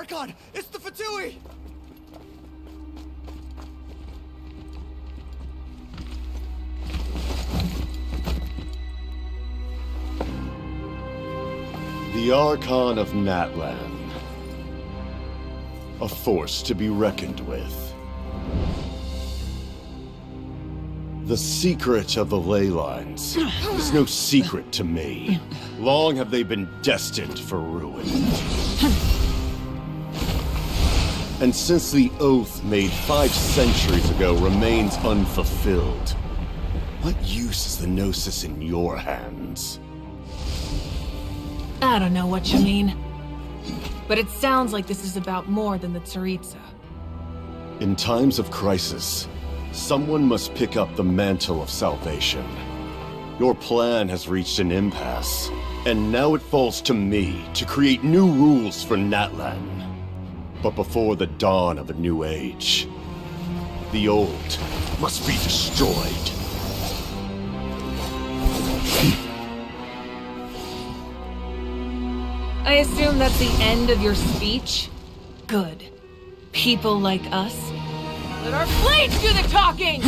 Archon! It's the Fatui! The Archon of Natlan. A force to be reckoned with. The secret of the ley lines is no secret to me. Long have they been destined for ruin. And since the oath made 5 centuries ago remains unfulfilled, what use is the Gnosis in your hands? I don't know what you mean. But it sounds like this is about more than the Tsaritsa. In times of crisis, someone must pick up the mantle of salvation. Your plan has reached an impasse, and now it falls to me to create new rules for Natlan. But before the dawn of a new age, the old must be destroyed. I assume that's the end of your speech? Good. People like us? Let our blades do the talking!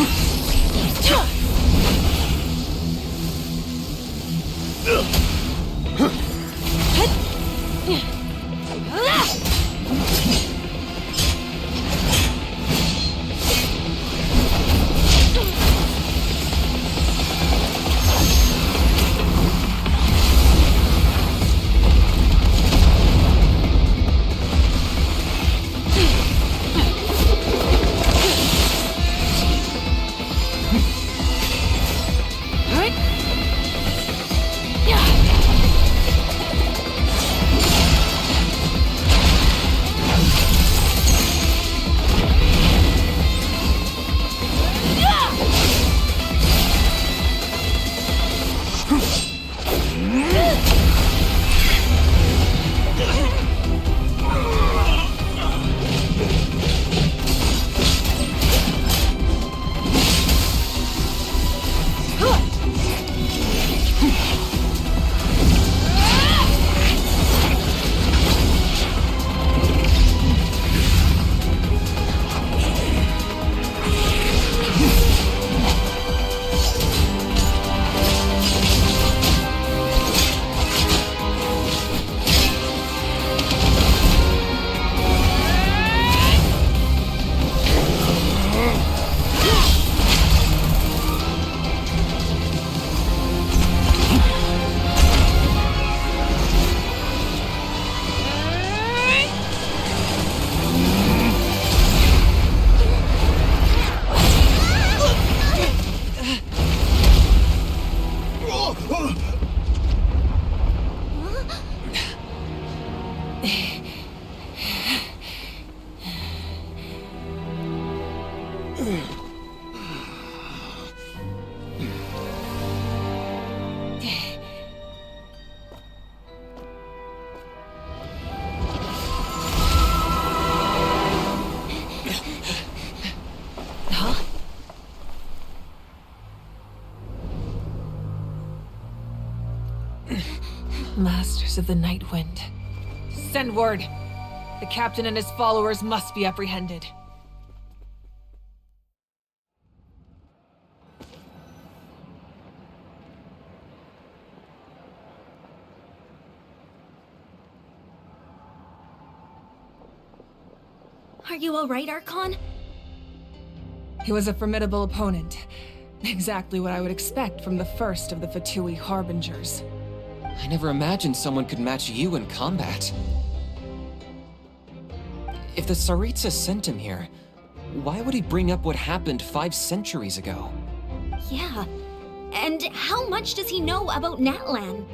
Masters of the Night Wind. Send word. The captain and his followers must be apprehended. Are you alright, Archon? He was a formidable opponent. Exactly what I would expect from the first of the Fatui Harbingers. I never imagined someone could match you in combat. If the Tsaritsa sent him here, why would he bring up what happened 5 centuries ago? Yeah. And how much does he know about Natlan?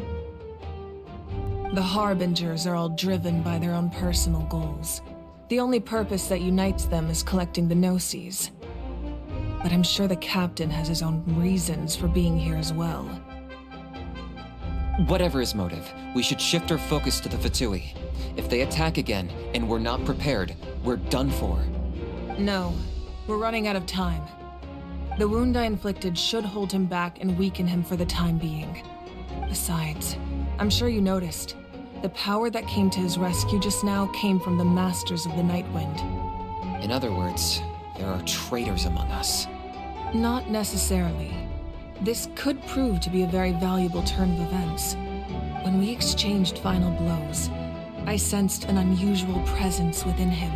The Harbingers are all driven by their own personal goals. The only purpose that unites them is collecting the Gnosis. But I'm sure the captain has his own reasons for being here as well. Whatever his motive, we should shift our focus to the Fatui. If they attack again, and we're not prepared, we're done for. No, we're running out of time. The wound I inflicted should hold him back and weaken him for the time being. Besides, I'm sure you noticed, The power that came to his rescue just now came from the Masters of the Nightwind. In other words, there are traitors among us. Not necessarily. This could prove to be a very valuable turn of events. When we exchanged final blows, I sensed an unusual presence within him.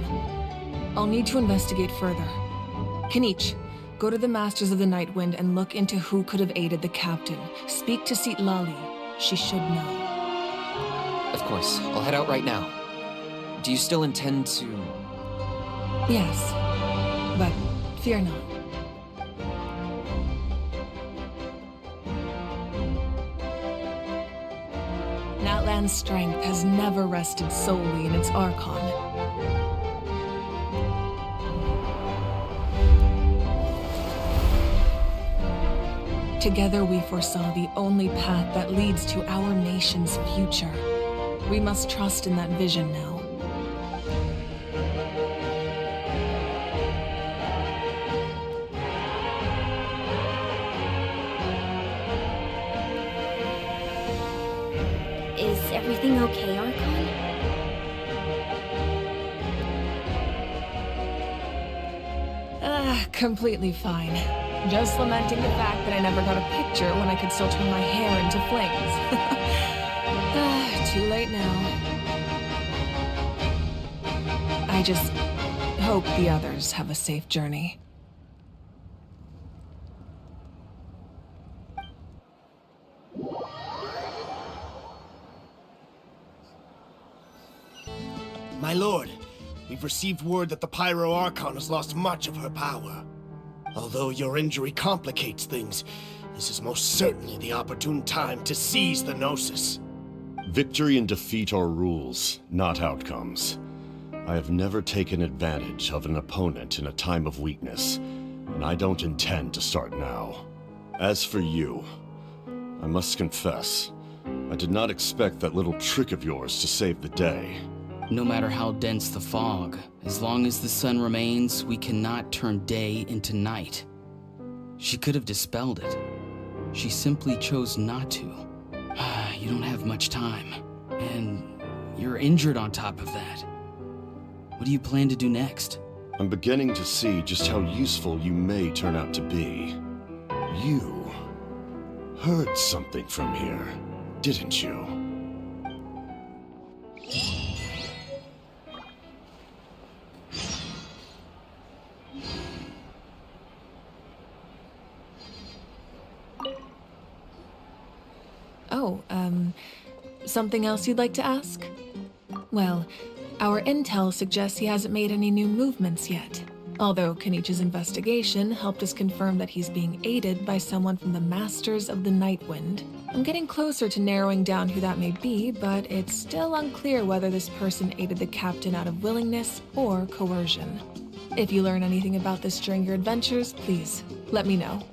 I'll need to investigate further. Kanich, go to the Masters of the Nightwind and look into who could have aided the captain. Speak to Lali. She should know. Of course, I'll head out right now. Do you still intend to... Yes, but fear not. Natlan's strength has never rested solely in its Archon. Together we foresaw the only path that leads to our nation's future. We must trust in that vision now. Is everything okay, Archon? Completely fine. Just lamenting the fact that I never got a picture when I could still turn my hair into flames. Too late now. I just hope the others have a safe journey. My lord, we've received word that the Pyro Archon has lost much of her power. Although your injury complicates things, this is most certainly the opportune time to seize the Gnosis. Victory and defeat are rules, not outcomes. I have never taken advantage of an opponent in a time of weakness, and I don't intend to start now. As for you, I must confess, I did not expect that little trick of yours to save the day. No matter how dense the fog, as long as the sun remains, we cannot turn day into night. She could have dispelled it. She simply chose not to. You don't have much time, and you're injured on top of that. What do you plan to do next? I'm beginning to see just how useful you may turn out to be. You heard something from here, didn't you? Oh, something else you'd like to ask? Well, our intel suggests he hasn't made any new movements yet. Although Kanich's investigation helped us confirm that he's being aided by someone from the Masters of the Nightwind. I'm getting closer to narrowing down who that may be, but it's still unclear whether this person aided the captain out of willingness or coercion. If you learn anything about this during your adventures, please let me know.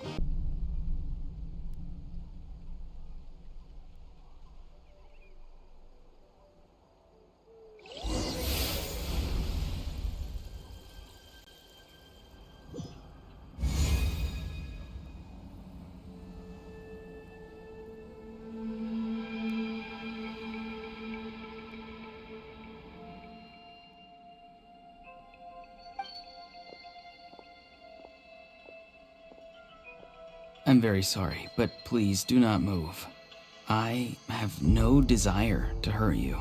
I'm very sorry, but please do not move. I have no desire to hurt you.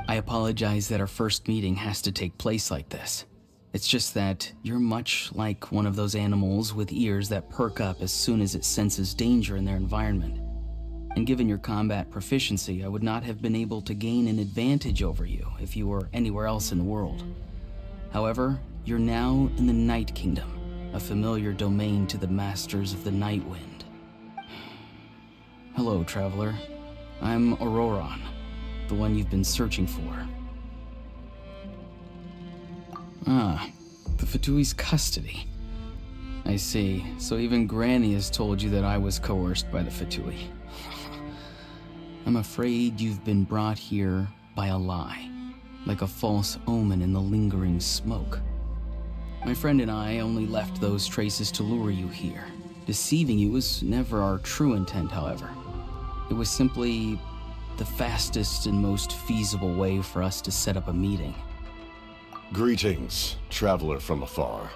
I apologize that our first meeting has to take place like this. It's just that you're much like one of those animals with ears that perk up as soon as it senses danger in their environment. And given your combat proficiency, I would not have been able to gain an advantage over you if you were anywhere else in the world. However, you're now in the Night Kingdom, a familiar domain to the Masters of the Nightwind. Hello, traveler. I'm Auroron, the one you've been searching for. Ah, the Fatui's custody. I see. So even Granny has told you that I was coerced by the Fatui. I'm afraid you've been brought here by a lie, like a false omen in the lingering smoke. My friend and I only left those traces to lure you here. Deceiving you was never our true intent, however. It was simply the fastest and most feasible way for us to set up a meeting. Greetings, traveler from afar.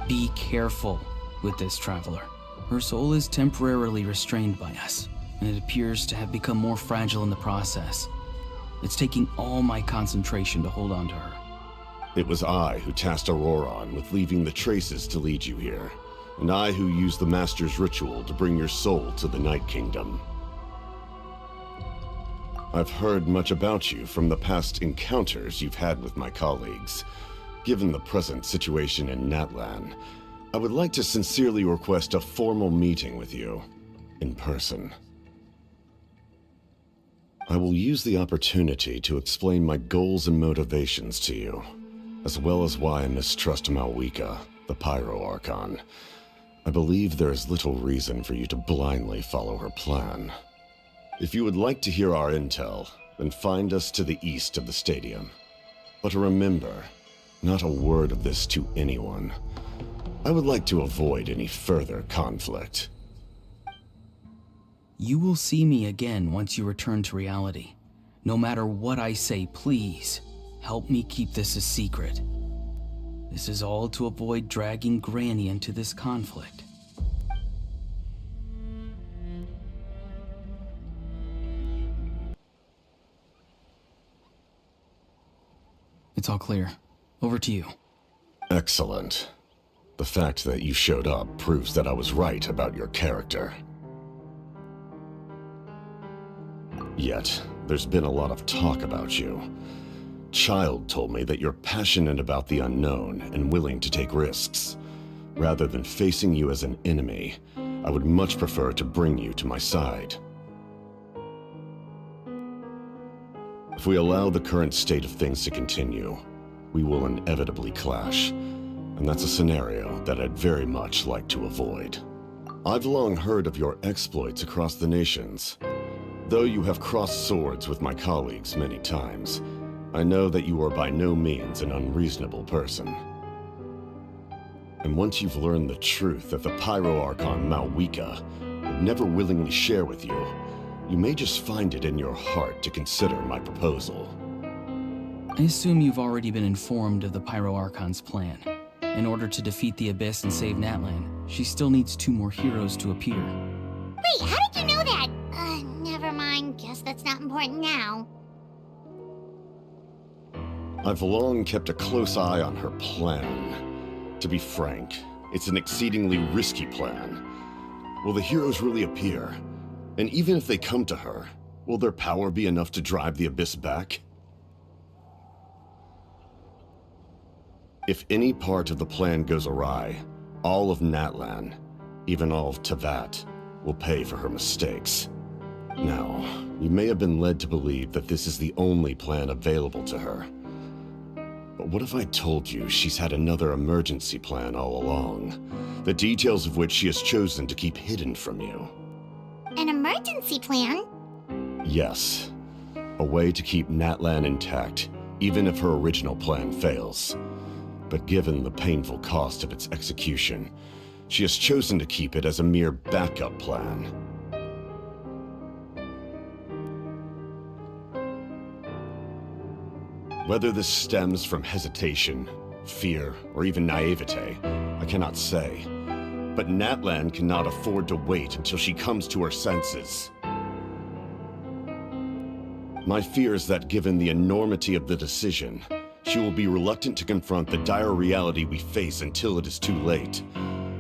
Be careful with this traveler. Her soul is temporarily restrained by us, and it appears to have become more fragile in the process. It's taking all my concentration to hold on to her. It was I who tasked Auroron with leaving the traces to lead you here, and I who used the Master's ritual to bring your soul to the Night Kingdom. I've heard much about you from the past encounters you've had with my colleagues. Given the present situation in Natlan, I would like to sincerely request a formal meeting with you, in person. I will use the opportunity to explain my goals and motivations to you, as well as why I mistrust Malwika, the Pyro Archon. I believe there is little reason for you to blindly follow her plan. If you would like to hear our intel, then find us to the east of the stadium. But remember, not a word of this to anyone. I would like to avoid any further conflict. You will see me again once you return to reality. No matter what I say, please, help me keep this a secret. This is all to avoid dragging Granny into this conflict. It's all clear. Over to you. Excellent. The fact that you showed up proves that I was right about your character. Yet, there's been a lot of talk about you. Child told me that you're passionate about the unknown and willing to take risks. Rather than facing you as an enemy, I would much prefer to bring you to my side. If we allow the current state of things to continue, we will inevitably clash, and that's a scenario that I'd very much like to avoid. I've long heard of your exploits across the nations. Though you have crossed swords with my colleagues many times, I know that you are by no means an unreasonable person. And once you've learned the truth that the Pyro Archon Malwika would never willingly share with you, you may just find it in your heart to consider my proposal. I assume you've already been informed of the Pyro Archon's plan. In order to defeat the Abyss and save Natlan, she still needs 2 more heroes to appear. Wait, how did you know that? Never mind. Guess that's not important now. I've long kept a close eye on her plan. To be frank, it's an exceedingly risky plan. Will the heroes really appear? And even if they come to her, will their power be enough to drive the Abyss back? If any part of the plan goes awry, all of Natlan, even all of Tevat, will pay for her mistakes. Now, you may have been led to believe that this is the only plan available to her. But what if I told you she's had another emergency plan all along, the details of which she has chosen to keep hidden from you? An emergency plan? Yes. A way to keep Natlan intact, even if her original plan fails. But given the painful cost of its execution, she has chosen to keep it as a mere backup plan. Whether this stems from hesitation, fear, or even naivete, I cannot say. But Natlan cannot afford to wait until she comes to her senses. My fear is that given the enormity of the decision, she will be reluctant to confront the dire reality we face until it is too late.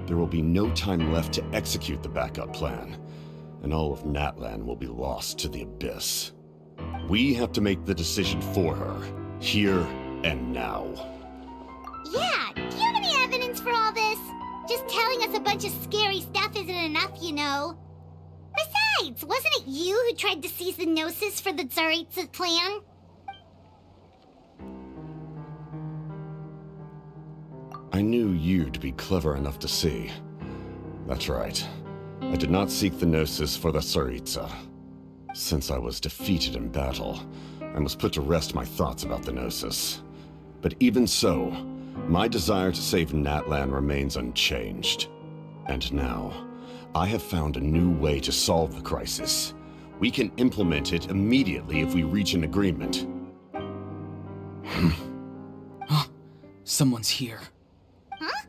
There will be no time left to execute the backup plan, and all of Natlan will be lost to the Abyss. We have to make the decision for her, here and now. Yeah, do you have any evidence for all this? Just telling us a bunch of scary stuff isn't enough, you know. Besides, wasn't it you who tried to seize the Gnosis for the Tsaritsa plan? I knew you to be clever enough to see. That's right. I did not seek the Gnosis for the Tsaritsa. Since I was defeated in battle, I must put to rest my thoughts about the Gnosis. But even so, my desire to save Natlan remains unchanged. And now, I have found a new way to solve the crisis. We can implement it immediately if we reach an agreement. Someone's here. Huh?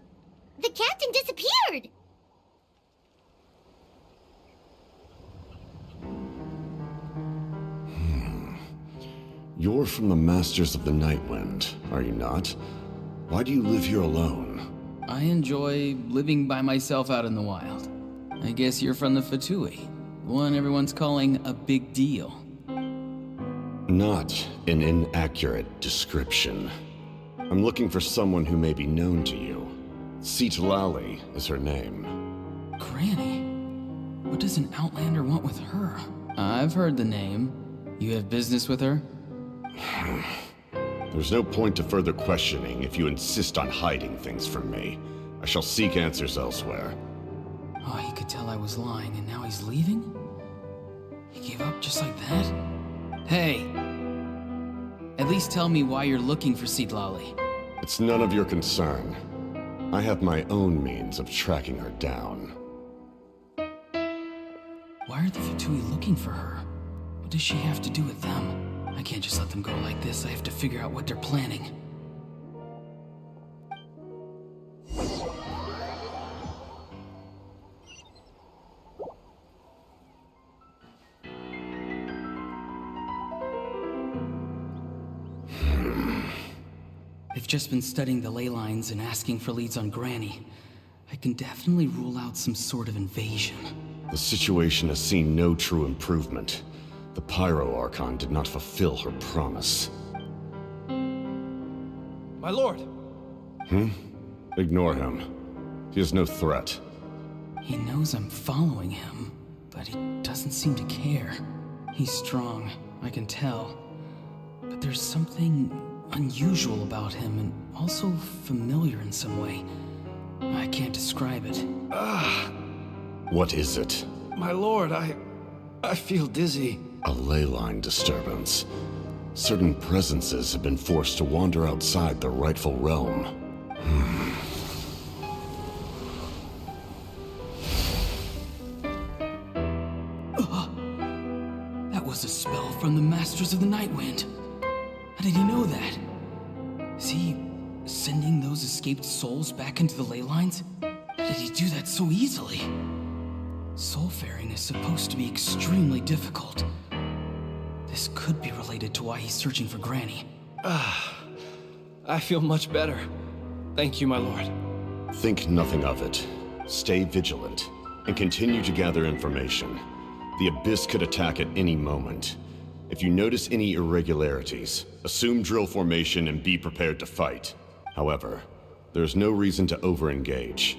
The captain disappeared! You're from the Masters of the Nightwind, are you not? Why do you live here alone? I enjoy living by myself out in the wild. I guess you're from the Fatui, the one everyone's calling a big deal. Not an inaccurate description. I'm looking for someone who may be known to you. Citlali is her name. Granny? What does an Outlander want with her? I've heard the name. You have business with her? There's no point to further questioning if you insist on hiding things from me. I shall seek answers elsewhere. Oh, he could tell I was lying, and now he's leaving? He gave up just like that? Hey! At least tell me why you're looking for Citlali. It's none of your concern. I have my own means of tracking her down. Why are the Fatui looking for her? What does she have to do with them? I can't just let them go like this. I have to figure out what they're planning. They've just been studying the ley lines and asking for leads on Granny. I can definitely rule out some sort of invasion. The situation has seen no true improvement. The Pyro Archon did not fulfill her promise. My lord! Ignore him. He is no threat. He knows I'm following him, but he doesn't seem to care. He's strong, I can tell. But there's something unusual about him and also familiar in some way. I can't describe it. What is it? My lord, I feel dizzy. A ley line disturbance. Certain presences have been forced to wander outside their rightful realm. That was a spell from the Masters of the Nightwind. How did he know that? Is he sending those escaped souls back into the ley lines? How did he do that so easily? Soulfaring is supposed to be extremely difficult. This could be related to why he's searching for Granny. I feel much better. Thank you, my lord. Think nothing of it. Stay vigilant, and continue to gather information. The Abyss could attack at any moment. If you notice any irregularities, assume drill formation and be prepared to fight. However, there's no reason to over-engage.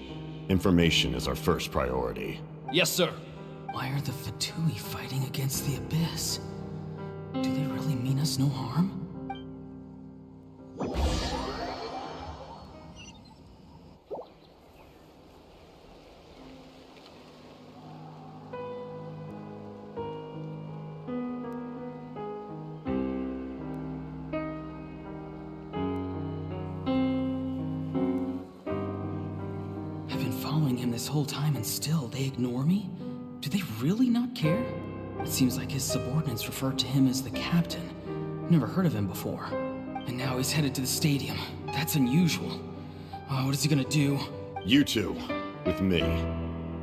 Information is our first priority. Yes, sir. Why are the Fatui fighting against the Abyss? Do they really mean us no harm? I've been following him this whole time and still they ignore me? Do they really not care? It seems like his subordinates referred to him as the captain. Never heard of him before. And now he's headed to the stadium. That's unusual. Oh, what is he gonna do? You two, with me.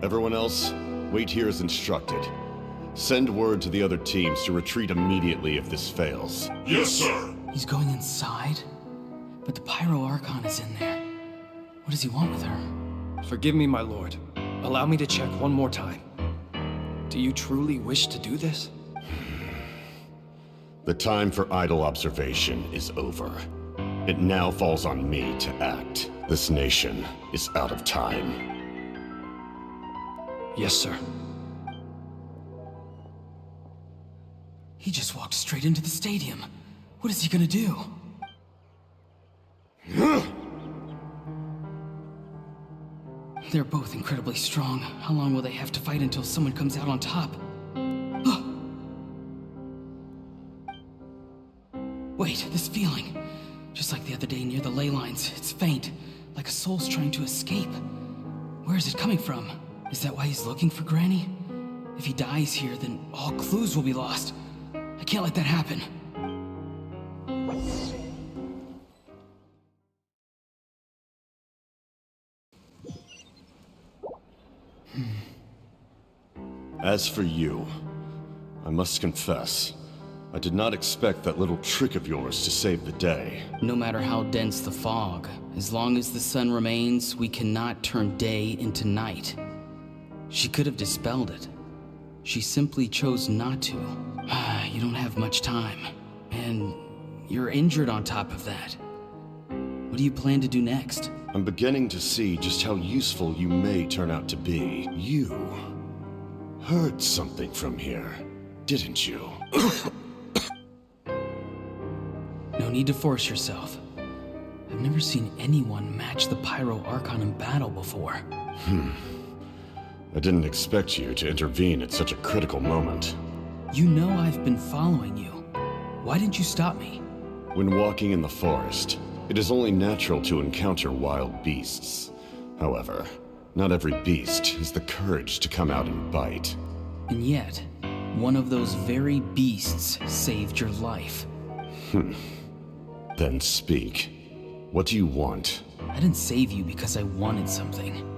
Everyone else, wait here as instructed. Send word to the other teams to retreat immediately if this fails. Yes, sir. He's going inside? But the Pyro Archon is in there. What does he want with her? Forgive me, my lord. Allow me to check one more time. Do you truly wish to do this? The time for idle observation is over. It now falls on me to act. This nation is out of time. Yes, sir. He just walked straight into the stadium. What is he gonna do? They're both incredibly strong. How long will they have to fight until someone comes out on top? Wait, this feeling. Just like the other day near the ley lines, it's faint, like a soul's trying to escape. Where is it coming from? Is that why he's looking for Granny? If he dies here, then all clues will be lost. I can't let that happen. As for you, I must confess, I did not expect that little trick of yours to save the day. No matter how dense the fog, as long as the sun remains, we cannot turn day into night. She could have dispelled it. She simply chose not to. You don't have much time, and you're injured on top of that. What do you plan to do next? I'm beginning to see just how useful you may turn out to be. You heard something from here, didn't you? No need to force yourself. I've never seen anyone match the Pyro Archon in battle before. I didn't expect you to intervene at such a critical moment. You know I've been following you. Why didn't you stop me? When walking in the forest, it is only natural to encounter wild beasts. However, not every beast has the courage to come out and bite. And yet, one of those very beasts saved your life. Then speak. What do you want? I didn't save you because I wanted something.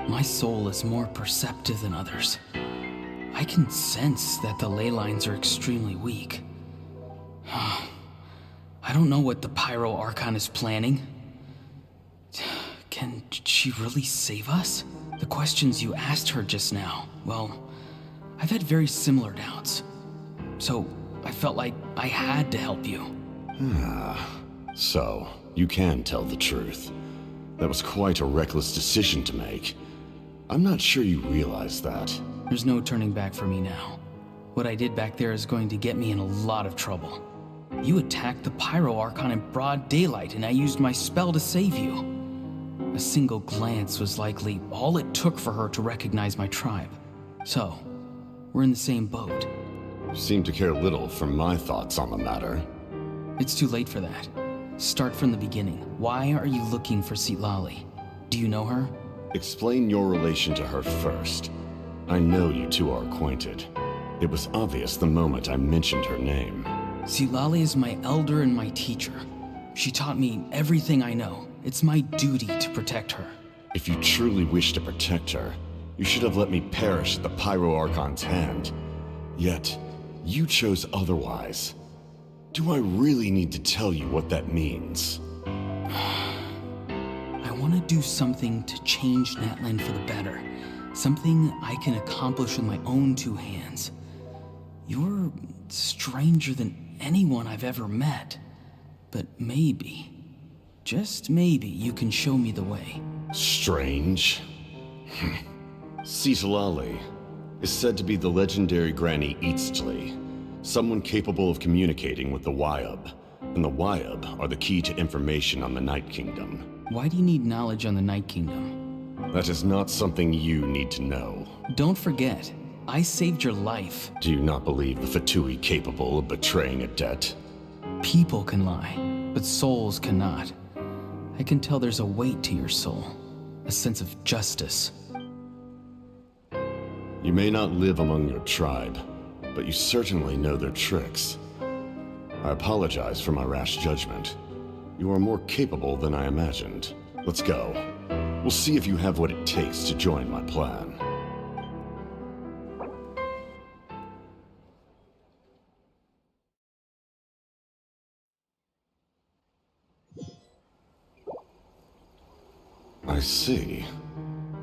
My soul is more perceptive than others. I can sense that the ley lines are extremely weak. I don't know what the Pyro Archon is planning. Can she really save us? The questions you asked her just now, well, I've had very similar doubts. So, I felt like I had to help you. So, you can tell the truth. That was quite a reckless decision to make. I'm not sure you realize that. There's no turning back for me now. What I did back there is going to get me in a lot of trouble. You attacked the Pyro Archon in broad daylight, and I used my spell to save you. A single glance was likely all it took for her to recognize my tribe. So, we're in the same boat. You seem to care little for my thoughts on the matter. It's too late for that. Start from the beginning. Why are you looking for Citlali? Do you know her? Explain your relation to her first. I know you two are acquainted. It was obvious the moment I mentioned her name. Citlali is my elder and my teacher. She taught me everything I know. It's my duty to protect her. If you truly wish to protect her, you should have let me perish at the Pyro Archon's hand. Yet, you chose otherwise. Do I really need to tell you what that means? I want to do something to change Natlan for the better. Something I can accomplish with my own two hands. You're stranger than anyone I've ever met. But maybe, just maybe, you can show me the way. Strange. Citlali is said to be the legendary Granny Eastli, someone capable of communicating with the Wyub. And the Wyub are the key to information on the Night Kingdom. Why do you need knowledge on the Night Kingdom? That is not something you need to know. Don't forget, I saved your life. Do you not believe the Fatui capable of betraying a debt? People can lie, but souls cannot. I can tell there's a weight to your soul, a sense of justice. You may not live among your tribe, but you certainly know their tricks. I apologize for my rash judgment. You are more capable than I imagined. Let's go. We'll see if you have what it takes to join my plan. I see.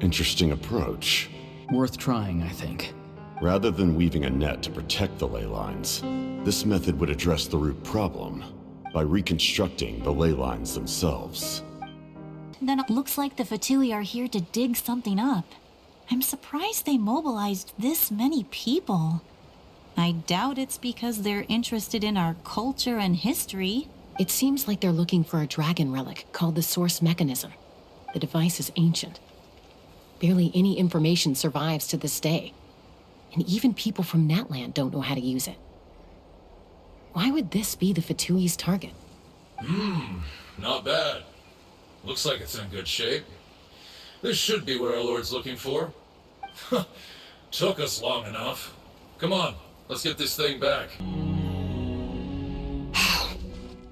Interesting approach. Worth trying, I think. Rather than weaving a net to protect the ley lines, this method would address the root problem by reconstructing the ley lines themselves. Then it looks like the Fatui are here to dig something up. I'm surprised they mobilized this many people. I doubt it's because they're interested in our culture and history. It seems like they're looking for a dragon relic called the Source Mechanism. The device is ancient. Barely any information survives to this day. And even people from Natlan don't know how to use it. Why would this be the Fatui's target? Not bad. Looks like it's in good shape. This should be what our Lord's looking for. Took us long enough. Come on, let's get this thing back.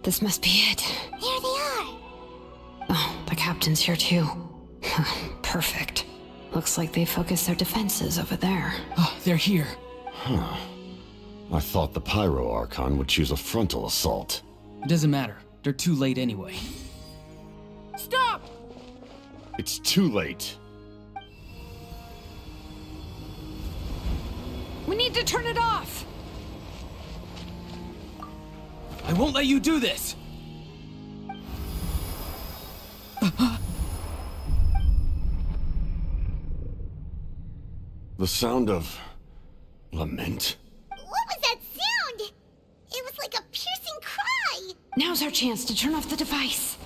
This must be it. Here they are. Oh, the captain's here too. Perfect. Looks like they focused their defenses over there. Oh, they're here. I thought the Pyro Archon would choose a frontal assault. It doesn't matter. They're too late anyway. Stop! It's too late. We need to turn it off! I won't let you do this! The sound of lament? What was that sound? It was like a piercing cry. Now's our chance to turn off the device.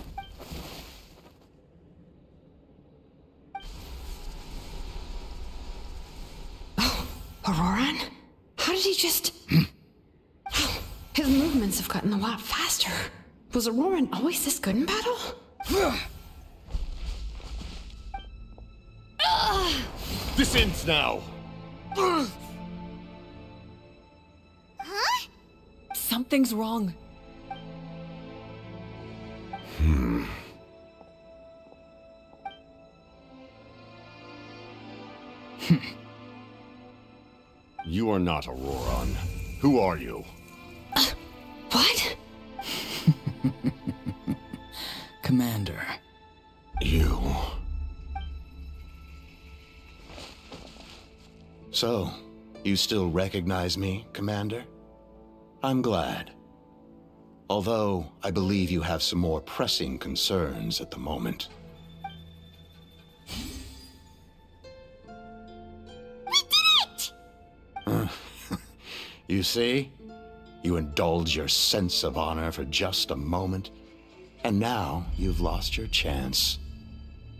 Oh, Auroran? How did he just... His movements have gotten a lot faster. Was Auroran always this good in battle? This ends now! Huh? Something's wrong. You are not Auroran. Who are you? What? Commander. You. So, you still recognize me, Commander? I'm glad. Although, I believe you have some more pressing concerns at the moment. We did it! You see? You indulge your sense of honor for just a moment, and now you've lost your chance.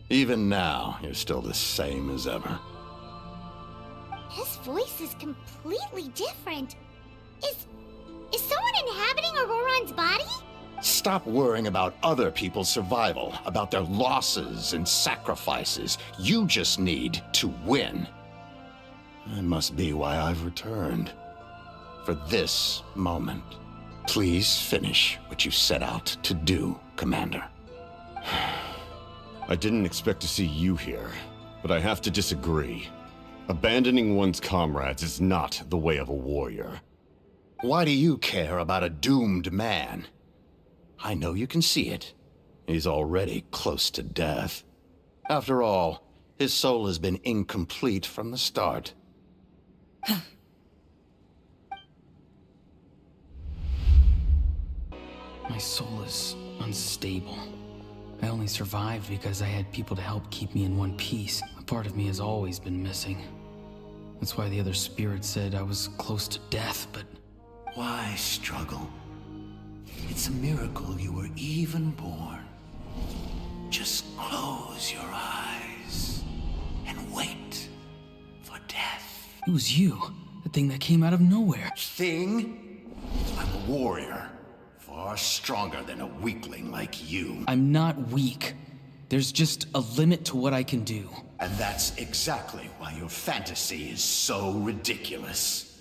Even now, you're still the same as ever. His voice is completely different. Is someone inhabiting Auroran's body? Stop worrying about other people's survival, about their losses and sacrifices. You just need to win. That must be why I've returned. For this moment. Please finish what you set out to do, Commander. I didn't expect to see you here, but I have to disagree. Abandoning one's comrades is not the way of a warrior. Why do you care about a doomed man? I know you can see it. He's already close to death. After all, his soul has been incomplete from the start. My soul is unstable. I only survived because I had people to help keep me in one piece. A part of me has always been missing. That's why the other spirits said I was close to death, but... Why struggle? It's a miracle you were even born. Just close your eyes and wait for death. It was you, the thing that came out of nowhere. Thing? I'm a warrior. Far stronger than a weakling like you. I'm not weak. There's just a limit to what I can do. And that's exactly why your fantasy is so ridiculous.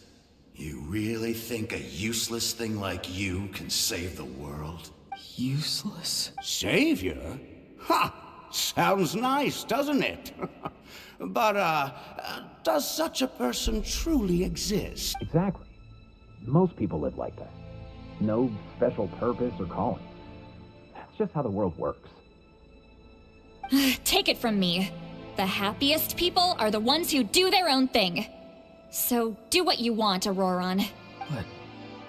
You really think a useless thing like you can save the world? Useless? Savior? Ha! Sounds nice, doesn't it? But, does such a person truly exist? Exactly. Most people live like that. No special purpose or calling. That's just how the world works. Take it from me. The happiest people are the ones who do their own thing. So do what you want, Auroran. But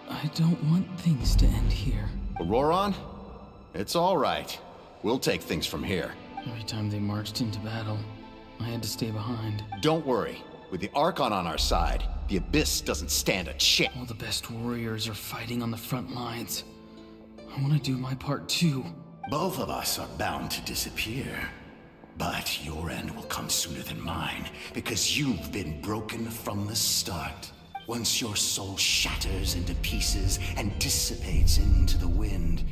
I don't want things to end here. Auroran? It's all right. We'll take things from here. Every time they marched into battle, I had to stay behind. Don't worry. With the Archon on our side, the Abyss doesn't stand a chance. All the best warriors are fighting on the front lines. I want to do my part too. Both of us are bound to disappear. But your end will come sooner than mine, because you've been broken from the start. Once your soul shatters into pieces and dissipates into the wind,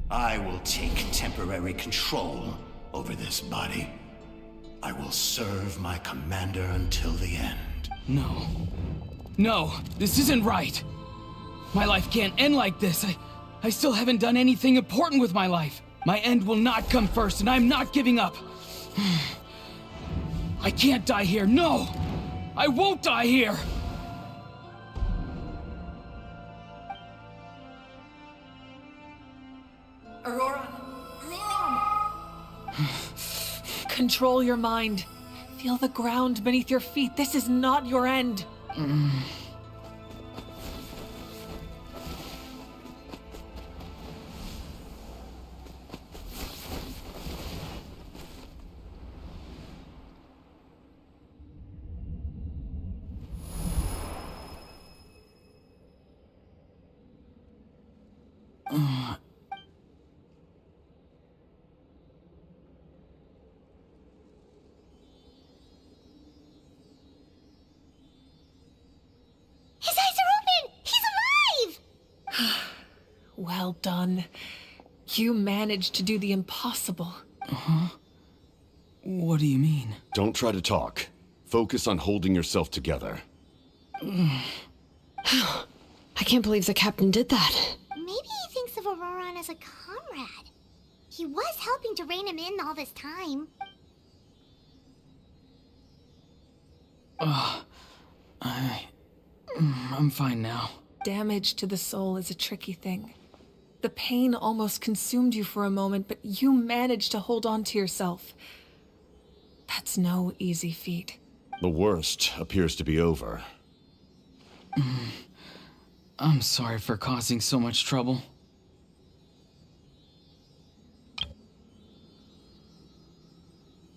I will take temporary control over this body. I will serve my commander until the end. No. No, this isn't right. My life can't end like this. I still haven't done anything important with my life. My end will not come first, and I'm not giving up. I can't die here. No! I won't die here! Aurora! Control your mind. Feel the ground beneath your feet. This is not your end. His eyes are open! He's alive! Well done. You managed to do the impossible. What do you mean? Don't try to talk. Focus on holding yourself together. I can't believe the captain did that. Maybe he thinks of Auroran as a comrade. He was helping to rein him in all this time. I'm fine now. Damage to the soul is a tricky thing. The pain almost consumed you for a moment, but you managed to hold on to yourself. That's no easy feat. The worst appears to be over. I'm sorry for causing so much trouble.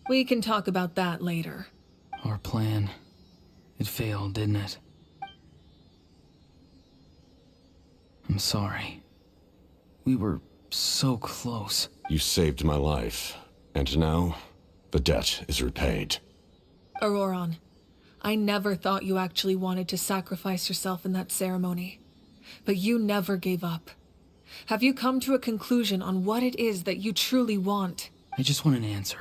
We can talk about that later. Our plan. It failed, didn't it? I'm sorry. We were so close. You saved my life, and now the debt is repaid. Auroran, I never thought you actually wanted to sacrifice yourself in that ceremony. But you never gave up. Have you come to a conclusion on what it is that you truly want? I just want an answer.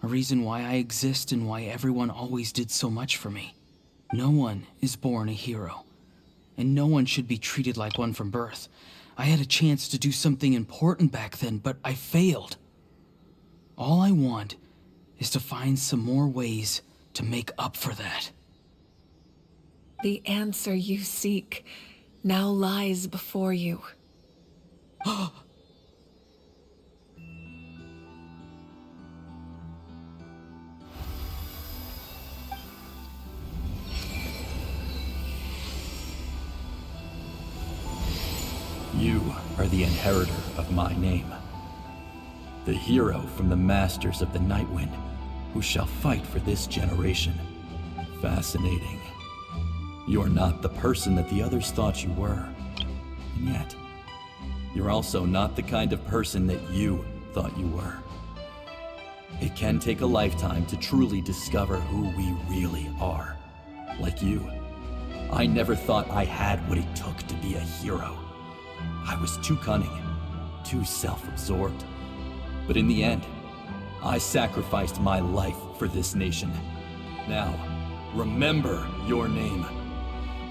A reason why I exist and why everyone always did so much for me. No one is born a hero. And no one should be treated like one from birth. I had a chance to do something important back then, but I failed. All I want is to find some more ways to make up for that. The answer you seek now lies before you. You are the inheritor of my name. The hero from the masters of the Nightwind, who shall fight for this generation. Fascinating. You're not the person that the others thought you were. And yet, you're also not the kind of person that you thought you were. It can take a lifetime to truly discover who we really are. Like you, I never thought I had what it took to be a hero. I was too cunning, too self-absorbed. But in the end, I sacrificed my life for this nation. Now, remember your name.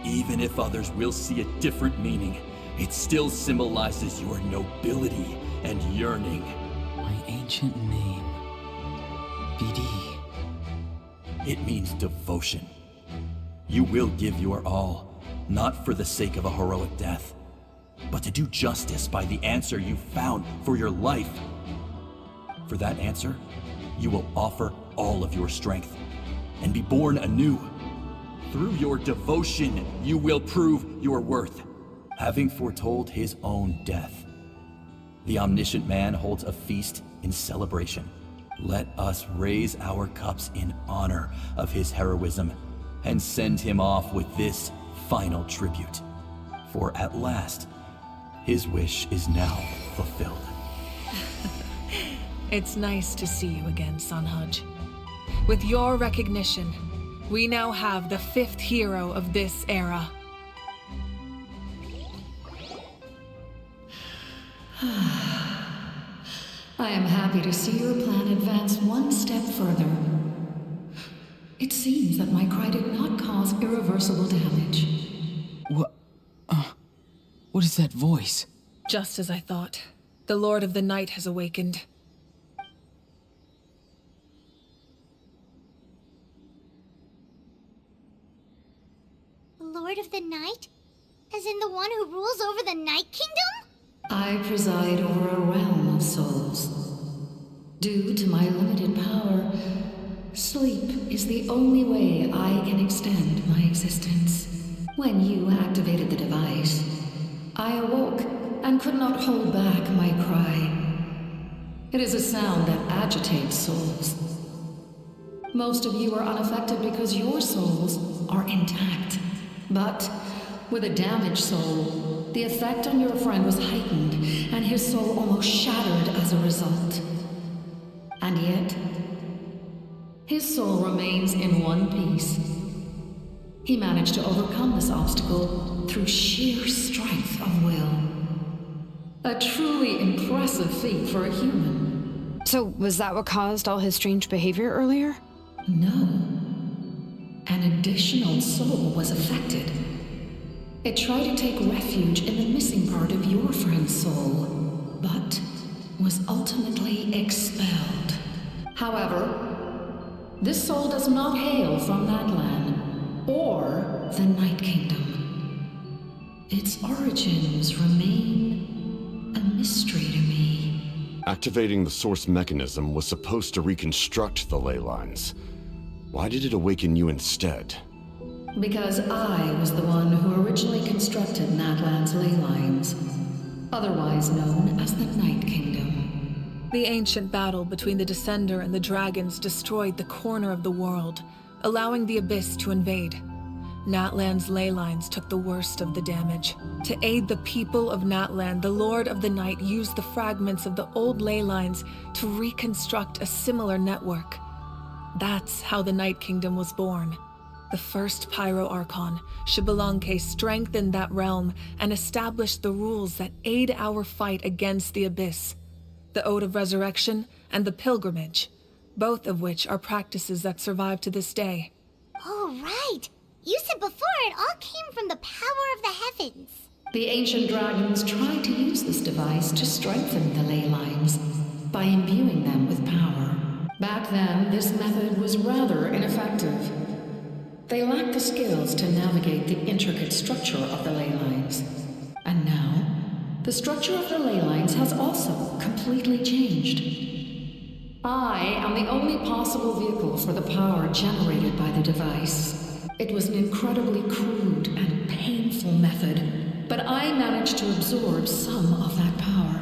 Even if others will see a different meaning, it still symbolizes your nobility and yearning. My ancient name. BD. It means devotion. You will give your all, not for the sake of a heroic death, but to do justice by the answer you found for your life. For that answer, you will offer all of your strength and be born anew. Through your devotion, you will prove your worth, having foretold his own death. The omniscient man holds a feast in celebration. Let us raise our cups in honor of his heroism and send him off with this final tribute. For at last, his wish is now fulfilled. It's nice to see you again, Sanhaj. With your recognition, we now have the 5th hero of this era. I am happy to see your plan advance one step further. It seems that my cry did not cause irreversible damage. What is that voice? Just as I thought. The Lord of the Night has awakened. The Lord of the Night? As in the one who rules over the Night Kingdom? I preside over a realm of souls. Due to my limited power, sleep is the only way I can extend my existence. When you activated the device, I awoke and could not hold back my cry. It is a sound that agitates souls. Most of you are unaffected because your souls are intact. But with a damaged soul, the effect on your friend was heightened, and his soul almost shattered as a result. And yet, his soul remains in one piece. He managed to overcome this obstacle through sheer strength of will. A truly impressive feat for a human. So, was that what caused all his strange behavior earlier? No. An additional soul was affected. It tried to take refuge in the missing part of your friend's soul, but was ultimately expelled. However, this soul does not hail from Natlan or the Night Kingdom. Its origins remain a mystery to me. Activating the source mechanism was supposed to reconstruct the ley lines. Why did it awaken you instead? Because I was the one who originally constructed Natlan's ley lines, otherwise known as the Night Kingdom. The ancient battle between the Descender and the dragons destroyed the corner of the world, allowing the Abyss to invade. Natlan's ley lines took the worst of the damage. To aid the people of Natlan, the Lord of the Night used the fragments of the old ley lines to reconstruct a similar network. That's how the Night Kingdom was born. The first Pyro Archon, Xbalanque, strengthened that realm and established the rules that aid our fight against the Abyss. The Ode of Resurrection and the Pilgrimage, both of which are practices that survive to this day. Oh, right! You said before it all came from the power of the heavens. The ancient dragons tried to use this device to strengthen the ley lines by imbuing them with power. Back then, this method was rather ineffective. They lacked the skills to navigate the intricate structure of the ley lines. And now, the structure of the ley lines has also completely changed. I am the only possible vehicle for the power generated by the device. It was an incredibly crude and painful method, but I managed to absorb some of that power.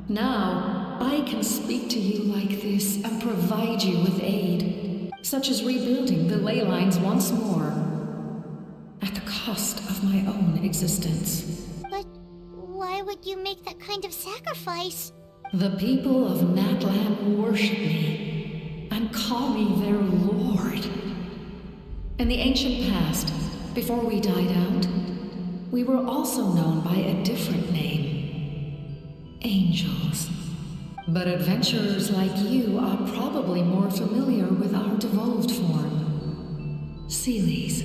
Now, I can speak to you like this and provide you with aid, such as rebuilding the ley lines once more, at the cost of my own existence. But why would you make that kind of sacrifice? The people of Natlan worship me and call me their lord. In the ancient past, before we died out, we were also known by a different name: angels. But adventurers like you are probably more familiar with our devolved form, Seelies.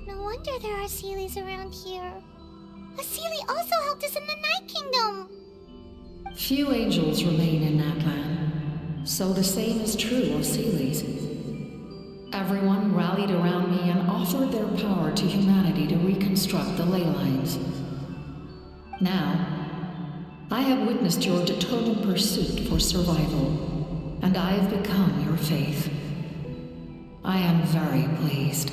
No wonder there are Seelies around here. A Seelie also helped us in the Night Kingdom. Few angels remain in Natlan, so the same is true of Seelies. Everyone rallied around me and offered their power to humanity to reconstruct the ley lines. Now, I have witnessed your determined pursuit for survival, and I have become your faith. I am very pleased.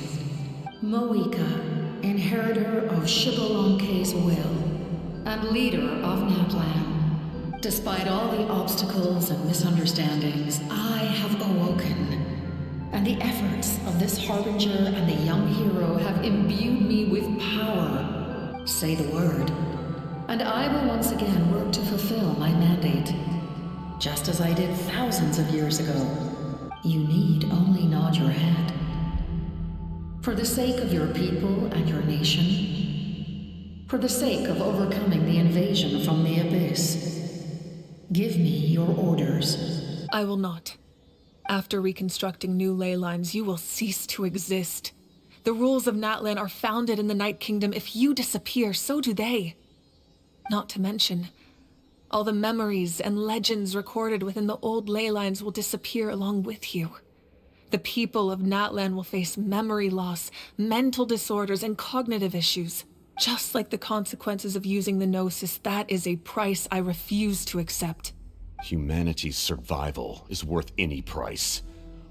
Moika, inheritor of Xbalanque's will, and leader of Natlan. Despite all the obstacles and misunderstandings, I have awoken, and the efforts of this harbinger and the young hero have imbued me with power. Say the word, and I will once again work to fulfill my mandate, just as I did thousands of years ago. You need only nod your head. For the sake of your people and your nation, for the sake of overcoming the invasion from the Abyss, Give me your orders. I will not. After reconstructing new ley lines, you will cease to exist. The rules of Natlan are founded in the Night Kingdom. If you disappear, so do they. Not to mention, all the memories and legends recorded within the old ley lines will disappear along with you. The people of Natlan will face memory loss, mental disorders, and cognitive issues. Just like the consequences of using the Gnosis, that is a price I refuse to accept. Humanity's survival is worth any price.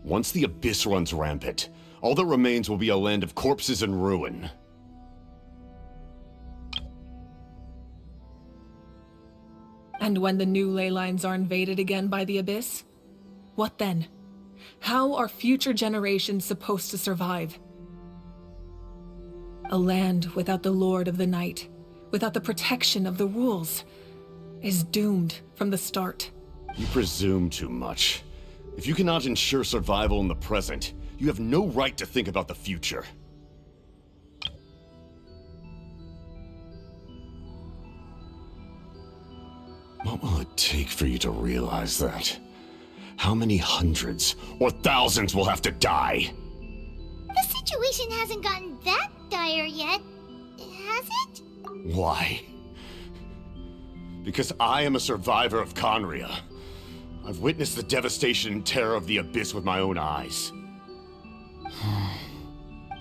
Once the Abyss runs rampant, all that remains will be a land of corpses and ruin. And when the new ley lines are invaded again by the Abyss? What then? How are future generations supposed to survive? A land without the Lord of the Night, without the protection of the rules, is doomed from the start. You presume too much. If you cannot ensure survival in the present, you have no right to think about the future. What will it take for you to realize that? How many hundreds or thousands will have to die? The situation hasn't gotten that dire yet, has it? Why? Because I am a survivor of Conria. I've witnessed the devastation and terror of the Abyss with my own eyes.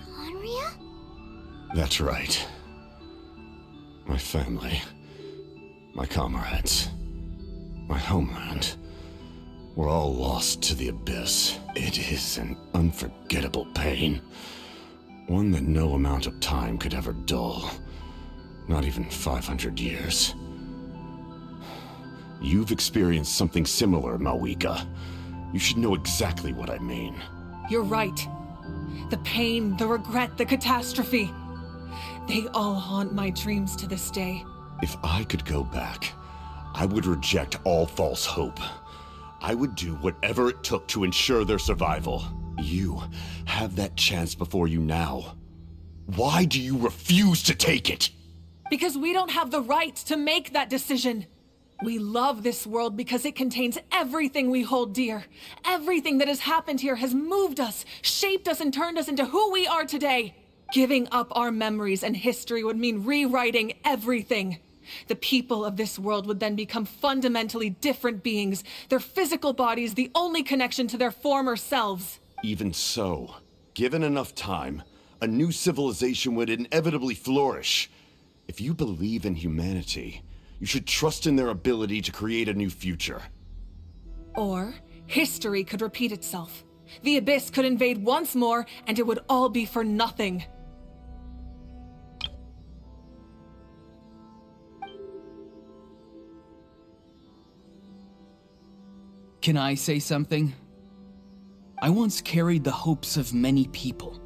Conria? That's right. My family, my comrades, my homeland, were all lost to the Abyss. It is an unforgettable pain. One that no amount of time could ever dull. Not even 500 years. You've experienced something similar, Mawika. You should know exactly what I mean. You're right. The pain, the regret, the catastrophe. They all haunt my dreams to this day. If I could go back, I would reject all false hope. I would do whatever it took to ensure their survival. You have that chance before you now. Why do you refuse to take it? Because we don't have the right to make that decision. We love this world because it contains everything we hold dear. Everything that has happened here has moved us, shaped us, and turned us into who we are today. Giving up our memories and history would mean rewriting everything. The people of this world would then become fundamentally different beings, their physical bodies the only connection to their former selves. Even so, given enough time, a new civilization would inevitably flourish. If you believe in humanity, you should trust in their ability to create a new future. Or, history could repeat itself. The Abyss could invade once more, and it would all be for nothing. Can I say something? I once carried the hopes of many people,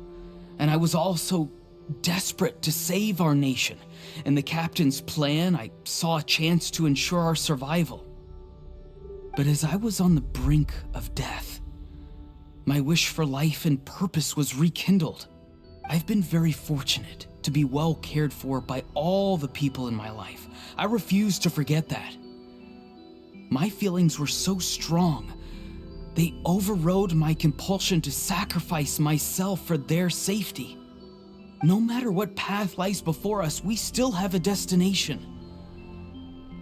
and I was also desperate to save our nation. In the captain's plan, I saw a chance to ensure our survival. But as I was on the brink of death, my wish for life and purpose was rekindled. I've been very fortunate to be well cared for by all the people in my life. I refuse to forget that. My feelings were so strong, they overrode my compulsion to sacrifice myself for their safety. No matter what path lies before us, we still have a destination.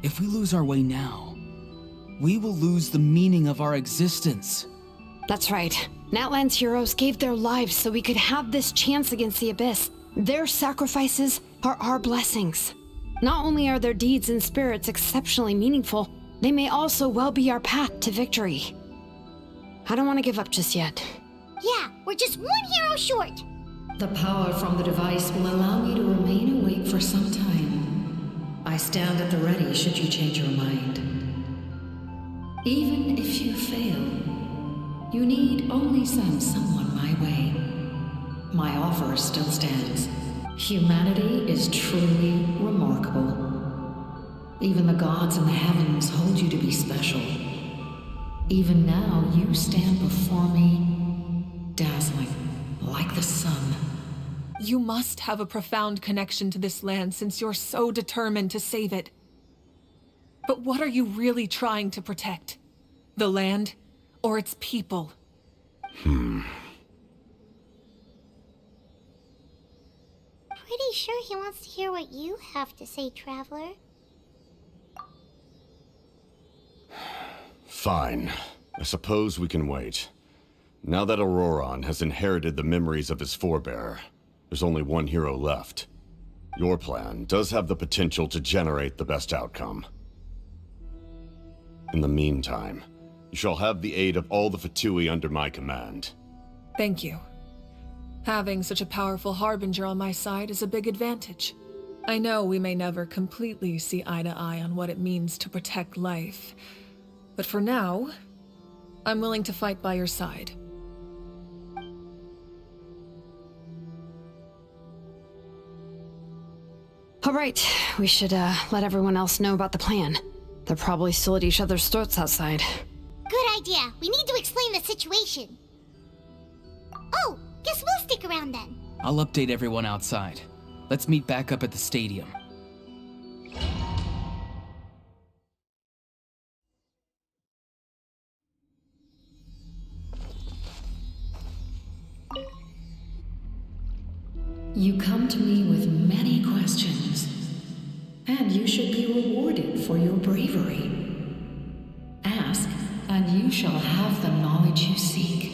If we lose our way now, we will lose the meaning of our existence. That's right. Natlan's heroes gave their lives so we could have this chance against the Abyss. Their sacrifices are our blessings. Not only are their deeds and spirits exceptionally meaningful, they may also well be our path to victory. I don't want to give up just yet. Yeah, we're just one hero short. The power from the device will allow me to remain awake for some time. I stand at the ready should you change your mind. Even if you fail, you need only send someone my way. My offer still stands. Humanity is truly remarkable. Even the gods in the heavens hold you to be special. Even now, you stand before me, dazzling like the sun. You must have a profound connection to this land since you're so determined to save it. But what are you really trying to protect? The land or its people? Pretty sure he wants to hear what you have to say, Traveler. Fine. I suppose we can wait. Now that Auroron has inherited the memories of his forebear, there's only one hero left. Your plan does have the potential to generate the best outcome. In the meantime, you shall have the aid of all the Fatui under my command. Thank you. Having such a powerful harbinger on my side is a big advantage. I know we may never completely see eye to eye on what it means to protect life, but for now, I'm willing to fight by your side. All right, we should let everyone else know about the plan. They're probably still at each other's throats outside. Good idea. We need to explain the situation. Oh, guess we'll stick around then. I'll update everyone outside. Let's meet back up at the stadium. You come to me with many questions, and you should be rewarded for your bravery. Ask, and you shall have the knowledge you seek.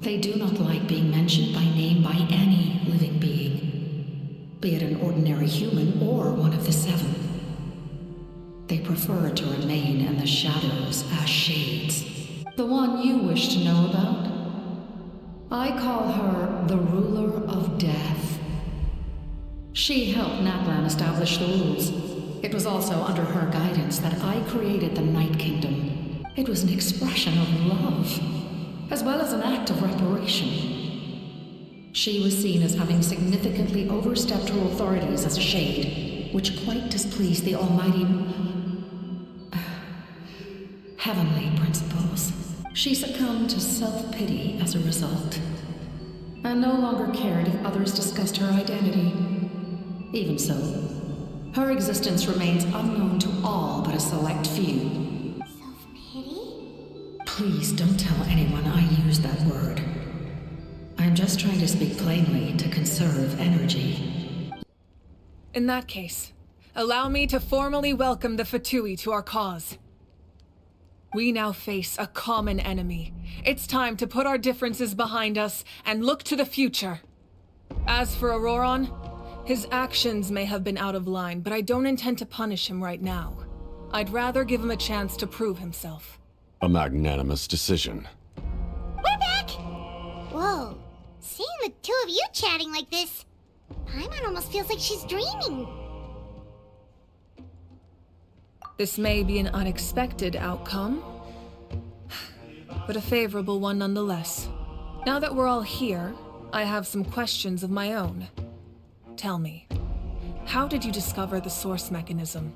They do not like being mentioned by name by any living being, be it an ordinary human or one of the seven. They prefer to remain in the shadows as shades. The one you wish to know about? I call her the Ruler of Death. She helped Natlan establish the rules. It was also under her guidance that I created the Night Kingdom. It was an expression of love, as well as an act of reparation. She was seen as having significantly overstepped her authorities as a shade, which quite displeased the almighty heavenly principles. She succumbed to self-pity as a result, and no longer cared if others discussed her identity. Even so, her existence remains unknown to all but a select few. Self-pity? Please don't tell anyone I use that word. I'm just trying to speak plainly to conserve energy. In that case, allow me to formally welcome the Fatui to our cause. We now face a common enemy. It's time to put our differences behind us and look to the future. As for Auroron, his actions may have been out of line, but I don't intend to punish him right now. I'd rather give him a chance to prove himself. A magnanimous decision. We're back! Whoa. Seeing the two of you chatting like this, Paimon almost feels like she's dreaming. This may be an unexpected outcome, but a favorable one nonetheless. Now that we're all here, I have some questions of my own. Tell me, how did you discover the source mechanism?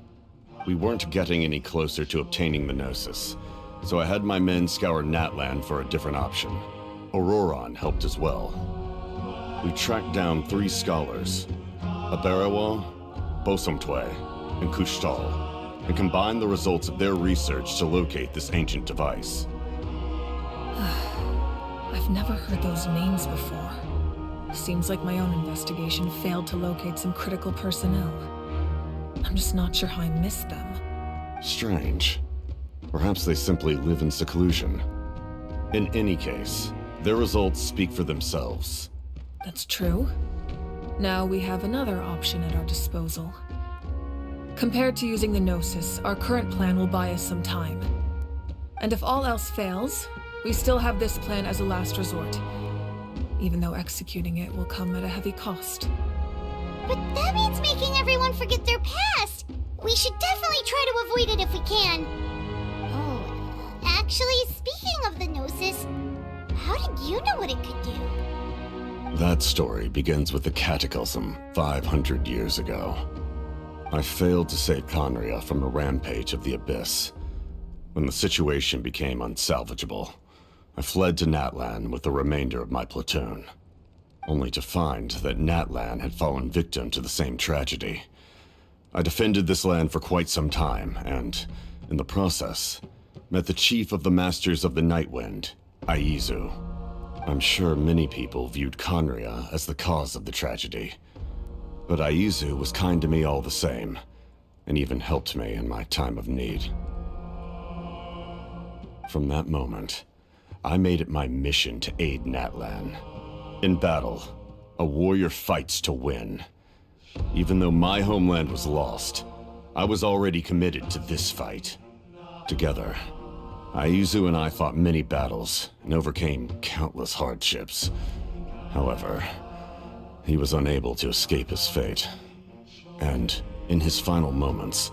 We weren't getting any closer to obtaining the Gnosis, so I had my men scour Natlan for a different option. Auroron helped as well. We tracked down 3 scholars, Aberawa, Bosomtwe, and Kushtal, and combined the results of their research to locate this ancient device. I've never heard those names before. Seems like my own investigation failed to locate some critical personnel. I'm just not sure how I missed them. Strange. Perhaps they simply live in seclusion. In any case, their results speak for themselves. That's true. Now we have another option at our disposal. Compared to using the Gnosis, our current plan will buy us some time. And if all else fails, we still have this plan as a last resort, even though executing it will come at a heavy cost. But that means making everyone forget their past! We should definitely try to avoid it if we can. Oh, actually, speaking of the Gnosis, how did you know what it could do? That story begins with the Cataclysm 500 years ago. I failed to save Conria from a rampage of the Abyss. When the situation became unsalvageable, I fled to Natlan with the remainder of my platoon, only to find that Natlan had fallen victim to the same tragedy. I defended this land for quite some time, and, in the process, met the chief of the Masters of the Nightwind, Aizu. I'm sure many people viewed Conria as the cause of the tragedy, but Aizu was kind to me all the same, and even helped me in my time of need. From that moment, I made it my mission to aid Natlan. In battle, a warrior fights to win. Even though my homeland was lost, I was already committed to this fight. Together, Aizu and I fought many battles and overcame countless hardships. However, he was unable to escape his fate, and, in his final moments,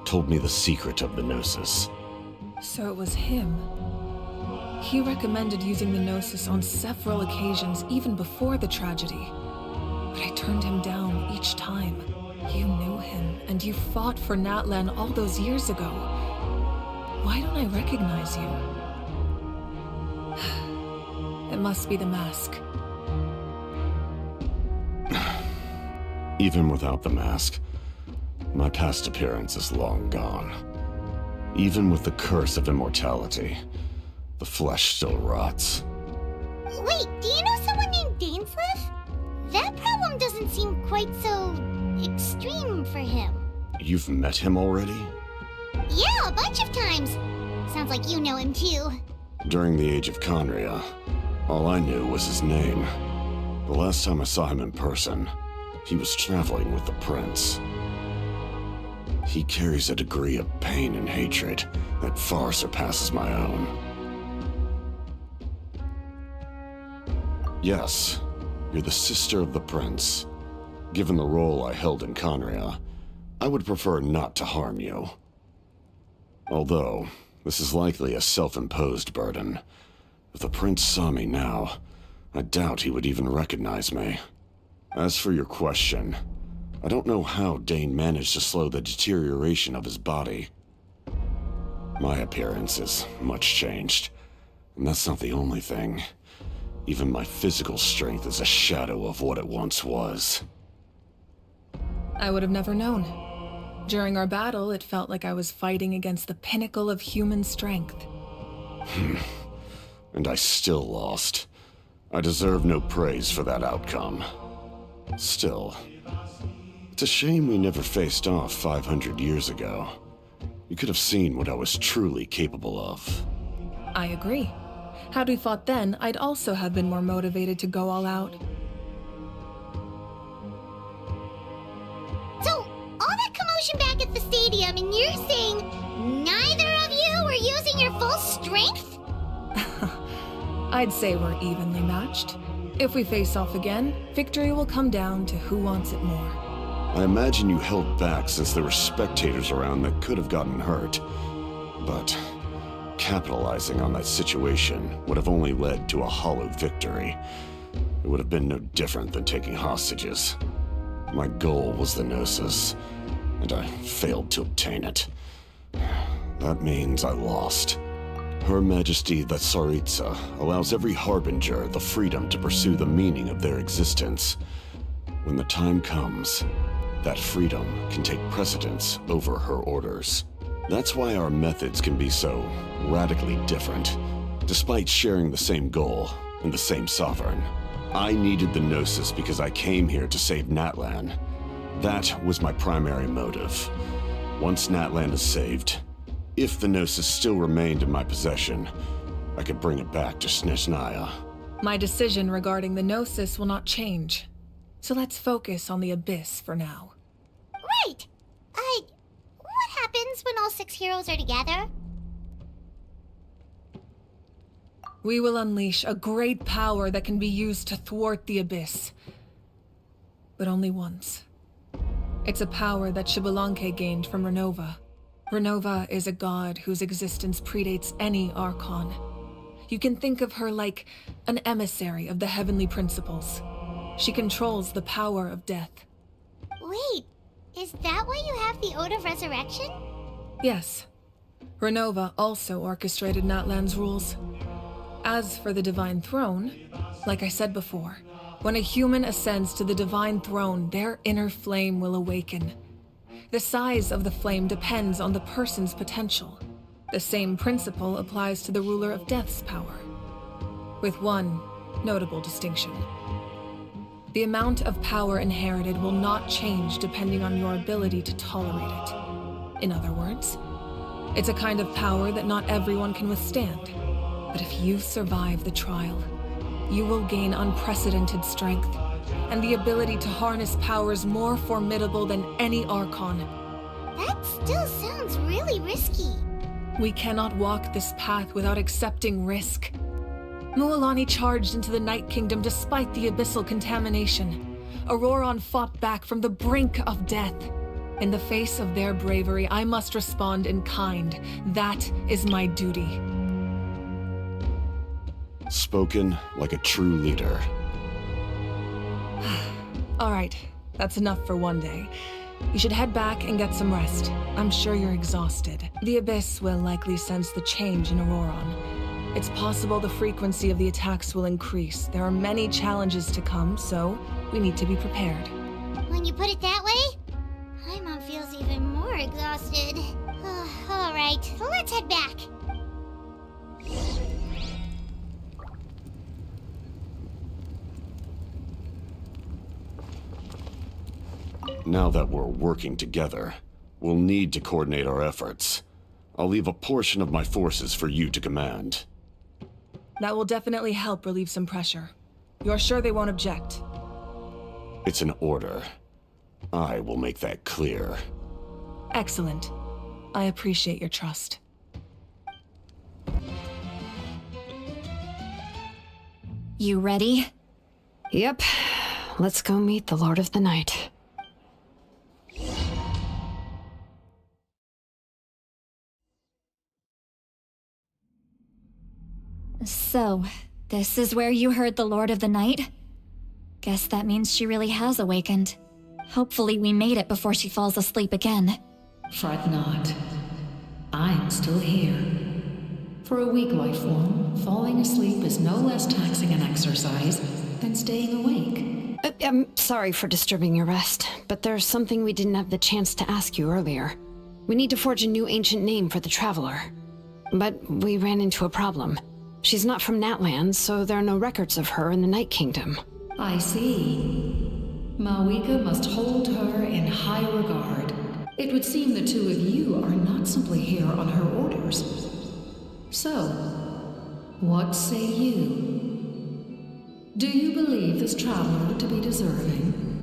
told me the secret of the Gnosis. So it was him. He recommended using the Gnosis on several occasions, even before the tragedy. But I turned him down each time. You knew him, and you fought for Natlan all those years ago. Why don't I recognize you? It must be the mask. Even without the mask, my past appearance is long gone. Even with the curse of immortality, the flesh still rots. Wait, do you know someone named Dainsleif? That problem doesn't seem quite so extreme for him. You've met him already? Yeah, a bunch of times. Sounds like you know him too. During the age of Conria, all I knew was his name. The last time I saw him in person, he was traveling with the prince. He carries a degree of pain and hatred that far surpasses my own. Yes, you're the sister of the prince. Given the role I held in Conria, I would prefer not to harm you. Although, this is likely a self-imposed burden. If the prince saw me now, I doubt he would even recognize me. As for your question, I don't know how Dane managed to slow the deterioration of his body. My appearance is much changed, and that's not the only thing. Even my physical strength is a shadow of what it once was. I would have never known. During our battle, it felt like I was fighting against the pinnacle of human strength. And I still lost. I deserve no praise for that outcome. Still, it's a shame we never faced off 500 years ago. You could have seen what I was truly capable of. I agree. Had we fought then, I'd also have been more motivated to go all out. So, all that commotion back at the stadium, and you're saying neither of you were using your full strength? I'd say we're evenly matched. If we face off again, victory will come down to who wants it more. I imagine you held back since there were spectators around that could have gotten hurt. But capitalizing on that situation would have only led to a hollow victory. It would have been no different than taking hostages. My goal was the Gnosis, and I failed to obtain it. That means I lost. Her Majesty the Tsaritsa allows every Harbinger the freedom to pursue the meaning of their existence. When the time comes, that freedom can take precedence over her orders. That's why our methods can be so radically different, despite sharing the same goal and the same sovereign. I needed the Gnosis because I came here to save Natlan. That was my primary motive. Once Natlan is saved, if the Gnosis still remained in my possession, I could bring it back to Snezhnaya. My decision regarding the Gnosis will not change. So let's focus on the Abyss for now. Right! What happens when all 6 heroes are together? We will unleash a great power that can be used to thwart the Abyss. But only once. It's a power that Xbalanque gained from Renova. Renova is a god whose existence predates any Archon. You can think of her like an emissary of the heavenly principles. She controls the power of death. Wait, is that why you have the Ode of Resurrection? Yes. Renova also orchestrated Natlan's rules. As for the Divine Throne, like I said before, when a human ascends to the Divine Throne, their inner flame will awaken. The size of the flame depends on the person's potential. The same principle applies to the ruler of Death's power, with one notable distinction. The amount of power inherited will not change depending on your ability to tolerate it. In other words, it's a kind of power that not everyone can withstand. But if you survive the trial, you will gain unprecedented strength and the ability to harness powers more formidable than any Archon. That still sounds really risky. We cannot walk this path without accepting risk. Mualani charged into the Night Kingdom despite the abyssal contamination. Auroron fought back from the brink of death. In the face of their bravery, I must respond in kind. That is my duty. Spoken like a true leader. All right, that's enough for one day. You should head back and get some rest. I'm sure you're exhausted. The Abyss will likely sense the change in Auroron. It's possible the frequency of the attacks will increase. There are many challenges to come, so we need to be prepared. When you put it that way, Paimon feels even more exhausted. All right, let's head back. Now that we're working together, we'll need to coordinate our efforts. I'll leave a portion of my forces for you to command. That will definitely help relieve some pressure. You're sure they won't object? It's an order. I will make that clear. Excellent. I appreciate your trust. You ready? Yep. Let's go meet the Lord of the Night. So, this is where you heard the Lord of the Night? Guess that means she really has awakened. Hopefully we made it before she falls asleep again. Fret not. I'm still here. For a weak life form, falling asleep is no less taxing an exercise than staying awake. I'm sorry for disturbing your rest, but there's something we didn't have the chance to ask you earlier. We need to forge a new ancient name for the Traveler. But we ran into a problem. She's not from Natlan, so there are no records of her in the Night Kingdom. I see. Mawika must hold her in high regard. It would seem the two of you are not simply here on her orders. So, what say you? Do you believe this traveler to be deserving?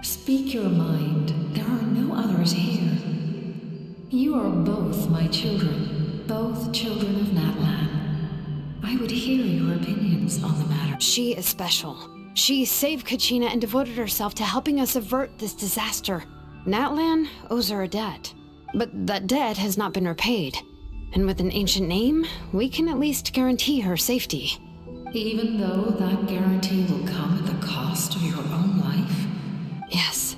Speak your mind. There are no others here. You are both my children, both children of Natlan. I would hear your opinions on the matter. She is special. She saved Kachina and devoted herself to helping us avert this disaster. Natlan owes her a debt. But that debt has not been repaid. And with an ancient name, we can at least guarantee her safety. Even though that guarantee will come at the cost of your own life? Yes.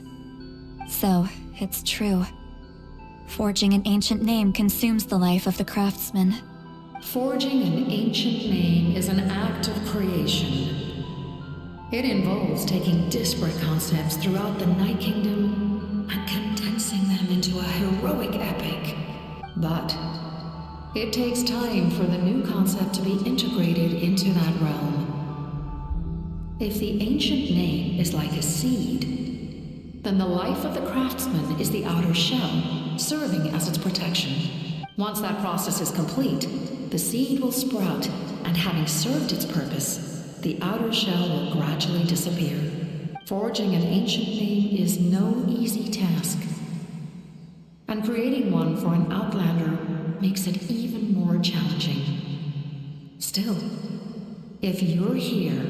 So, it's true. Forging an ancient name consumes the life of the craftsman. Forging an ancient name is an act of creation. It involves taking disparate concepts throughout the Night Kingdom and condensing them into a heroic epic. But it takes time for the new concept to be integrated into that realm. If the ancient name is like a seed, then the life of the craftsman is the outer shell, serving as its protection. Once that process is complete, the seed will sprout, and having served its purpose, the outer shell will gradually disappear. Forging an ancient name is no easy task, and creating one for an outlander makes it even more challenging. Still, if you're here,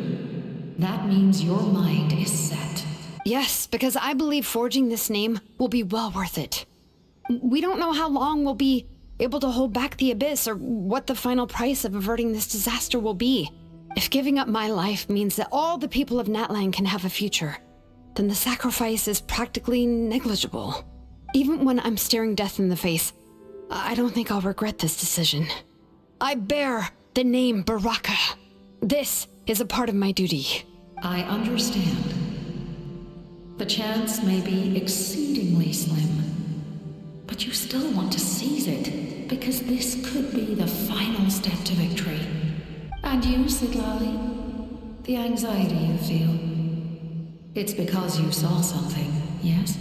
that means your mind is set. Yes, because I believe forging this name will be well worth it. We don't know how long we'll be able to hold back the Abyss or what the final price of averting this disaster will be. If giving up my life means that all the people of Natlan can have a future, then the sacrifice is practically negligible. Even when I'm staring death in the face, I don't think I'll regret this decision. I bear the name Baraka. This is a part of my duty. I understand. The chance may be exceedingly slim, but you still want to seize it, because this could be the final step to victory. And you, Siglali, the anxiety you feel, it's because you saw something, yes?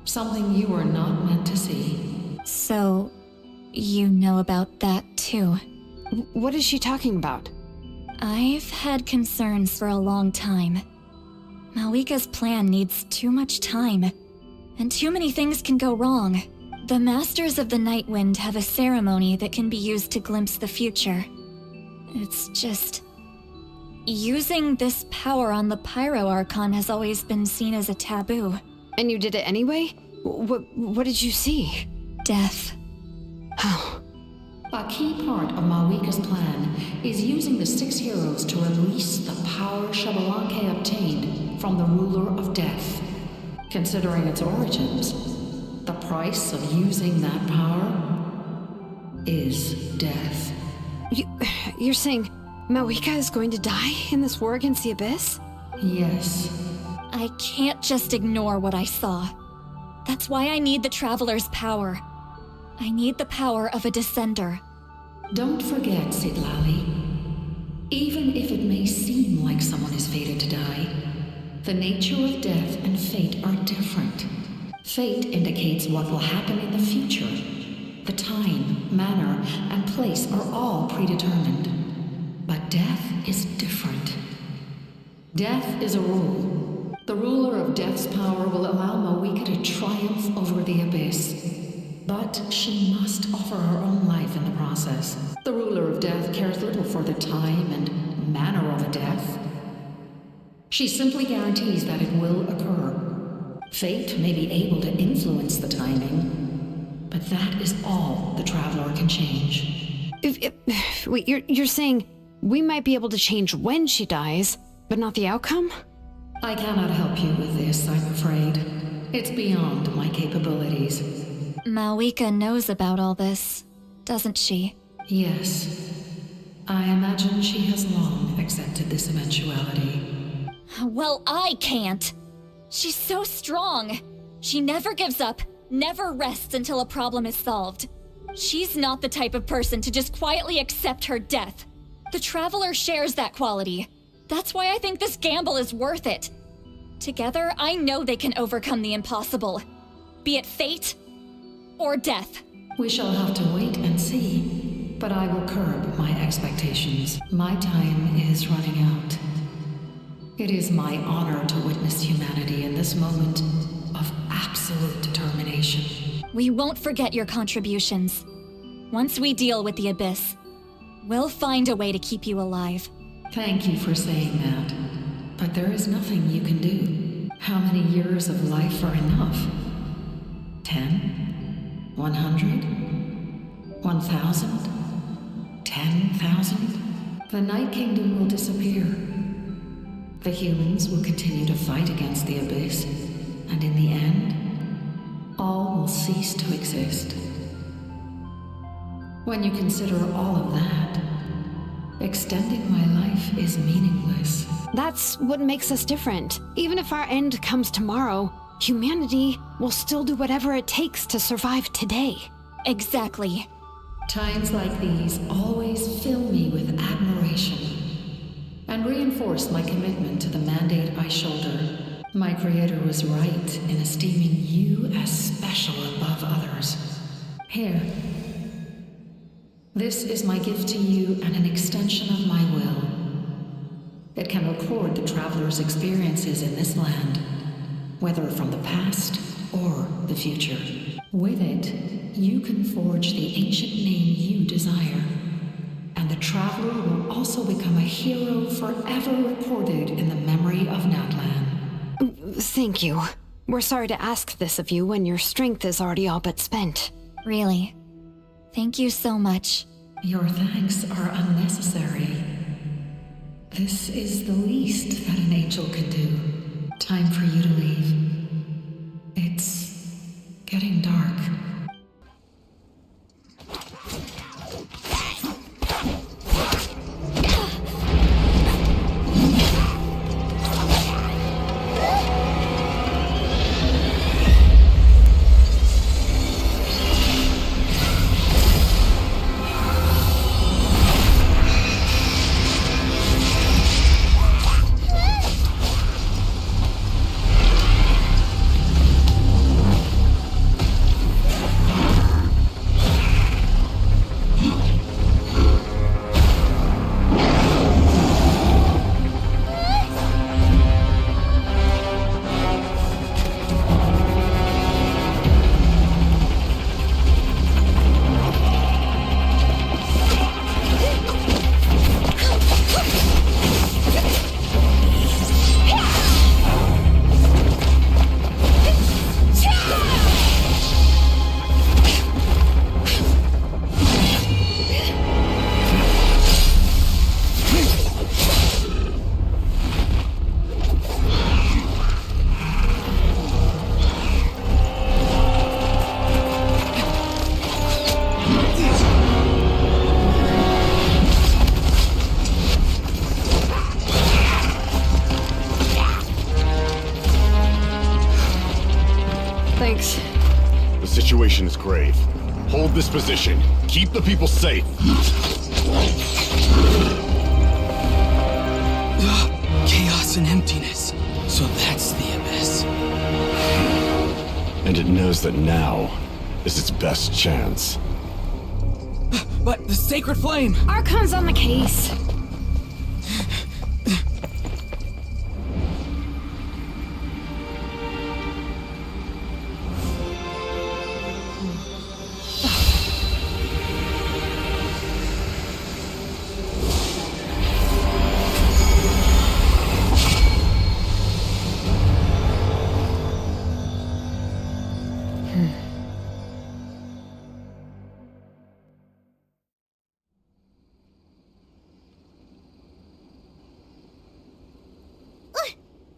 Something you were not meant to see. So, you know about that too. What is she talking about? I've had concerns for a long time. Malika's plan needs too much time, and too many things can go wrong. The Masters of the Nightwind have a ceremony that can be used to glimpse the future. It's just... using this power on the Pyro Archon has always been seen as a taboo. And you did it anyway? What did you see? Death. How? A key part of Malika's plan is using the 6 heroes to release the power Xbalanque obtained from the ruler of death. Considering its origins, the price of using that power is death. You're saying Malika is going to die in this war against the Abyss? Yes. I can't just ignore what I saw. That's why I need the Traveler's power. I need the power of a Descender. Don't forget, Siglali. Even if it may seem like someone is fated to die, the nature of death and fate are different. Fate indicates what will happen in the future. The time, manner, and place are all predetermined. But death is different. Death is a rule. The ruler of death's power will allow Malika to triumph over the Abyss. But she must offer her own life in the process. The ruler of death cares little for the time and manner of a death. She simply guarantees that it will occur. Fate may be able to influence the timing, but that is all the Traveler can change. Wait, you're saying we might be able to change when she dies, but not the outcome? I cannot help you with this, I'm afraid. It's beyond my capabilities. Malika knows about all this, doesn't she? Yes. I imagine she has long accepted this eventuality. Well, I can't. She's so strong. She never gives up, never rests until a problem is solved. She's not the type of person to just quietly accept her death. The Traveler shares that quality. That's why I think this gamble is worth it. Together, I know they can overcome the impossible. Be it fate or death. We shall have to wait and see, but I will curb my expectations. My time is running out. It is my honor to witness humanity in this moment of absolute determination. We won't forget your contributions. Once we deal with the Abyss, we'll find a way to keep you alive. Thank you for saying that, but there is nothing you can do. How many years of life are enough? 10? 100? 1,000? 10,000? The Night Kingdom will disappear. The humans will continue to fight against the Abyss, and in the end, all will cease to exist. When you consider all of that, extending my life is meaningless. That's what makes us different. Even if our end comes tomorrow, humanity will still do whatever it takes to survive today. Exactly. Times like these always fill me with admiration and reinforce my commitment to the mandate I shoulder. My creator was right in esteeming you as special above others. Here. This is my gift to you and an extension of my will. It can record the Traveler's experiences in this land, whether from the past or the future. With it, you can forge the ancient name you desire, and the Traveler will also become a hero forever recorded in the memory of Natlan. Thank you. We're sorry to ask this of you when your strength is already all but spent. Really. Thank you so much. Your thanks are unnecessary. This is the least that an angel can do. Time for you to leave. It's getting dark. Thanks. The situation is grave. Hold this position. Keep the people safe. Chaos and emptiness. So that's the abyss. And it knows that now is its best chance. But the sacred flame! Archon's on the case.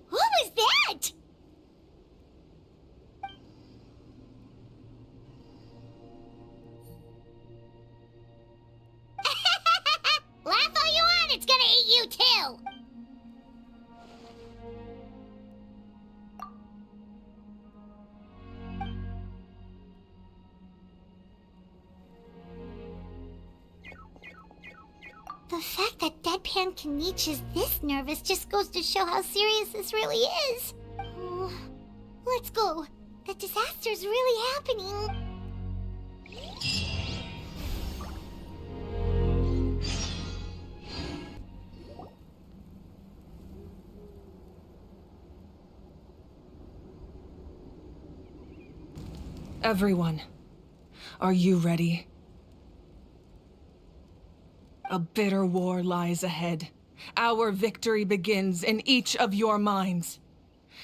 What was that? Laugh all you want, it's gonna eat you too! The fact that Deadpan Kaniche is this nervous just goes to show how serious this really is. Oh, let's go. The disaster's really happening. Everyone, are you ready? A bitter war lies ahead. Our victory begins in each of your minds.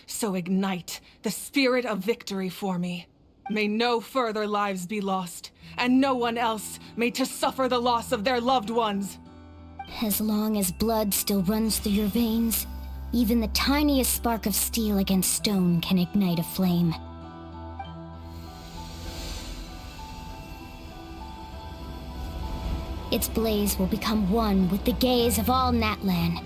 So ignite the spirit of victory for me. May no further lives be lost, and no one else may to suffer the loss of their loved ones. As long as blood still runs through your veins, even the tiniest spark of steel against stone can ignite a flame. Its blaze will become one with the gaze of all Natlan.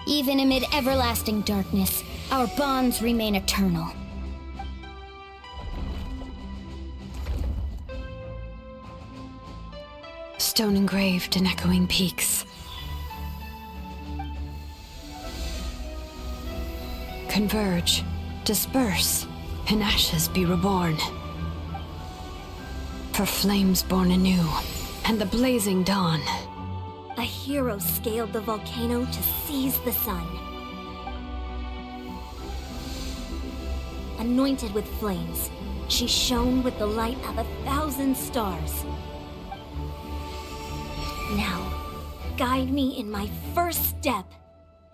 Even amid everlasting darkness, our bonds remain eternal. Stone engraved in echoing peaks. Converge, disperse, in ashes be reborn. For flames born anew, and the blazing dawn. A hero scaled the volcano to seize the sun. Anointed with flames, she shone with the light of 1,000 stars. Now, guide me in my first step.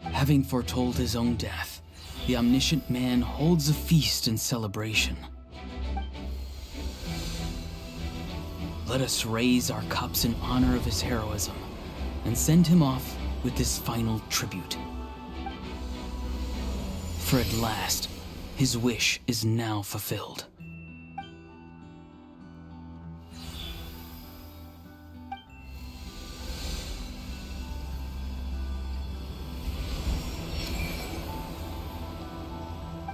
Having foretold his own death, the omniscient man holds a feast in celebration. Let us raise our cups in honor of his heroism and send him off with this final tribute. For at last, his wish is now fulfilled.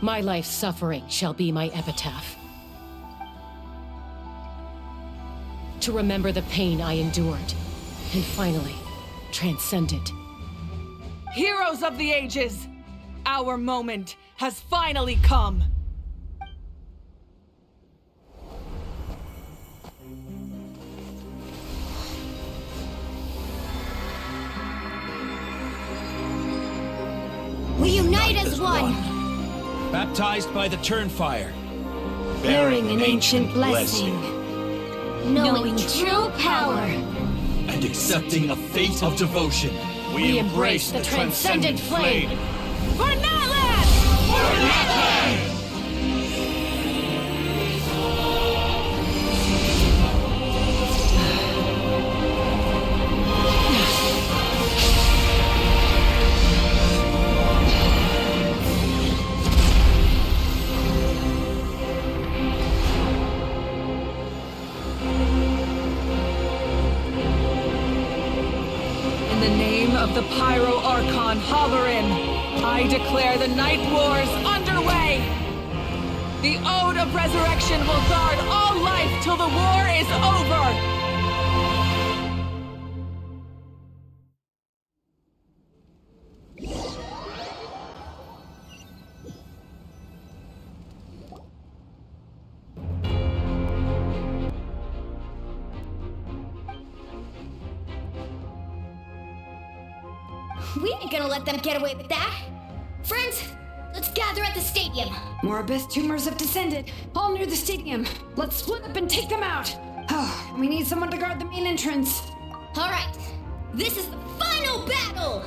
My life's suffering shall be my epitaph. To remember the pain I endured, and finally, transcend it. Heroes of the ages, our moment has finally come. We unite as one! Baptized by the Turnfire. Bearing an ancient blessing. Knowing true power. And accepting a fate of devotion. We embrace the transcendent flame. For Natlan! For Natlan! In the name of the Pyro Archon Halloran, I declare the Night Wars underway! The Ode of Resurrection will guard all life till the war is over! We ain't gonna let them get away with that. Friends, let's gather at the stadium. More abyss tumors have descended, all near the stadium. Let's split up and take them out. Oh, we need someone to guard the main entrance. All right, this is the final battle!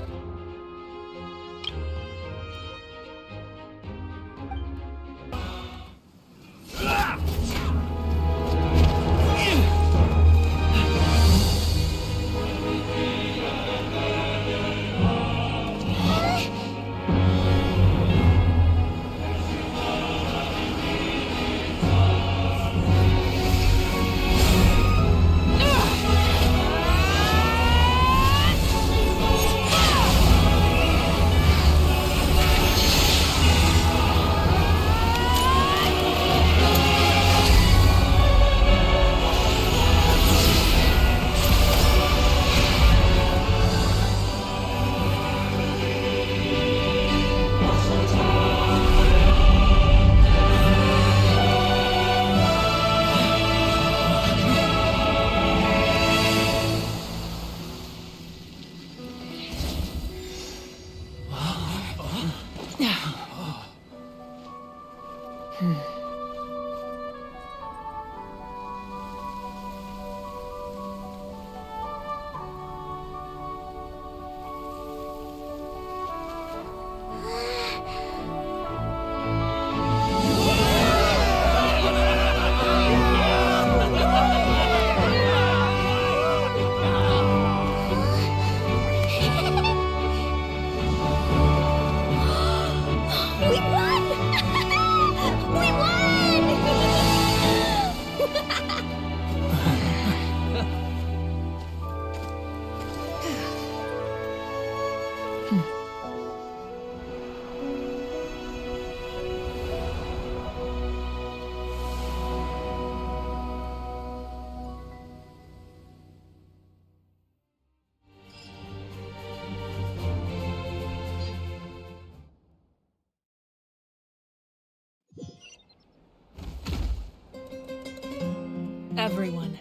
Everyone,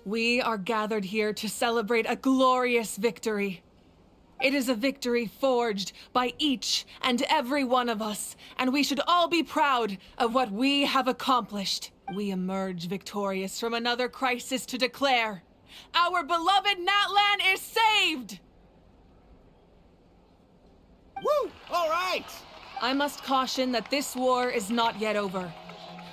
we are gathered here to celebrate a glorious victory. It is a victory forged by each and every one of us, and we should all be proud of what we have accomplished. We emerge victorious from another crisis to declare, our beloved Natlan is saved! Woo! All right! I must caution that this war is not yet over.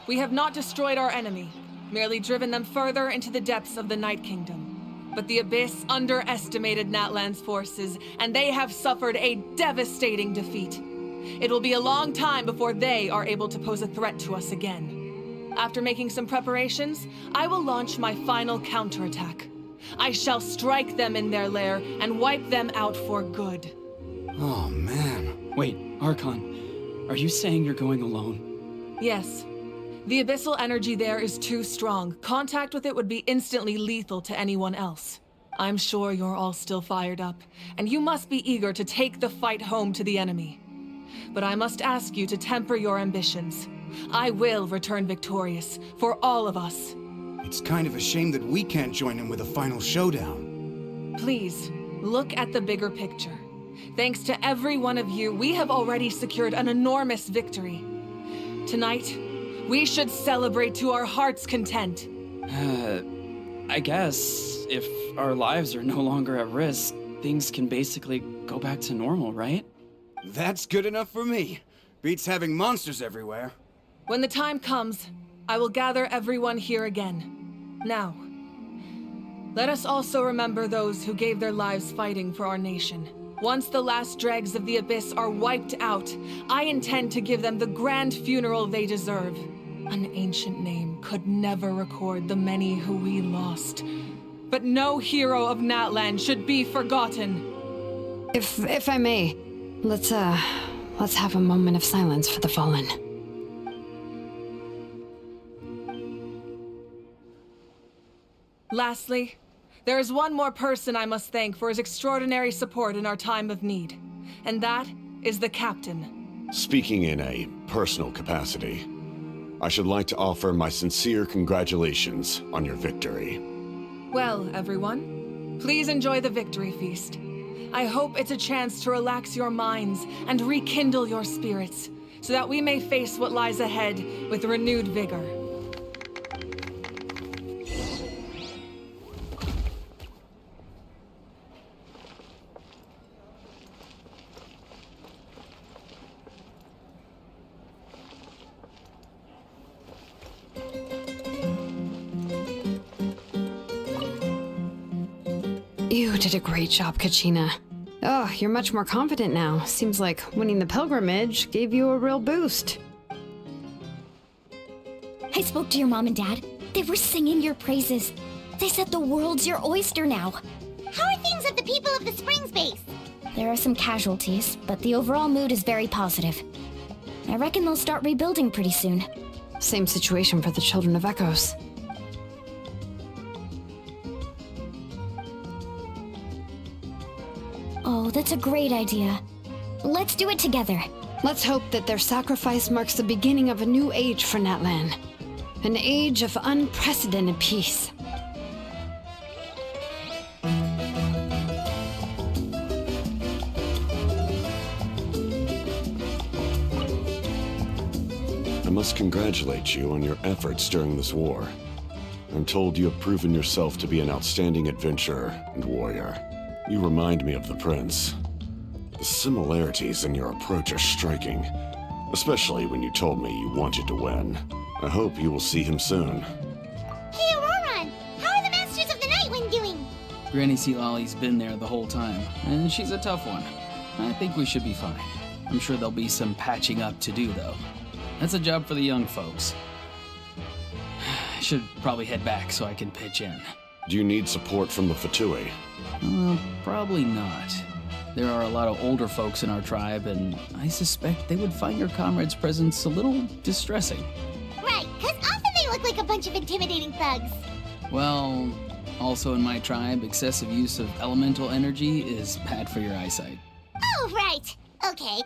We have not destroyed our enemy, merely driven them further into the depths of the Night Kingdom. But the Abyss underestimated Natlan's forces, and they have suffered a devastating defeat. It will be a long time before they are able to pose a threat to us again. After making some preparations, I will launch my final counterattack. I shall strike them in their lair and wipe them out for good. Oh, man. Wait, Archon, are you saying you're going alone? Yes. The abyssal energy there is too strong. Contact with it would be instantly lethal to anyone else. I'm sure you're all still fired up, and you must be eager to take the fight home to the enemy. But I must ask you to temper your ambitions. I will return victorious, for all of us. It's kind of a shame that we can't join in with a final showdown. Please, look at the bigger picture. Thanks to every one of you, we have already secured an enormous victory. Tonight, we should celebrate to our heart's content. I guess if our lives are no longer at risk, things can basically go back to normal, right? That's good enough for me. Beats having monsters everywhere. When the time comes, I will gather everyone here again. Now, let us also remember those who gave their lives fighting for our nation. Once the last dregs of the Abyss are wiped out, I intend to give them the grand funeral they deserve. An ancient name could never record the many who we lost. But no hero of Natlan should be forgotten. If I may, let's have a moment of silence for the fallen. Lastly, there is one more person I must thank for his extraordinary support in our time of need, and that is the Captain. Speaking in a personal capacity, I should like to offer my sincere congratulations on your victory. Well, everyone, please enjoy the victory feast. I hope it's a chance to relax your minds and rekindle your spirits, so that we may face what lies ahead with renewed vigor. You did a great job, Kachina. Oh, you're much more confident now. Seems like winning the pilgrimage gave you a real boost. I spoke to your mom and dad. They were singing your praises. They said the world's your oyster now. How are things at the people of the Springs base? There are some casualties, but the overall mood is very positive. I reckon they'll start rebuilding pretty soon. Same situation for the Children of Echoes. Oh, that's a great idea. Let's do it together. Let's hope that their sacrifice marks the beginning of a new age for Natlan. An age of unprecedented peace. I must congratulate you on your efforts during this war. I'm told you have proven yourself to be an outstanding adventurer and warrior. You remind me of the Prince. The similarities in your approach are striking, especially when you told me you wanted to win. I hope you will see him soon. Hey, Auroran! How are the Masters of the Nightwind doing? Granny Sealali's been there the whole time, and she's a tough one. I think we should be fine. I'm sure there'll be some patching up to do, though. That's a job for the young folks. I should probably head back so I can pitch in. Do you need support from the Fatui? Probably not. There are a lot of older folks in our tribe, and I suspect they would find your comrade's presence a little distressing. Right, because often they look like a bunch of intimidating thugs. Well, also in my tribe, excessive use of elemental energy is bad for your eyesight. Oh, right. Okay.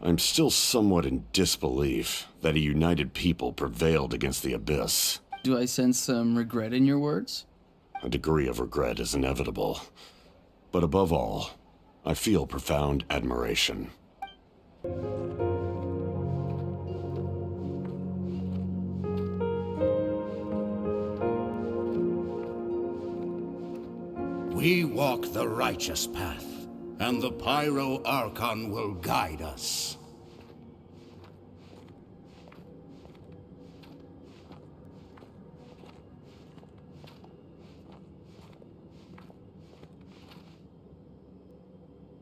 I'm still somewhat in disbelief that a united people prevailed against the Abyss. Do I sense some regret in your words? A degree of regret is inevitable. But above all, I feel profound admiration. We walk the righteous path, and the Pyro Archon will guide us.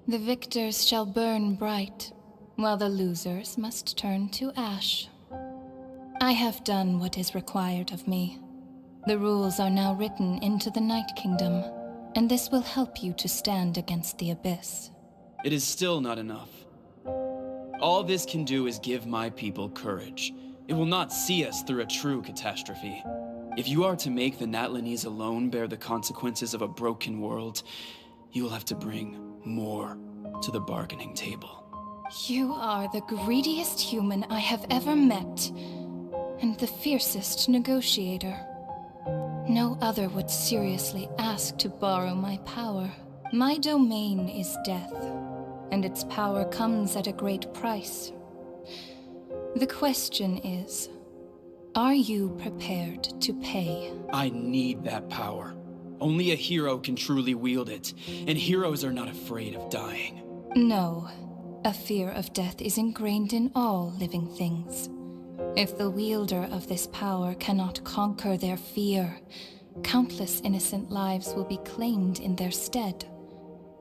The victors shall burn bright, while the losers must turn to ash. I have done what is required of me. The rules are now written into the Night Kingdom, and this will help you to stand against the Abyss. It is still not enough. All this can do is give my people courage. It will not see us through a true catastrophe. If you are to make the Natlanese alone bear the consequences of a broken world, you will have to bring more to the bargaining table. You are the greediest human I have ever met, and the fiercest negotiator. No other would seriously ask to borrow my power. My domain is death, and its power comes at a great price. The question is, are you prepared to pay? I need that power. Only a hero can truly wield it, and heroes are not afraid of dying. No. A fear of death is ingrained in all living things. If the wielder of this power cannot conquer their fear, countless innocent lives will be claimed in their stead.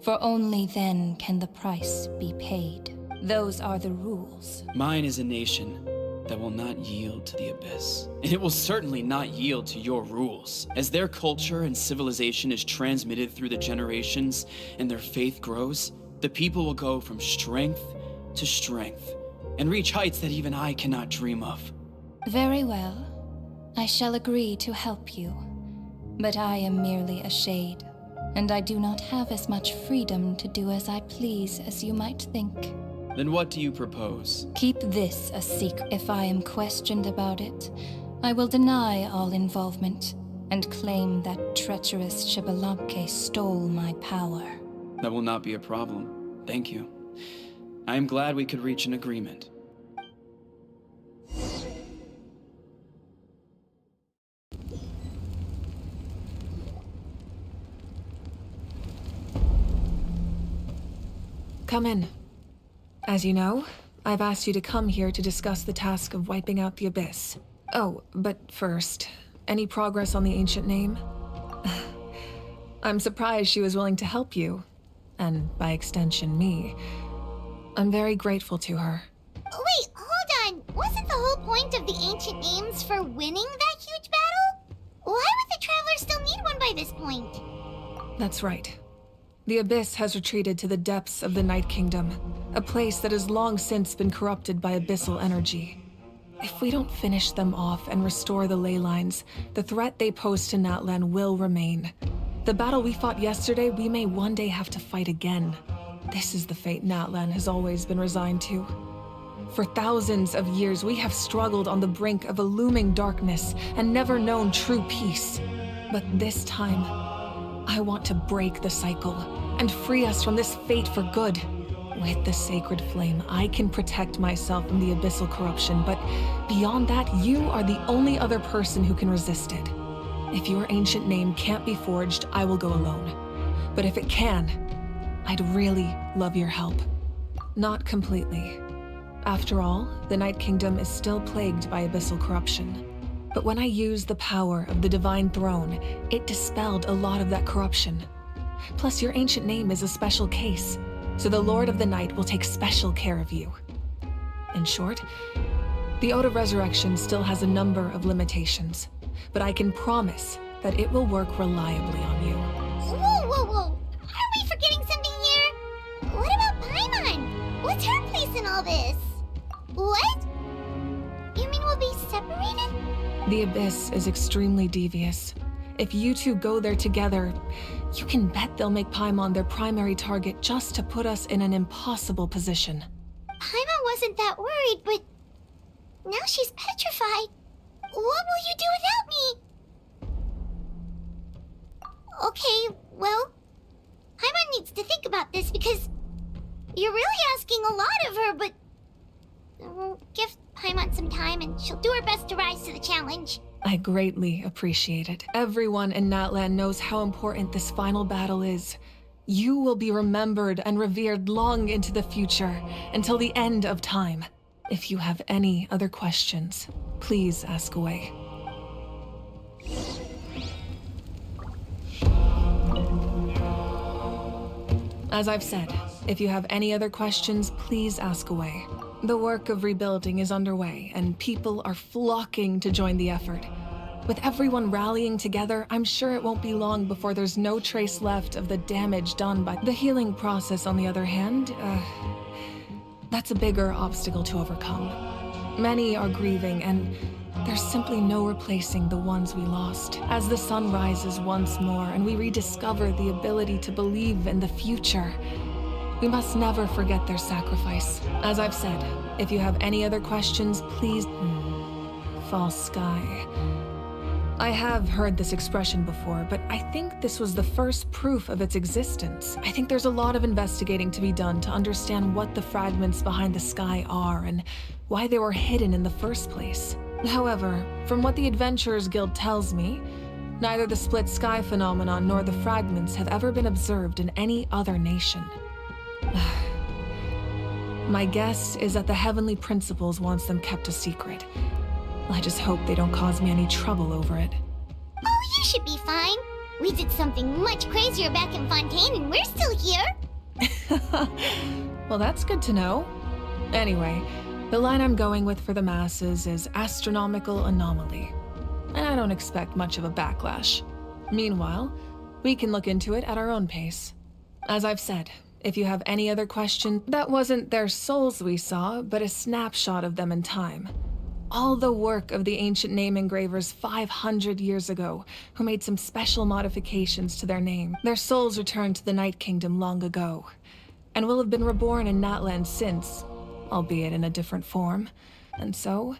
For only then can the price be paid. Those are the rules. Mine is a nation that will not yield to the Abyss. And it will certainly not yield to your rules. As their culture and civilization is transmitted through the generations and their faith grows, the people will go from strength to strength, and reach heights that even I cannot dream of. Very well. I shall agree to help you. But I am merely a shade, and I do not have as much freedom to do as I please as you might think. Then what do you propose? Keep this a secret. If I am questioned about it, I will deny all involvement and claim that treacherous Shibalamke stole my power. That will not be a problem. Thank you. I am glad we could reach an agreement. Come in. As you know, I've asked you to come here to discuss the task of wiping out the Abyss. Oh, but first, any progress on the ancient name? I'm surprised she was willing to help you, and by extension, me. I'm very grateful to her. Wait, hold on. Wasn't the whole point of the ancient names for winning that huge battle? Why would the Travelers still need one by this point? That's right. The Abyss has retreated to the depths of the Night Kingdom, a place that has long since been corrupted by abyssal energy. If we don't finish them off and restore the ley lines, the threat they pose to Natlan will remain. The battle we fought yesterday, we may one day have to fight again. This is the fate Natlan has always been resigned to. For thousands of years, we have struggled on the brink of a looming darkness and never known true peace. But this time, I want to break the cycle and free us from this fate for good. With the sacred flame, I can protect myself from the abyssal corruption, but beyond that, you are the only other person who can resist it. If your ancient name can't be forged, I will go alone. But if it can, I'd really love your help. Not completely. After all, the Night Kingdom is still plagued by abyssal corruption. But when I used the power of the Divine Throne, it dispelled a lot of that corruption. Plus, your ancient name is a special case, so the Lord of the Night will take special care of you. In short, the Ode of Resurrection still has a number of limitations, but I can promise that it will work reliably on you. Whoa, whoa, whoa! Are we forgetting something here? What about Paimon? What's her place in all this? What? You mean we'll be separated? The Abyss is extremely devious. If you two go there together, you can bet they'll make Paimon their primary target just to put us in an impossible position. Paimon wasn't that worried, but now she's petrified. What will you do without me? Okay, well, Paimon needs to think about this because you're really asking a lot of her, but we'll give Paimon some time and she'll do her best to rise to the challenge. I greatly appreciate it. Everyone in Natlan knows how important this final battle is. You will be remembered and revered long into the future, until the end of time. If you have any other questions, please ask away. As I've said, if you have any other questions, please ask away. The work of rebuilding is underway, and people are flocking to join the effort. With everyone rallying together, I'm sure it won't be long before there's no trace left of the damage done by the healing process. On the other hand, that's a bigger obstacle to overcome. Many are grieving, and there's simply no replacing the ones we lost. As the sun rises once more and we rediscover the ability to believe in the future, we must never forget their sacrifice. As I've said, if you have any other questions, please... False sky. I have heard this expression before, but I think this was the first proof of its existence. I think there's a lot of investigating to be done to understand what the fragments behind the sky are and why they were hidden in the first place. However, from what the Adventurers Guild tells me, neither the split sky phenomenon nor the fragments have ever been observed in any other nation. My guess is that the Heavenly Principles wants them kept a secret. I just hope they don't cause me any trouble over it. Oh, you should be fine. We did something much crazier back in Fontaine and we're still here. Well, that's good to know. Anyway, the line I'm going with for the masses is astronomical anomaly. And I don't expect much of a backlash. Meanwhile, we can look into it at our own pace. As I've said, If you have any other questions, that wasn't their souls we saw, but a snapshot of them in time. All the work of the ancient name engravers 500 years ago, who made some special modifications to their name. Their souls returned to the Night Kingdom long ago, and will have been reborn in Natlan since, albeit in a different form. And so,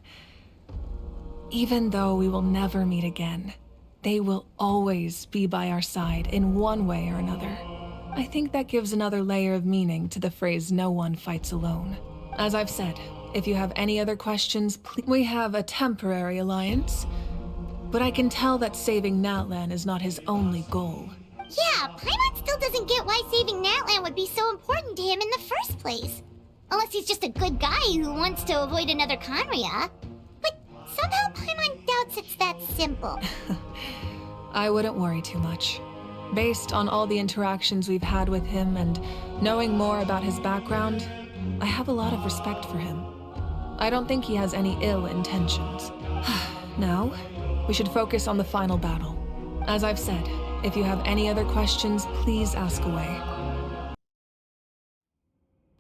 even though we will never meet again, they will always be by our side in one way or another. I think that gives another layer of meaning to the phrase "no one fights alone." As I've said, if you have any other questions, please. We have a temporary alliance, but I can tell that saving Natlan is not his only goal. Yeah, Paimon still doesn't get why saving Natlan would be so important to him in the first place. Unless he's just a good guy who wants to avoid another Conria. But somehow Paimon doubts it's that simple. I wouldn't worry too much. Based on all the interactions we've had with him and knowing more about his background, I have a lot of respect for him. I don't think he has any ill intentions. Now, we should focus on the final battle. As I've said, if you have any other questions, please ask away.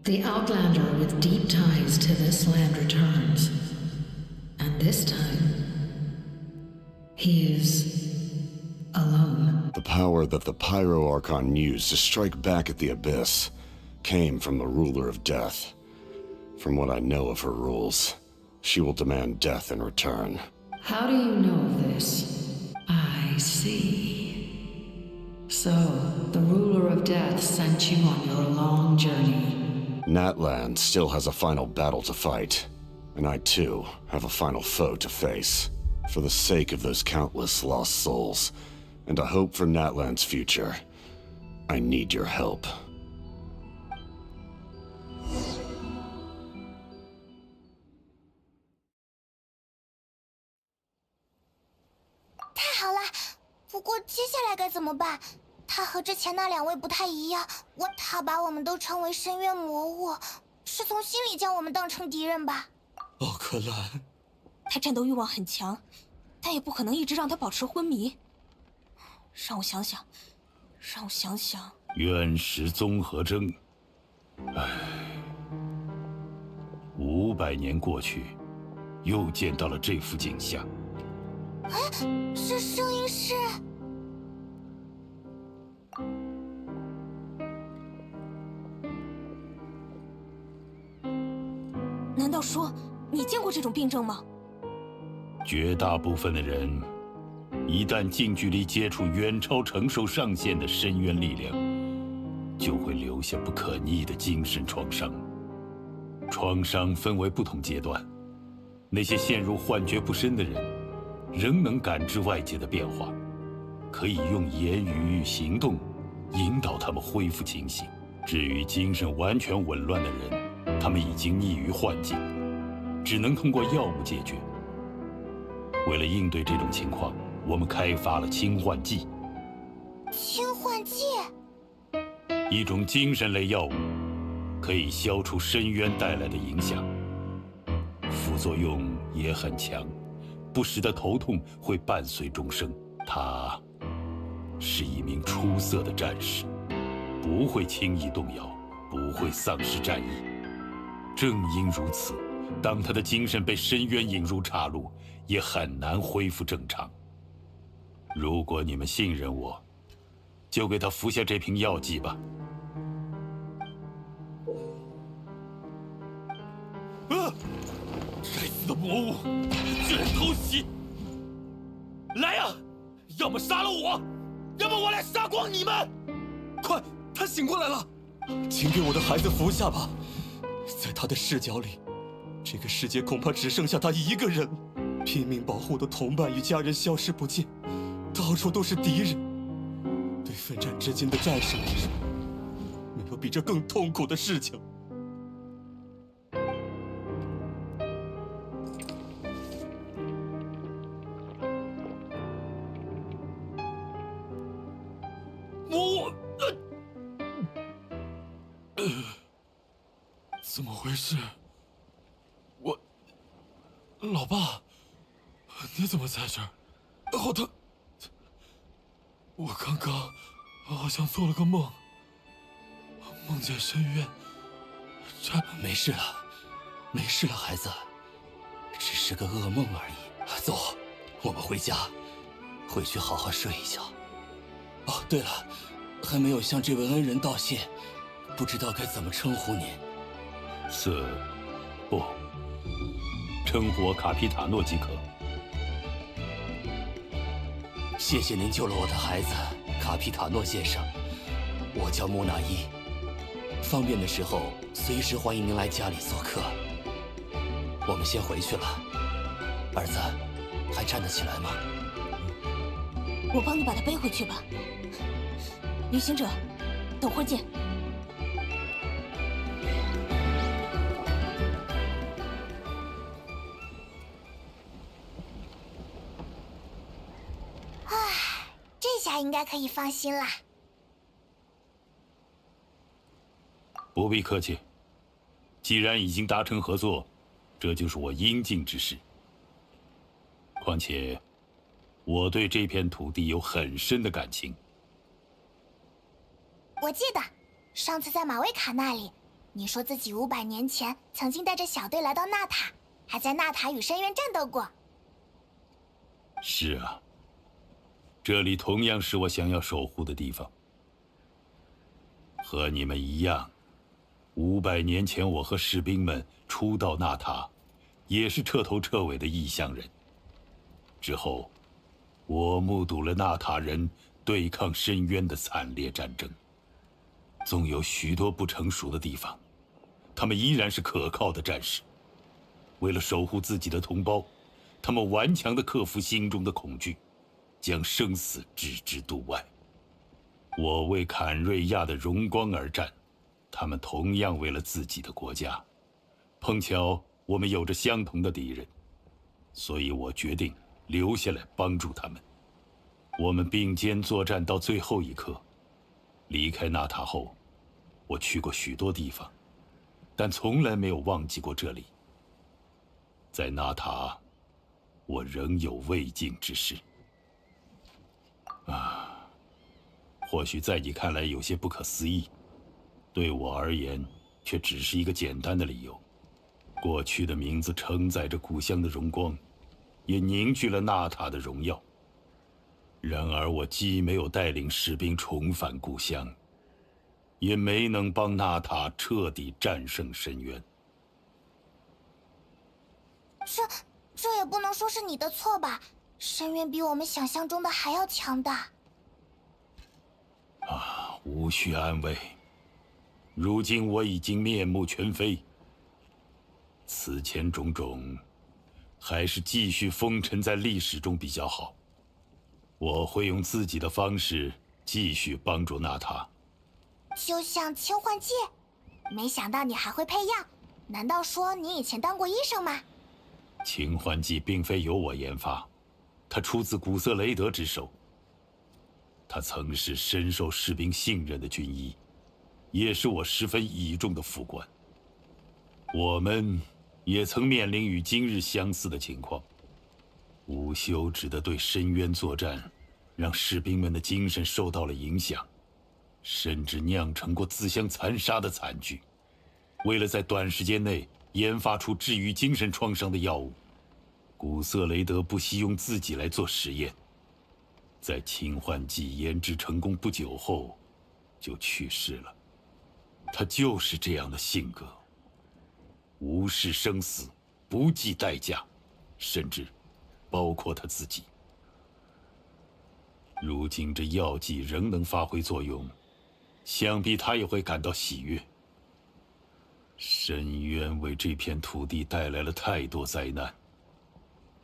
The Outlander with deep ties to this land returns. And this time, he is alone. The power that the Pyro Archon used to strike back at the Abyss came from the Ruler of Death. From what I know of her rules, she will demand death in return. How do you know this? I see. So, the Ruler of Death sent you on your long journey. Natlan still has a final battle to fight, and I too have a final foe to face. For the sake of those countless lost souls, and a hope for Natlan's future, I need your help. 太好了，不过接下来该怎么办？他和之前那两位不太一样，他把我们都称为深渊魔物，是从心里将我们当成敌人吧？奥克兰，他战斗欲望很强，但也不可能一直让他保持昏迷。让我想想。原石综合征。唉，500年过去，又见到了这幅景象。哎，这声音是……难道说你见过这种病症吗？绝大部分的人，一旦近距离接触远超承受上限的深渊力量，就会留下不可逆的精神创伤。创伤分为不同阶段，那些陷入幻觉不深的人，仍能感知外界的变化，可以用言语、行动引导他们恢复清醒。至于精神完全紊乱的人，他们已经溺于幻境，只能通过药物解决。为了应对这种情况，我们开发了清幻剂。清幻剂，一种精神类药物，可以消除深渊带来的影响，副作用也很强，不时的头痛会伴随终生。他是一名出色的战士，不会轻易动摇，不会丧失战意。正因如此，当他的精神被深渊引入岔路，也很难恢复正常。如果你们信任我，就给他服下这瓶药剂吧。该死的魔物，居然偷袭！来呀，要么杀了我，要么我来杀光你们！快，他醒过来了，请给我的孩子服下吧。在他的视角里，这个世界恐怕只剩下他一个人，拼命保护的同伴与家人消失不见，到处都是敌人。对奋战至今的战士来说，没有比这更痛苦的事情。魔物，怎么回事？老爸，你怎么在这儿？好疼！我刚刚好像做了个梦，梦见深渊，这没事了，没事了，孩子，只是个噩梦而已。走，我们回家，回去好好睡一觉。哦，对了，还没有向这位恩人道谢，不知道该怎么称呼您。不，称呼我卡皮塔诺即可。谢谢您救了我的孩子，卡皮塔诺先生。我叫木纳伊，方便的时候随时欢迎您来家里做客。我们先回去了，儿子，还站得起来吗？我帮你把他背回去吧。旅行者，等会儿见。这下应该可以放心啦。不必客气，既然已经达成合作，这就是我应尽之事。况且，我对这片土地有很深的感情。我记得上次在马维卡那里，你说自己500年前曾经带着小队来到纳塔，还在纳塔与深渊战斗过。是啊，这里同样是我想要守护的地方。和你们一样，500年前我和士兵们初到纳塔，也是彻头彻尾的异乡人。之后，我目睹了纳塔人对抗深渊的惨烈战争。纵有许多不成熟的地方，他们依然是可靠的战士。为了守护自己的同胞，他们顽强地克服心中的恐惧，将生死置之度外。我为坎瑞亚的荣光而战，他们同样为了自己的国家。碰巧我们有着相同的敌人，所以我决定留下来帮助他们。我们并肩作战到最后一刻。离开纳塔后，我去过许多地方，但从来没有忘记过这里。在纳塔，我仍有未尽之事。或许在你看来有些不可思议，对我而言，却只是一个简单的理由。过去的名字承载着故乡的荣光，也凝聚了纳塔的荣耀。然而，我既没有带领士兵重返故乡，也没能帮纳塔彻底战胜深渊。这也不能说是你的错吧？深渊比我们想象中的还要强大。无需安慰。如今我已经面目全非，此前种种，还是继续封尘在历史中比较好。我会用自己的方式继续帮助纳塔。就像切换剂？没想到你还会配药，难道说你以前当过医生吗？氰换剂并非由我研发，它出自古瑟雷德之手。他曾是深受士兵信任的军医，也是我十分倚重的副官。我们也曾面临与今日相似的情况，无休止地对深渊作战，让士兵们的精神受到了影响，甚至酿成过自相残杀的惨剧。为了在短时间内研发出治愈精神创伤的药物，古瑟雷德不惜用自己来做实验。在氰换剂研制成功不久后，就去世了。他就是这样的性格，无视生死，不计代价，甚至包括他自己。如今这药剂仍能发挥作用，想必他也会感到喜悦。深渊为这片土地带来了太多灾难，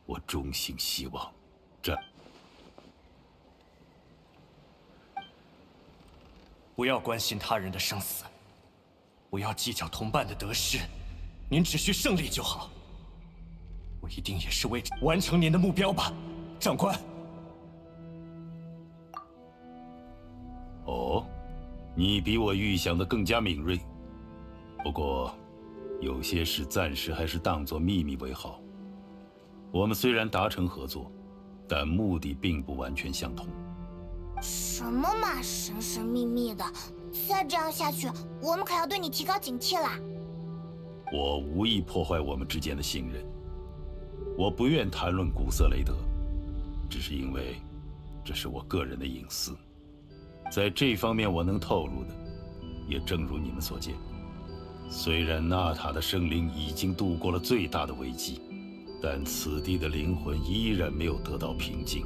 我衷心希望不要关心他人的生死，不要计较同伴的得失，您只需胜利就好。我一定也是为完成您的目标吧，长官。哦，你比我预想的更加敏锐。不过，有些事暂时还是当作秘密为好。我们虽然达成合作，但目的并不完全相同。什么嘛，神神秘秘的，再这样下去，我们可要对你提高警惕啦。我无意破坏我们之间的信任。我不愿谈论古瑟雷德，只是因为这是我个人的隐私。在这方面，我能透露的，也正如你们所见。虽然纳塔的生灵已经度过了最大的危机，但此地的灵魂依然没有得到平静。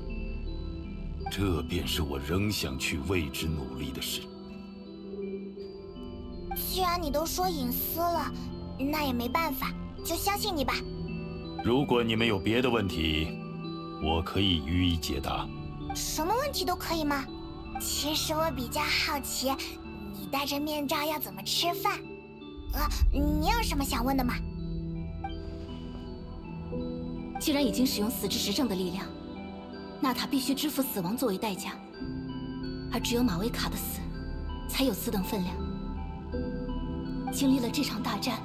这便是我仍想去为之努力的事。既然你都说隐私了，那也没办法，就相信你吧。如果你们有别的问题，我可以予以解答。什么问题都可以吗？其实我比较好奇，你戴着面罩要怎么吃饭？你有什么想问的吗？既然已经使用死之实证的力量，纳塔必须支付死亡作为代价，而只有马维卡的死，才有此等分量。经历了这场大战，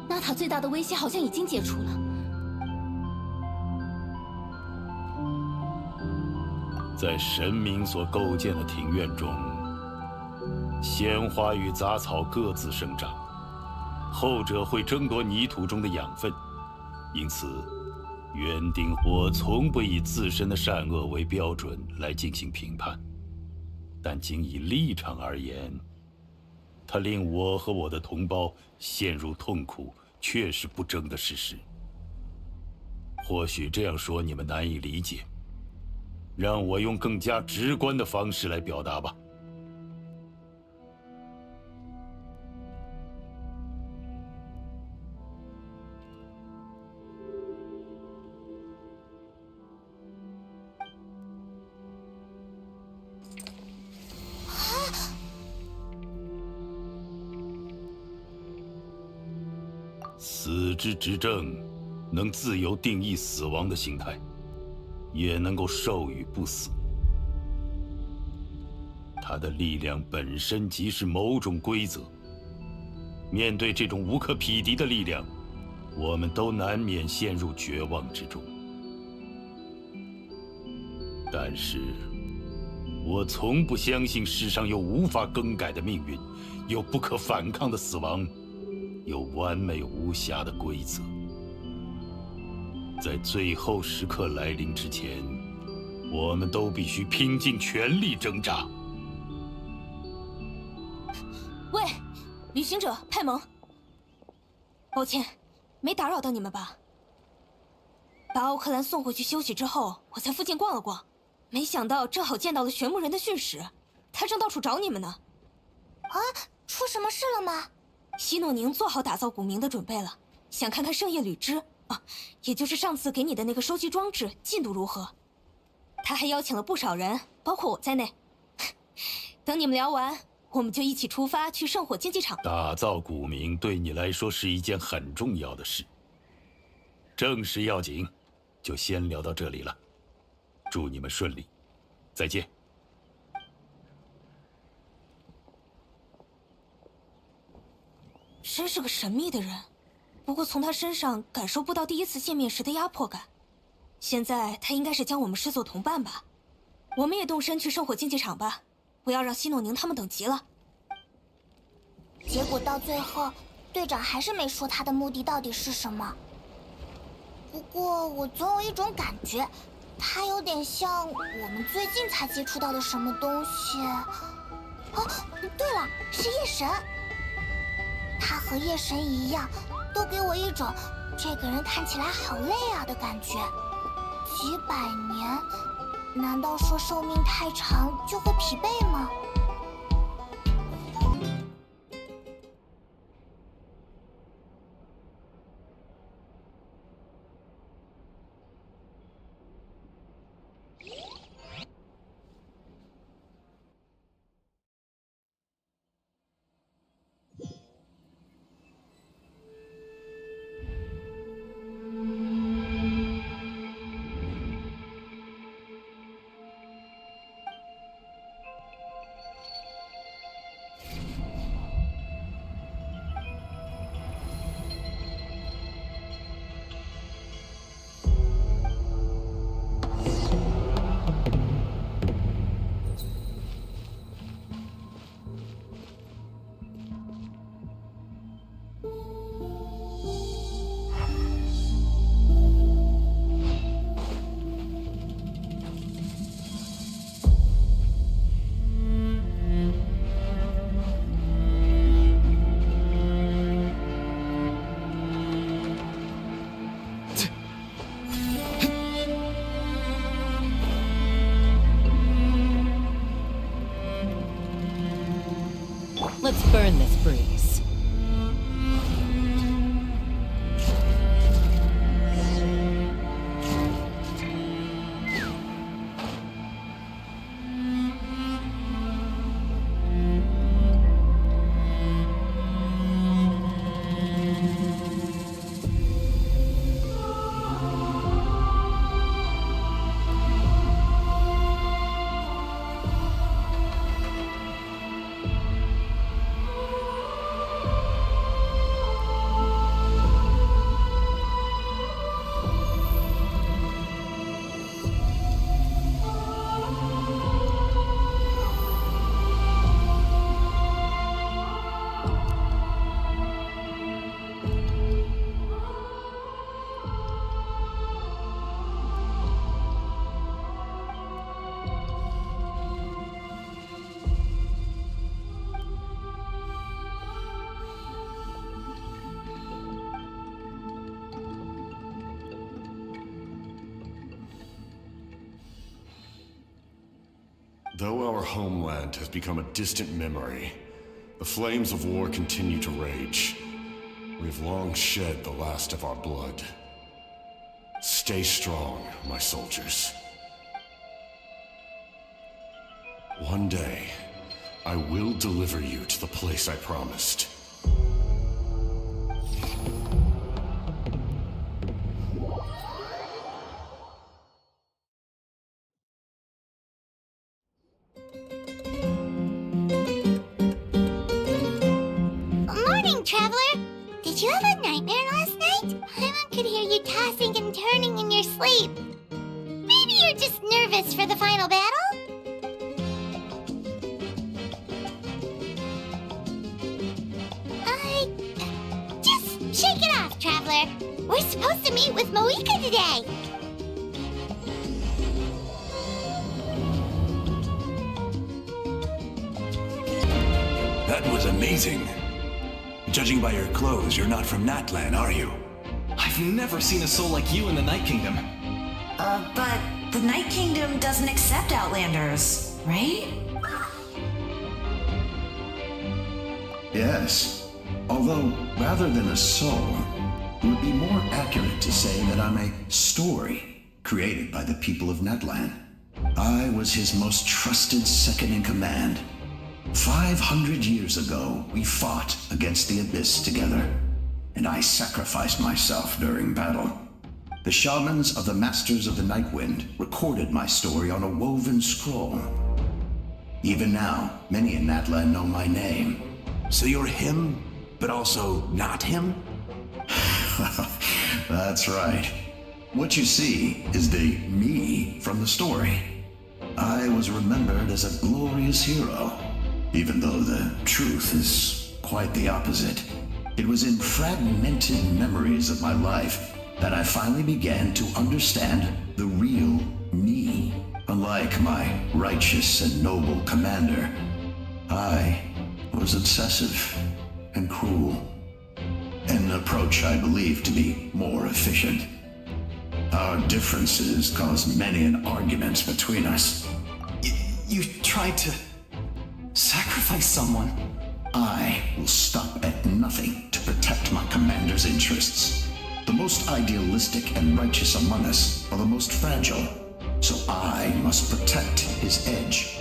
纳塔最大的威胁好像已经解除了。在神明所构建的庭院中，鲜花与杂草各自生长，后者会争夺泥土中的养分，因此，园丁我从不以自身的善恶为标准来进行评判，但仅以立场而言，它令我和我的同胞陷入痛苦，却是不争的事实。或许这样说你们难以理解。让我用更加直观的方式来表达吧。死之执政能自由定义死亡的形态。也能够授予不死。它的力量本身即是某种规则。面对这种无可匹敌的力量，我们都难免陷入绝望之中。但是，我从不相信世上有无法更改的命运，有不可反抗的死亡，有完美无瑕的规则。在最后时刻来临之前，我们都必须拼尽全力挣扎。喂，旅行者派蒙，抱歉，没打扰到你们吧？把奥克兰送回去休息之后，我在附近逛了逛，没想到正好见到了玄牧人的讯使，他正到处找你们呢。啊，出什么事了吗？希诺宁做好打造古冥的准备了，想看看圣夜履之。也就是上次给你的那个收集装置进度如何？他还邀请了不少人，包括我在内。等你们聊完，我们就一起出发去圣火竞技场。打造古冥对你来说是一件很重要的事。正事要紧，就先聊到这里了。祝你们顺利，再见。真是个神秘的人。不过从他身上感受不到第一次见面时的压迫感，现在他应该是将我们视作同伴吧。我们也动身去圣火竞技场吧，不要让希诺宁他们等急了。结果到最后，队长还是没说他的目的到底是什么。不过我总有一种感觉，他有点像我们最近才接触到的什么东西。哦，对了，是夜神。他和夜神一样，都给我一种这个人看起来好累啊的感觉。几百年，难道说寿命太长就会疲惫吗？ Though our homeland has become a distant memory, the flames of war continue to rage. We've long shed the last of our blood. Stay strong, my soldiers. One day, I will deliver you to the place I promised. Morning, Traveler! Did you have a nightmare last night? Paimon could hear you tossing and turning in your sleep. Maybe you're just nervous for the final battle? Just shake it off, Traveler. We're supposed to meet with Moika today. That was amazing. Judging by your clothes, you're not from Natlan, are you? I've never seen a soul like you in the Night Kingdom. But the Night Kingdom doesn't accept Outlanders, right? Yes. Although, rather than a soul, it would be more accurate to say that I'm a story created by the people of Natlan. I was his most trusted second-in-command. 500 years ago, we fought against the Abyss together, and I sacrificed myself during battle. The shamans of the Masters of the Nightwind recorded my story on a woven scroll. Even now, many in Natlan know my name. So you're him, but also not him? That's right. What you see is the me from the story. I was remembered as a glorious hero, even though the truth is quite the opposite. It was in fragmented memories of my life that I finally began to understand the real me. Unlike my righteous and noble commander, I was obsessive and cruel. An approach I believe to be more efficient. Our differences caused many an argument between us. You tried to sacrifice someone? I will stop at nothing to protect my commander's interests. The most idealistic and righteous among us are the most fragile, so I must protect his edge.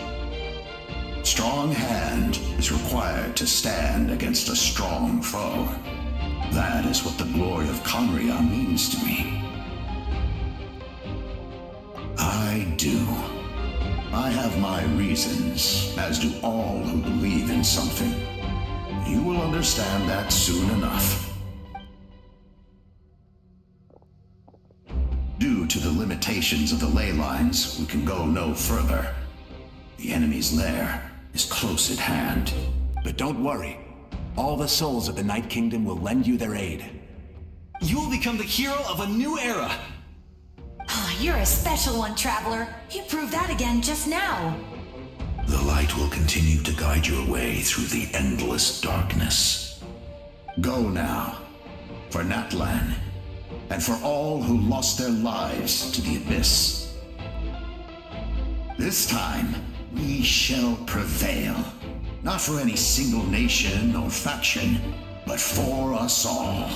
Strong hand is required to stand against a strong foe. That is what the glory of Conria means to me. I do. I have my reasons, as do all who believe in something. You will understand that soon enough. Due to the limitations of the ley lines, we can go no further. The enemy's lair is close at hand. But don't worry. All the souls of the Night Kingdom will lend you their aid. You will become the hero of a new era! You're a special one, Traveler. You proved that again just now. The light will continue to guide your way through the endless darkness. Go now, for Natlan, and for all who lost their lives to the Abyss. This time, we shall prevail. Not for any single nation or faction, but for us all.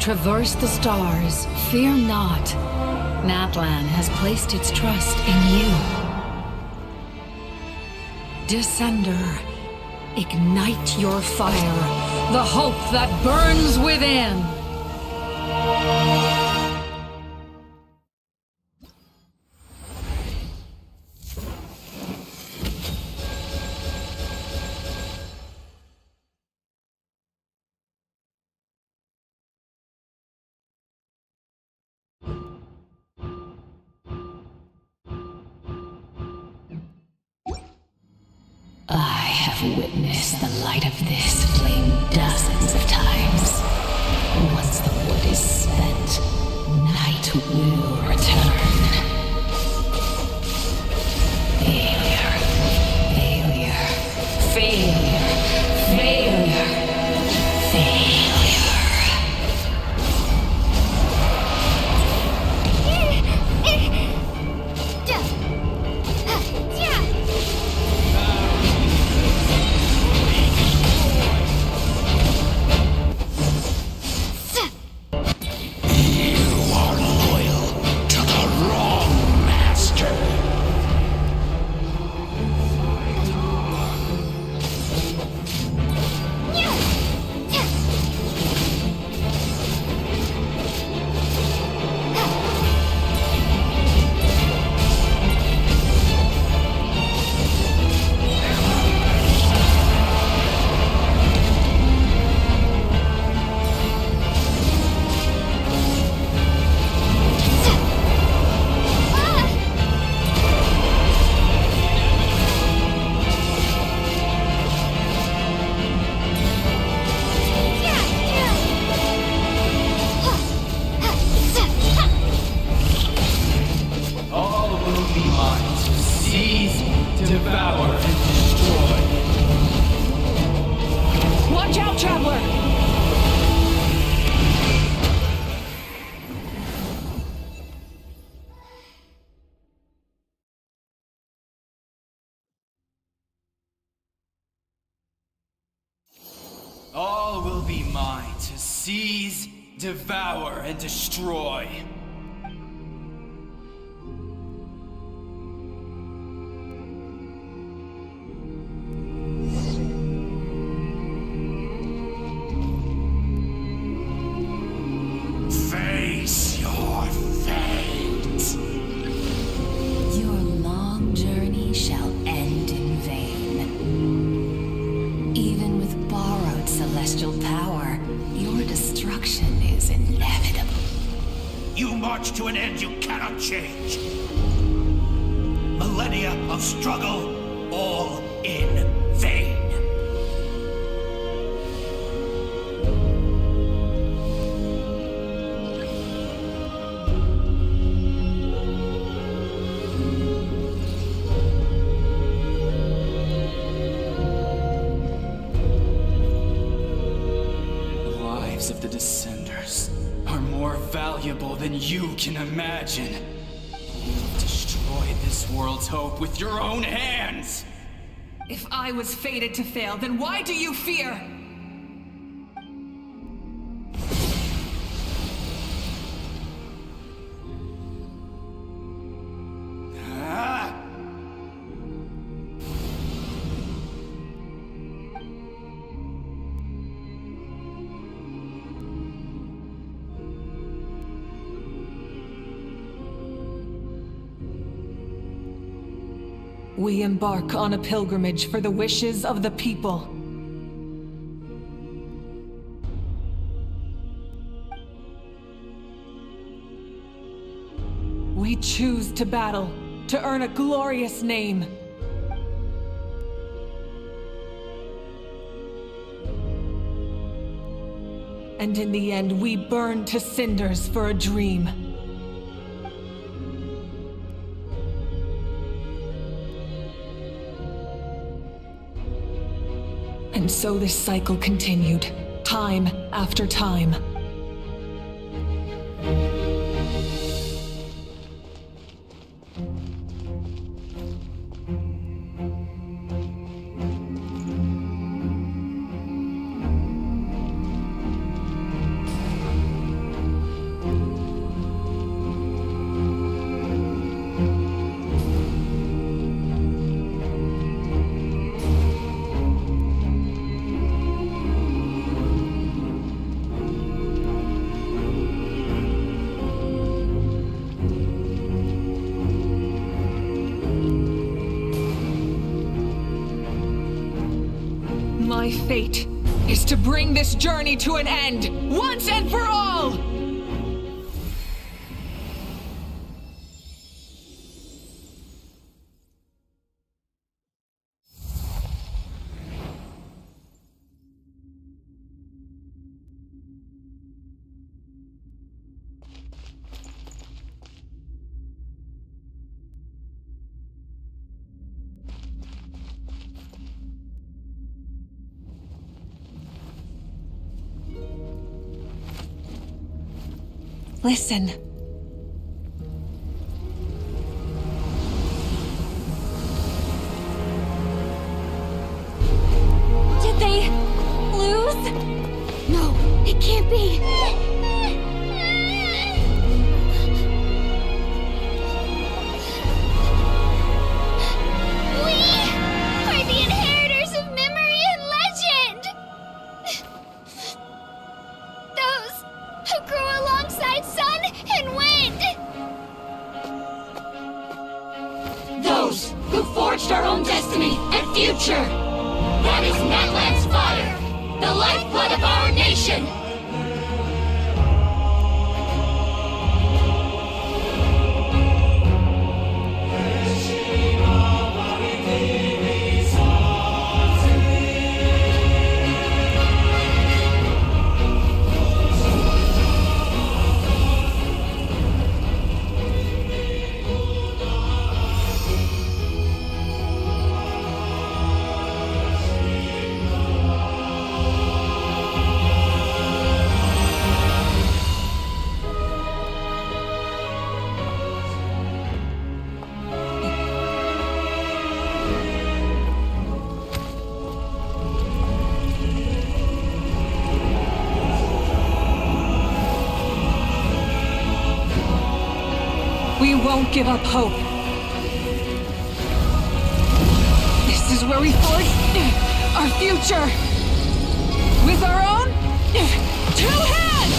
traverse the stars, fear not. Natlan has placed its trust in you. Descender, ignite your fire, the hope that burns within. I have witnessed the light of this flame dozens of times. Once the wood is spent, night will return. Failure. Failure. Failure. Failure. All will be mine to seize, devour, and destroy. Face your fate. Your long journey shall end in vain. Even with borrowed celestial power, your destruction is inevitable. You march to an end you cannot change. Millennia of struggle, all in vain. The lives of the Descenders are more valuable than you can imagine. You've destroyed this world's hope with your own hands! If I was fated to fail, then why do you fear? We embark on a pilgrimage for the wishes of the people. We choose to battle, to earn a glorious name. And in the end, we burn to cinders for a dream. And so this cycle continued, time after time. My fate is to bring this journey to an end, once and for all! Listen. Did they lose? No, it can't be. We are the inheritors of memory and legend! Those who grew alongside sun and wind! Those who forged our own destiny and future! That is Natlan's fire, the lifeblood of our nation! We won't give up hope. This is where we forge our future. With our own 2 hands!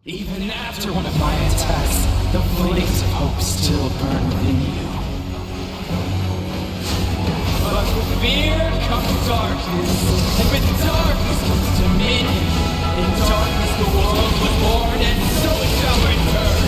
Even after one of my attacks, the flames of hope still burn within you. But with fear comes darkness, and with darkness comes dominion. In darkness the world was born, and so it shall return.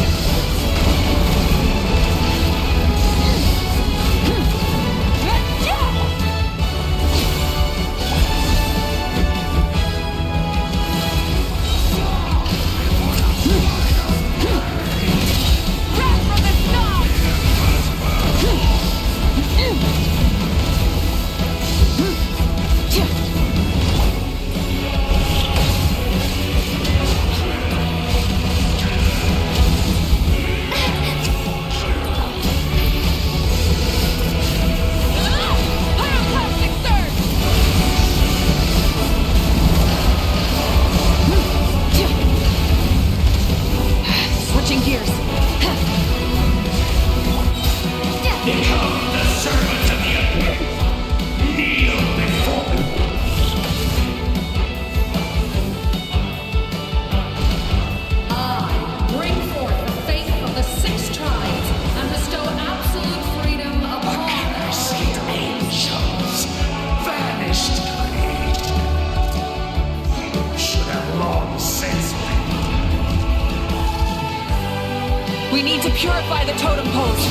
We need to purify the totem poles.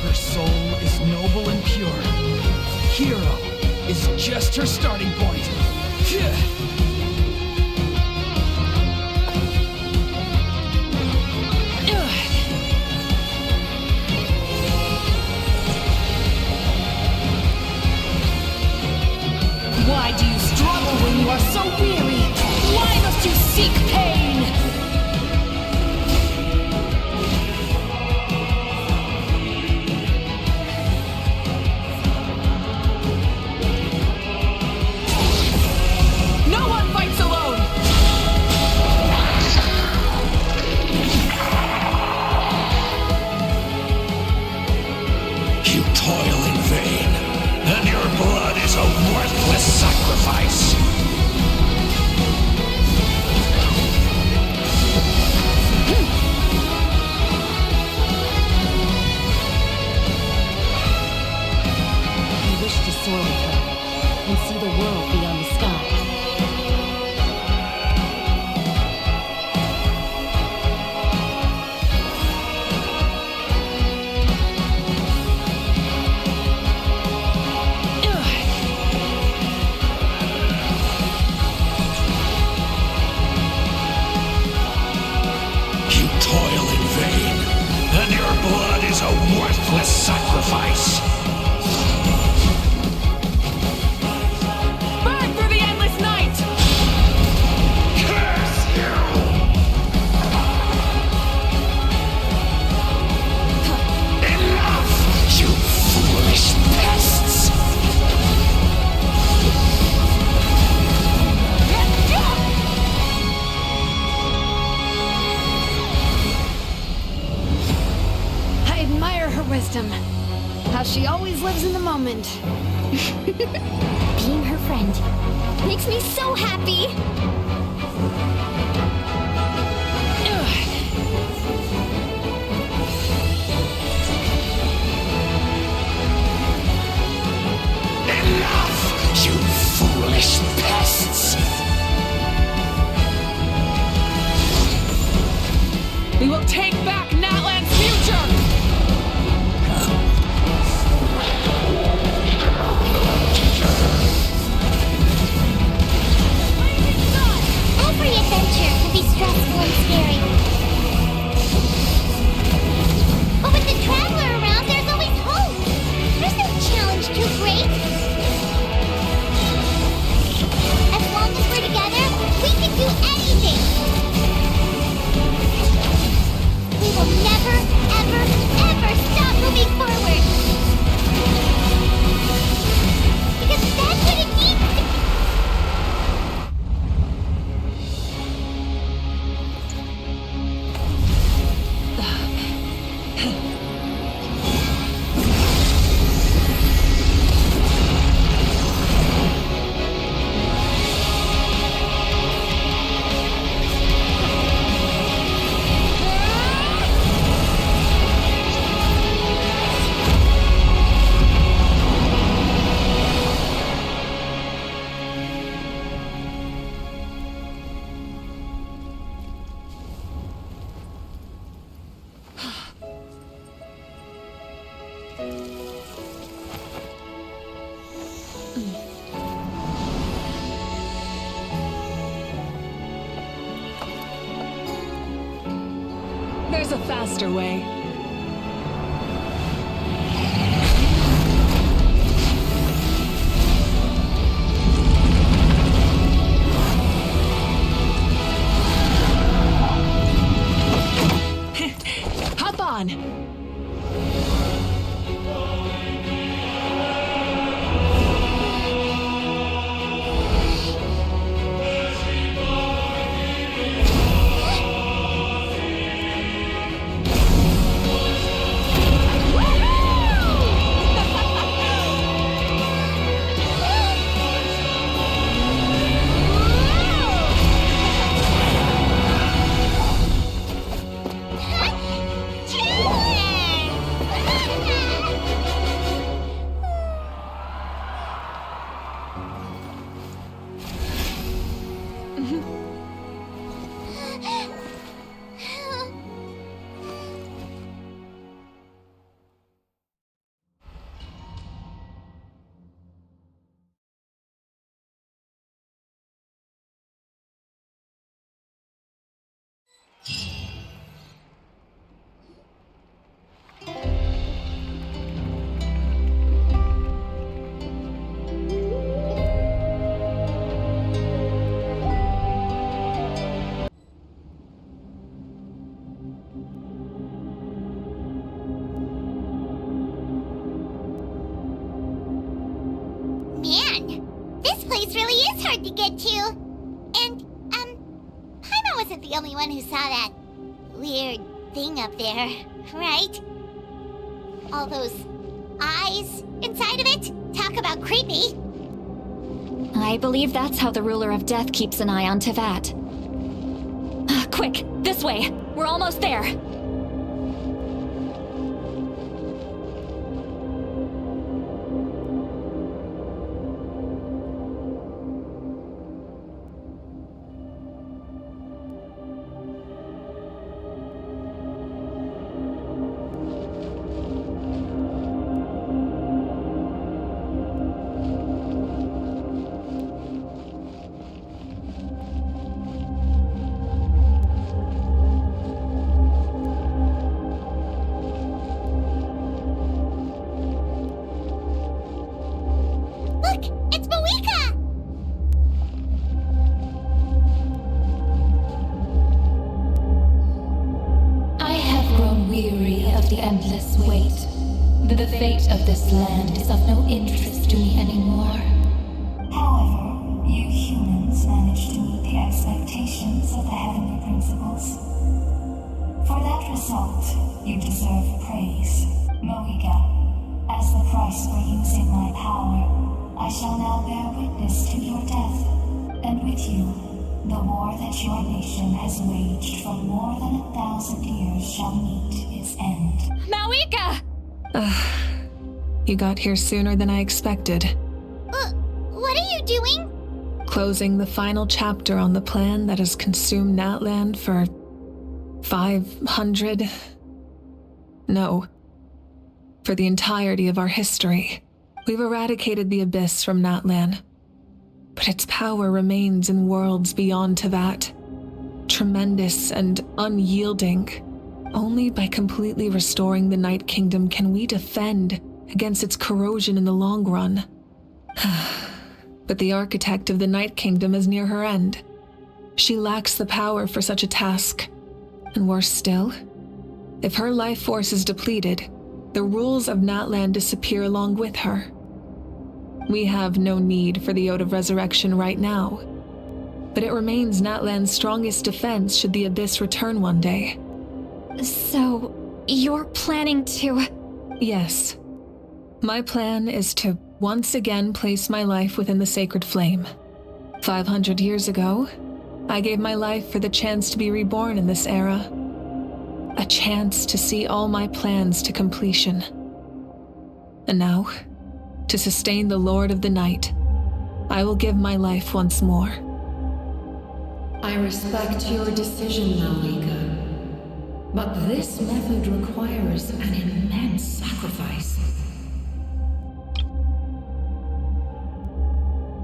Her soul is noble and pure. Hero is just her starting point. Why do you struggle when you are so weary? Why must you seek pain? wisdom. How she always lives in the moment. Being her friend makes me so happy. Enough, you foolish pests! We will take back Natlan's future! Every adventure can be stressful and scary. But with the Traveler around, there's always hope. There's no challenge too great. As long as we're together, we can do anything. We will never, ever, ever stop moving forward. Because that's what it needs to be. There's a faster way. Hop on! hard to get to. And, Paimon wasn't the only one who saw that weird thing up there, right? All those eyes inside of it? Talk about creepy. I believe that's how the ruler of death keeps an eye on Tevat. Quick, this way! We're almost there! The fate of this land is of no interest to me anymore. However, you humans managed to meet the expectations of the heavenly principles. For that result, you deserve praise. Moika, as the price for using my power, I shall now bear witness to your death, and with you, the war that your nation has waged for more than 1,000 years shall meet its end. Mawika! You got here sooner than I expected. What are you doing? Closing the final chapter on the plan that has consumed Natlan for 500... No. For the entirety of our history. We've eradicated the Abyss from Natlan. But its power remains in worlds beyond Teyvat. Tremendous and unyielding. Only by completely restoring the Night Kingdom can we defend against its corrosion in the long run. But the architect of the Night Kingdom is near her end. She lacks the power for such a task. And worse still, if her life force is depleted, the rules of Natlan disappear along with her. We have no need for the Ode of Resurrection right now, but it remains Natlan's strongest defense should the Abyss return one day. So, you're planning to... Yes. My plan is to once again place my life within the sacred flame. 500 years ago, I gave my life for the chance to be reborn in this era. A chance to see all my plans to completion. And now, to sustain the Lord of the Night, I will give my life once more. I respect your decision, Mawika, but this method requires an immense sacrifice.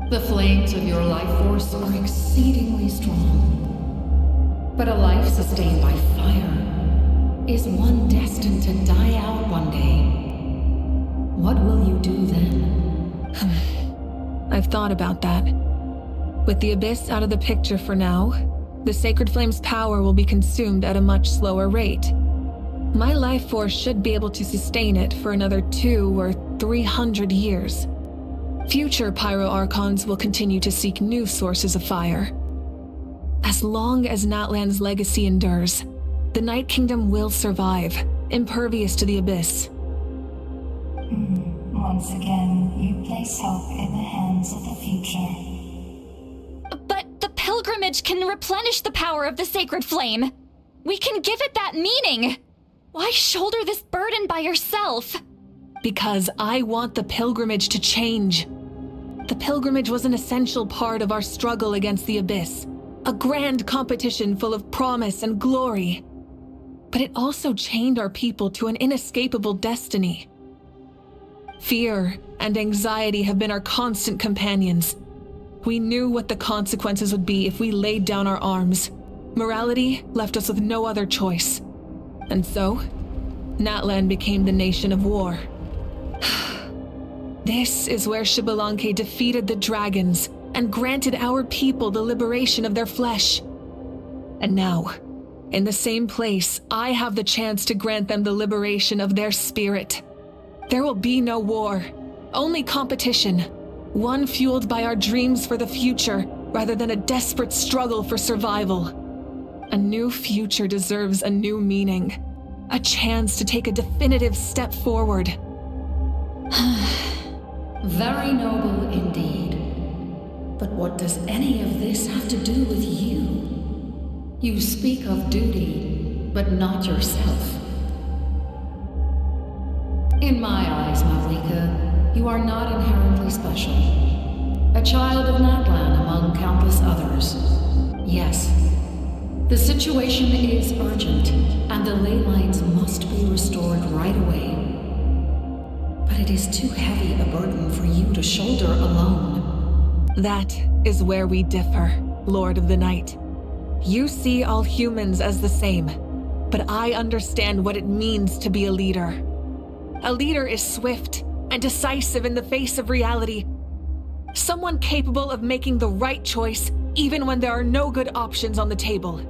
The flames of your life force are exceedingly strong, but a life sustained by fire is one destined to die out one day. What will you do then? I've thought about that. With the Abyss out of the picture for now, the Sacred Flame's power will be consumed at a much slower rate. My life force should be able to sustain it for another 200 or 300 years. Future Pyro Archons will continue to seek new sources of fire. As long as Natlan's legacy endures, the Night Kingdom will survive, impervious to the Abyss. Once again, you place hope in the hands of the future. But the pilgrimage can replenish the power of the sacred flame. We can give it that meaning. Why shoulder this burden by yourself? Because I want the pilgrimage to change. The pilgrimage was an essential part of our struggle against the Abyss. A grand competition full of promise and glory. But it also chained our people to an inescapable destiny. Fear and anxiety have been our constant companions. We knew what the consequences would be if we laid down our arms. Morality left us with no other choice. And so, Natlan became the nation of war. This is where Xbalanque defeated the dragons and granted our people the liberation of their flesh. And now, in the same place, I have the chance to grant them the liberation of their spirit. There will be no war, only competition. One fueled by our dreams for the future, rather than a desperate struggle for survival. A new future deserves a new meaning. A chance to take a definitive step forward. Very noble indeed. But what does any of this have to do with you? You speak of duty, but not yourself. In my eyes, Mawika, you are not inherently special. A child of Natlan among countless others. Yes, the situation is urgent, and the ley lines must be restored right away. But it is too heavy a burden for you to shoulder alone. That is where we differ, Lord of the Night. You see all humans as the same, but I understand what it means to be a leader. A leader is swift and decisive in the face of reality. Someone capable of making the right choice even when there are no good options on the table.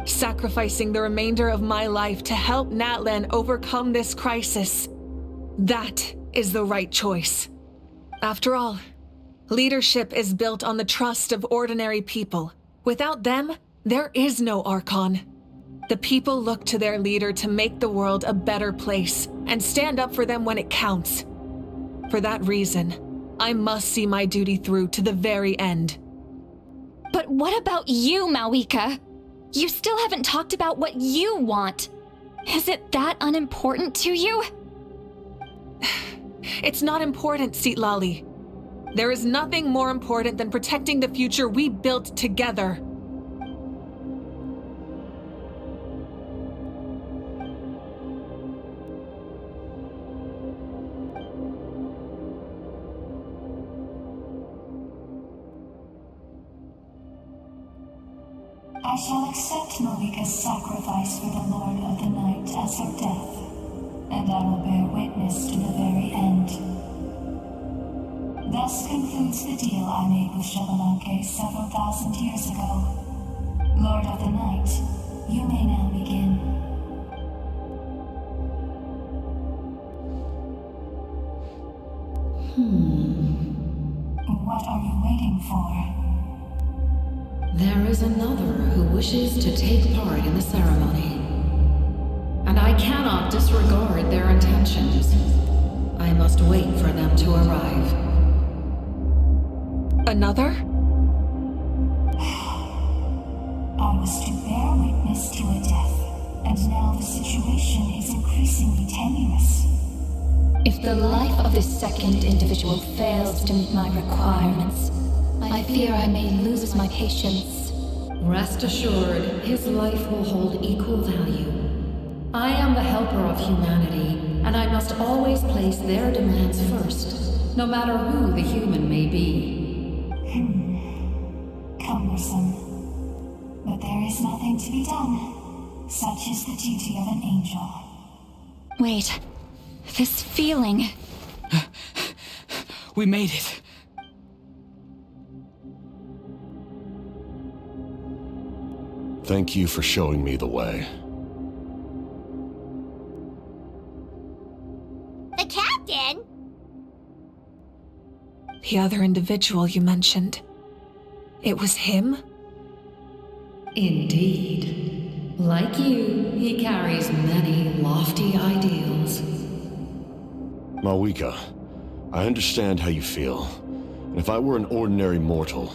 Sacrificing the remainder of my life to help Natlan overcome this crisis. That is the right choice. After all, leadership is built on the trust of ordinary people. Without them, there is no Archon. The people look to their leader to make the world a better place, and stand up for them when it counts. For that reason, I must see my duty through to the very end. But what about you, Mawika? You still haven't talked about what you want. Is it that unimportant to you? It's not important, Citlali. There is nothing more important than protecting the future we built together. I shall accept Mawika's sacrifice for the Lord of the Night as her death, and I will bear witness to the very end. Thus concludes the deal I made with Xbalanque several thousand years ago. Lord of the Night, you may now begin. What are you waiting for? There is another who wishes to take part in the ceremony. And I cannot disregard their intentions. I must wait for them to arrive. Another? I was to bear witness to a death, and now the situation is increasingly tenuous. If the life of this second individual fails to meet my requirements, I fear I may lose my patience. Rest assured, his life will hold equal value. I am the helper of humanity, and I must always place their demands first, no matter who the human may be. Cumbersome. But there is nothing to be done. Such is the duty of an angel. Wait. This feeling. We made it. Thank you for showing me the way. The captain? The other individual you mentioned. It was him? Indeed. Like you, he carries many lofty ideals. Mawika, I understand how you feel. And if I were an ordinary mortal,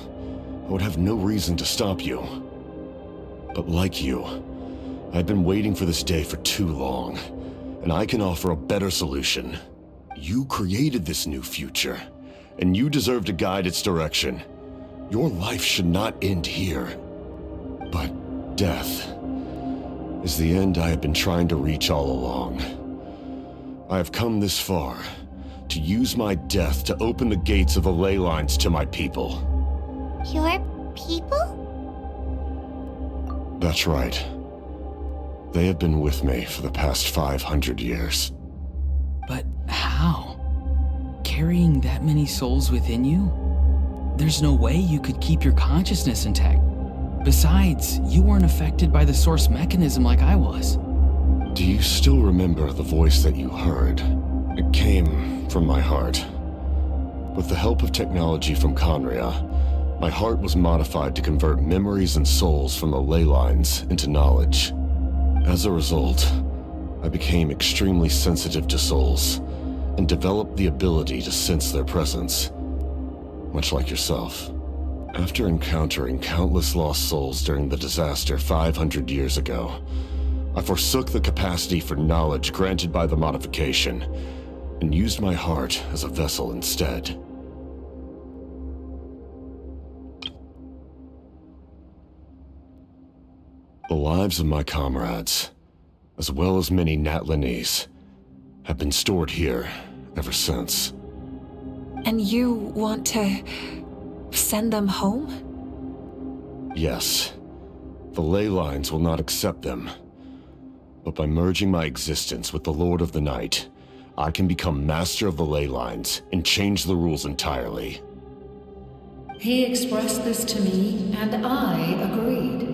I would have no reason to stop you. But like you, I've been waiting for this day for too long, and I can offer a better solution. You created this new future, and you deserve to guide its direction. Your life should not end here. But death is the end I have been trying to reach all along. I have come this far to use my death to open the gates of the ley lines to my people. Your people? That's right. They have been with me for the past 500 years. But how? Carrying that many souls within you? There's no way you could keep your consciousness intact. Besides, you weren't affected by the source mechanism like I was. Do you still remember the voice that you heard? It came from my heart. With the help of technology from Conria, my heart was modified to convert memories and souls from the ley lines into knowledge. As a result, I became extremely sensitive to souls and developed the ability to sense their presence, much like yourself. After encountering countless lost souls during the disaster 500 years ago, I forsook the capacity for knowledge granted by the modification and used my heart as a vessel instead. The lives of my comrades, as well as many Natlanese, have been stored here ever since. And you want to send them home? Yes. The ley lines will not accept them. But by merging my existence with the Lord of the Night, I can become master of the ley lines and change the rules entirely. He expressed this to me, and I agreed.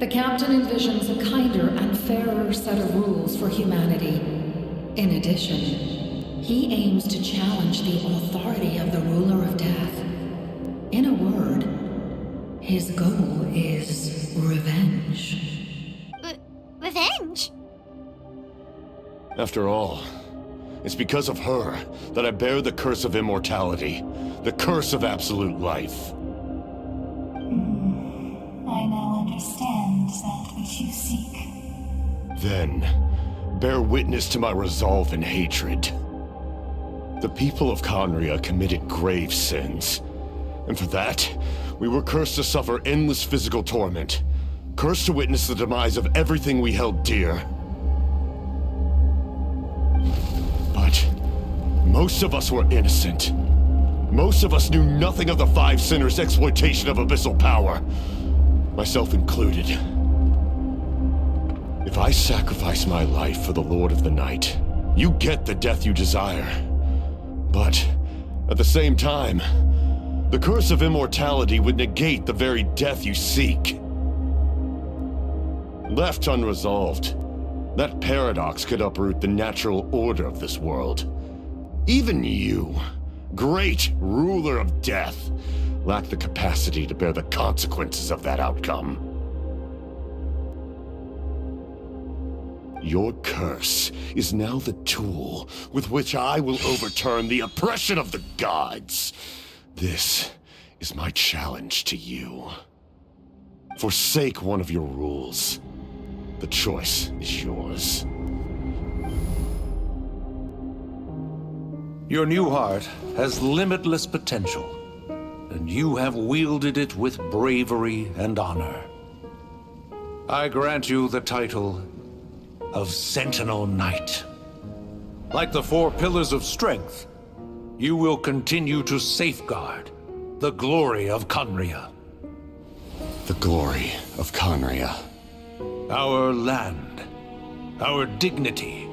The captain envisions a kinder and fairer set of rules for humanity. In addition, he aims to challenge the authority of the ruler of death. In a word, his goal is revenge. Revenge? After all, it's because of her that I bear the curse of immortality, the curse of absolute life. I now understand that which you seek. Then, bear witness to my resolve and hatred. The people of Conria committed grave sins, and for that, we were cursed to suffer endless physical torment, cursed to witness the demise of everything we held dear. But most of us were innocent. Most of us knew nothing of the Five Sinners' exploitation of abyssal power, myself included. If I sacrifice my life for the Lord of the Night, you get the death you desire. But at the same time, the curse of immortality would negate the very death you seek. Left unresolved, that paradox could uproot the natural order of this world. Even you, great ruler of death, lack the capacity to bear the consequences of that outcome. Your curse is now the tool with which I will overturn the oppression of the gods. This is my challenge to you. Forsake one of your rules. The choice is yours. Your new heart has limitless potential, and you have wielded it with bravery and honor. I grant you the title of Sentinel Knight. Like the four pillars of strength, you will continue to safeguard the glory of Conria. The glory of Conria. Our land, our dignity,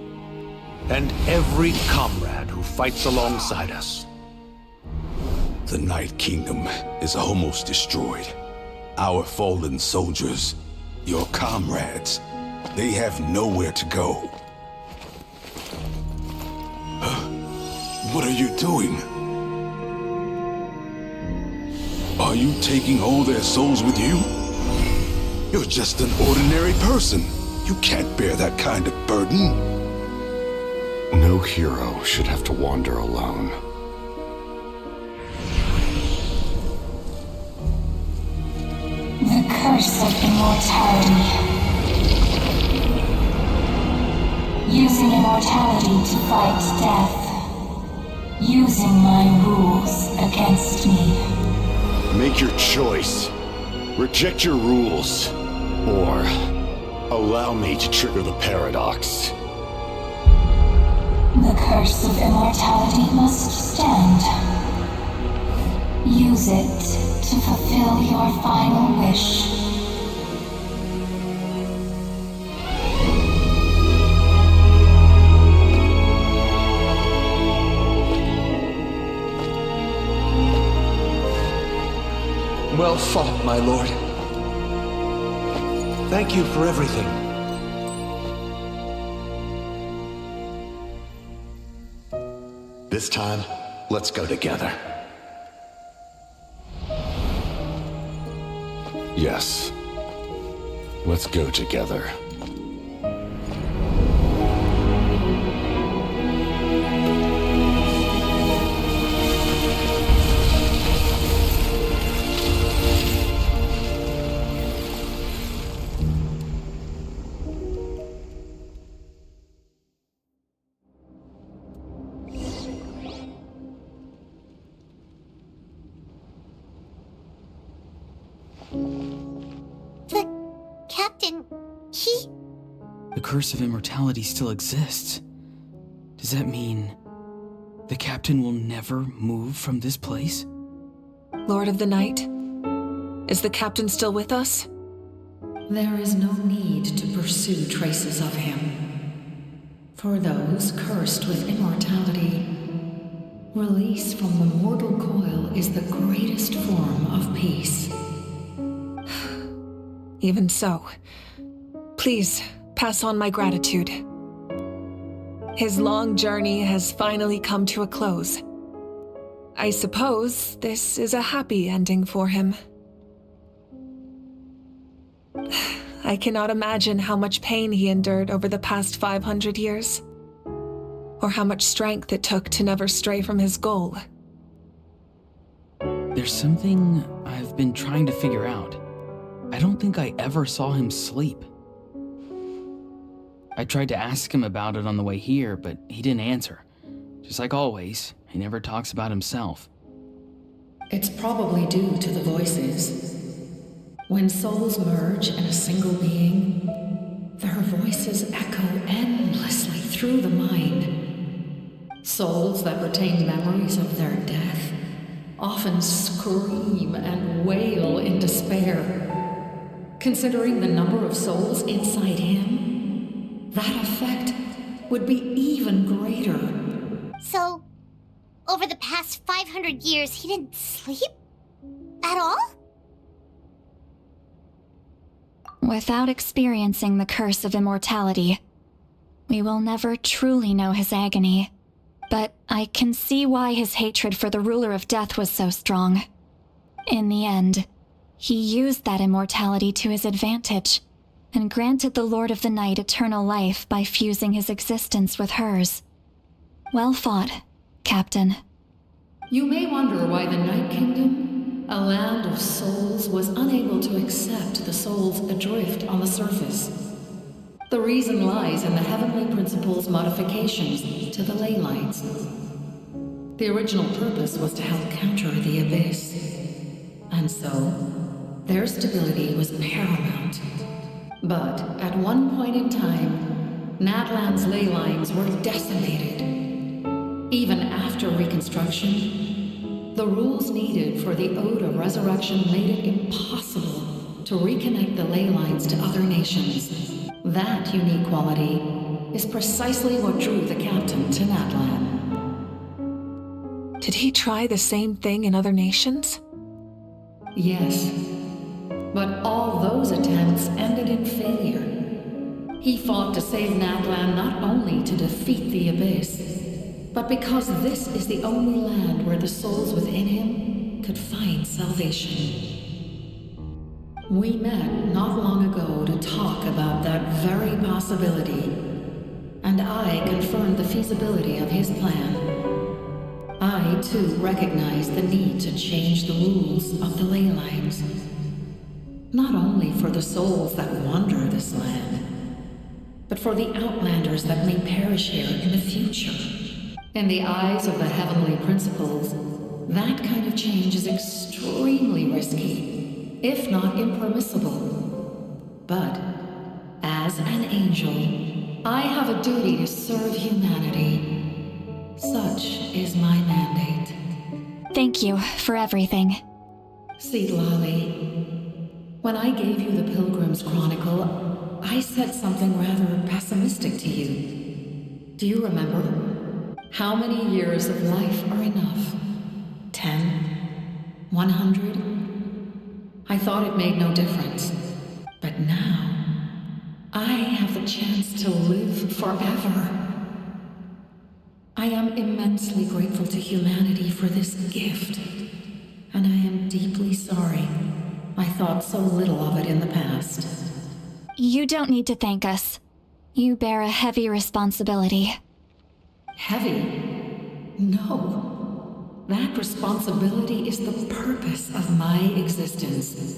and every comrade who fights alongside us. The Night Kingdom is almost destroyed. Our fallen soldiers, your comrades, they have nowhere to go. What are you doing? Are you taking all their souls with you? You're just an ordinary person. You can't bear that kind of burden. No hero should have to wander alone. The curse of immortality. Using immortality to fight death. Using my rules against me. Make your choice. Reject your rules. Or allow me to trigger the paradox. The curse of immortality must stand. Use it to fulfill your final wish. Well fought, my lord. Thank you for everything. This time, let's go together. Yes. Let's go together. Captain, The curse of immortality still exists. Does that mean the captain will never move from this place? Lord of the Night, is the captain still with us? There is no need to pursue traces of him. For those cursed with immortality, release from the mortal coil is the greatest form of peace. Even so, please pass on my gratitude. His long journey has finally come to a close. I suppose this is a happy ending for him. I cannot imagine how much pain he endured over the past 500 years. or how much strength it took to never stray from his goal. There's something I've been trying to figure out. I don't think I ever saw him sleep. I tried to ask him about it on the way here, but he didn't answer. Just like always, he never talks about himself. It's probably due to the voices. When souls merge in a single being, their voices echo endlessly through the mind. Souls that retain memories of their death often scream and wail in despair. Considering the number of souls inside him, that effect would be even greater. So, over the past 500 years, he didn't sleep? At all? Without experiencing the curse of immortality, we will never truly know his agony. But I can see why his hatred for the ruler of death was so strong. In the end, he used that immortality to his advantage, and granted the Lord of the Night eternal life by fusing his existence with hers. Well fought, Captain. You may wonder why the Night Kingdom, a land of souls, was unable to accept the souls adrift on the surface. The reason lies in the Heavenly Principle's modifications to the ley lines. The original purpose was to help counter the Abyss, and so their stability was paramount. But at one point in time, Natlan's ley lines were decimated. Even after reconstruction, the rules needed for the Ode of Resurrection made it impossible to reconnect the ley lines to other nations. That unique quality is precisely what drew the captain to Natlan. Did he try the same thing in other nations? Yes, but all those attempts ended in failure. He fought to save Natlan not only to defeat the Abyss, but because this is the only land where the souls within him could find salvation. We met not long ago to talk about that very possibility, and I confirmed the feasibility of his plan. I, too, recognized the need to change the rules of the ley lines. Not only for the souls that wander this land, but for the outlanders that may perish here in the future. In the eyes of the Heavenly Principles, that kind of change is extremely risky, if not impermissible. But, as an angel, I have a duty to serve humanity. Such is my mandate. Thank you for everything. See, Lolly, when I gave you the Pilgrim's Chronicle, I said something rather pessimistic to you. Do you remember? How many years of life are enough? 10? 100? I thought it made no difference. But now, I have the chance to live forever. I am immensely grateful to humanity for this gift, and I am deeply sorry I thought so little of it in the past. You don't need to thank us. You bear a heavy responsibility. Heavy? No. That responsibility is the purpose of my existence.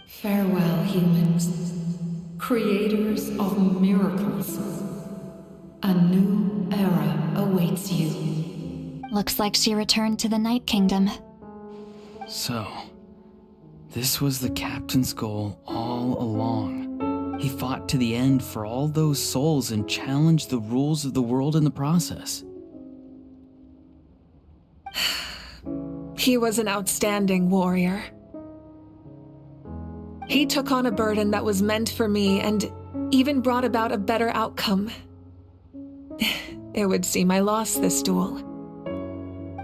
Farewell, humans. Creators of miracles. A new era awaits you. Looks like she returned to the Night Kingdom. So, this was the captain's goal all along. He fought to the end for all those souls and challenged the rules of the world in the process. He was an outstanding warrior. He took on a burden that was meant for me and even brought about a better outcome. It would seem I lost this duel.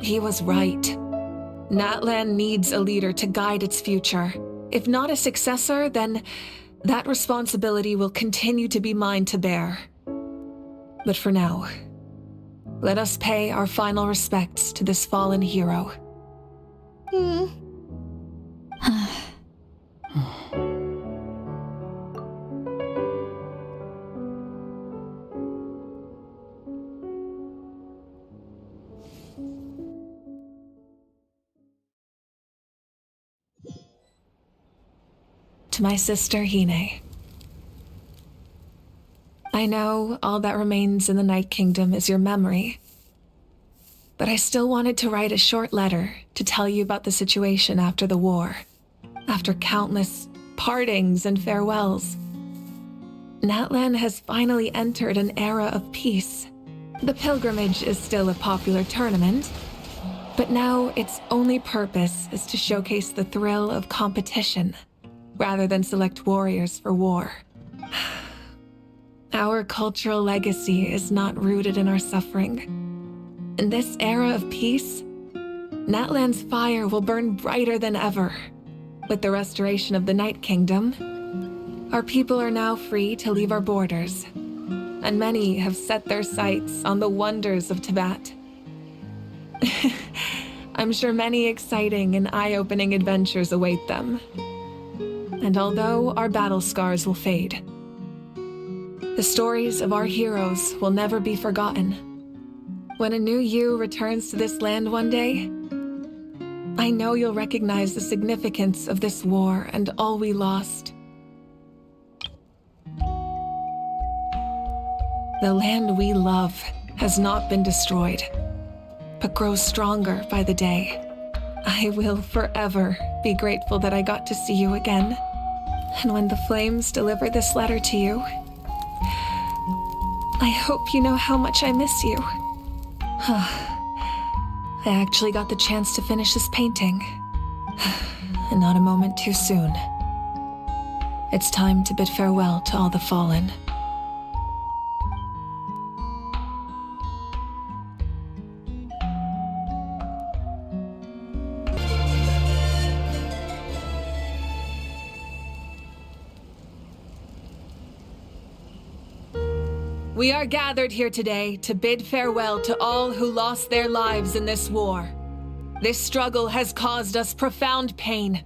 He was right. Natlan needs a leader to guide its future. If not a successor, then that responsibility will continue to be mine to bear. But for now, let us pay our final respects to this fallen hero. to my sister Hine. I know all that remains in the Night Kingdom is your memory, but I still wanted to write a short letter to tell you about the situation after the war, after countless partings and farewells. Natlan has finally entered an era of peace. The pilgrimage is still a popular tournament, but now its only purpose is to showcase the thrill of competition, rather than select warriors for war. Our cultural legacy is not rooted in our suffering. In this era of peace, Natlan's fire will burn brighter than ever. With the restoration of the Night Kingdom, our people are now free to leave our borders, and many have set their sights on the wonders of Tibet. I'm sure many exciting and eye-opening adventures await them. And although our battle scars will fade, the stories of our heroes will never be forgotten. When a new you returns to this land one day, I know you'll recognize the significance of this war and all we lost. The land we love has not been destroyed, but grows stronger by the day. I will forever be grateful that I got to see you again. And when the flames deliver this letter to you, I hope you know how much I miss you. I actually got the chance to finish this painting, and not a moment too soon. It's time to bid farewell to all the fallen. We are gathered here today to bid farewell to all who lost their lives in this war. This struggle has caused us profound pain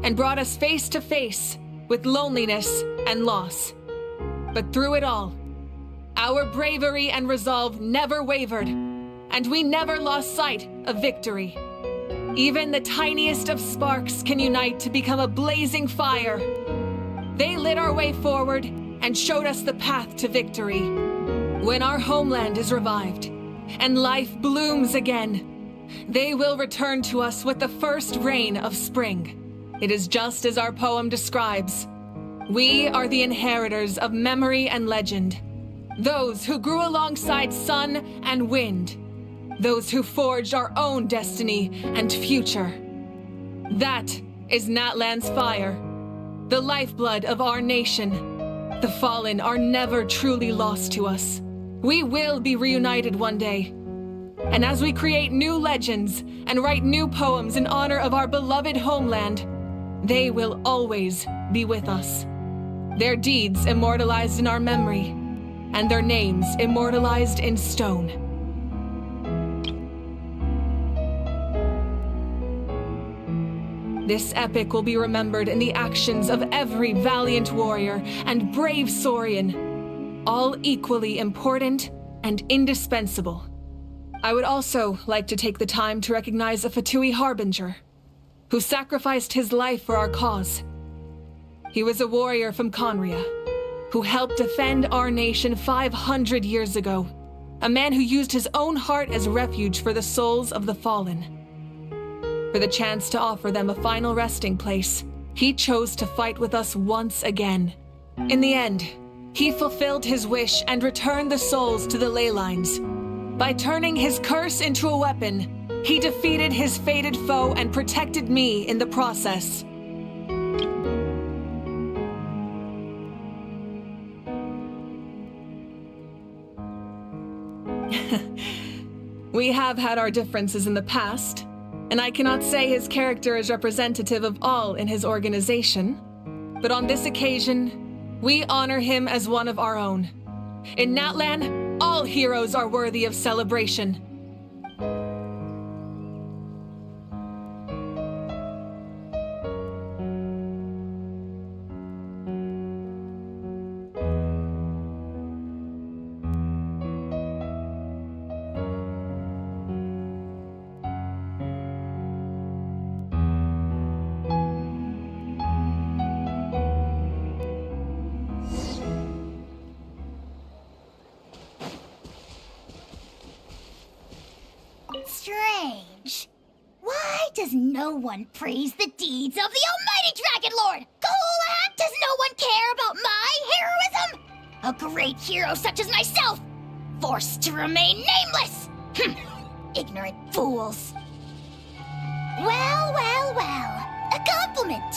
and brought us face to face with loneliness and loss. But through it all, our bravery and resolve never wavered, and we never lost sight of victory. Even the tiniest of sparks can unite to become a blazing fire. They lit our way forward and showed us the path to victory. When our homeland is revived and life blooms again, they will return to us with the first rain of spring. It is just as our poem describes. We are the inheritors of memory and legend, those who grew alongside sun and wind, those who forged our own destiny and future. That is Natlan's fire, the lifeblood of our nation. The fallen are never truly lost to us. We will be reunited one day. And as we create new legends and write new poems in honor of our beloved homeland, they will always be with us. Their deeds immortalized in our memory, and their names immortalized in stone. This epic will be remembered in the actions of every valiant warrior and brave Saurian, all equally important and indispensable. I would also like to take the time to recognize a Fatui Harbinger, who sacrificed his life for our cause. He was a warrior from Conria, who helped defend our nation 500 years ago, a man who used his own heart as refuge for the souls of the fallen. For the chance to offer them a final resting place, he chose to fight with us once again. In the end, he fulfilled his wish and returned the souls to the ley lines. By turning his curse into a weapon, he defeated his fated foe and protected me in the process. We have had our differences in the past, and I cannot say his character is representative of all in his organization. But on this occasion, we honor him as one of our own. In Natlan, all heroes are worthy of celebration. strange. Why does no one praise the deeds of the almighty Dragon Lord? Kahula, does no one care about my heroism? A great hero such as myself, forced to remain nameless! Ignorant fools. Well, well, well. A compliment.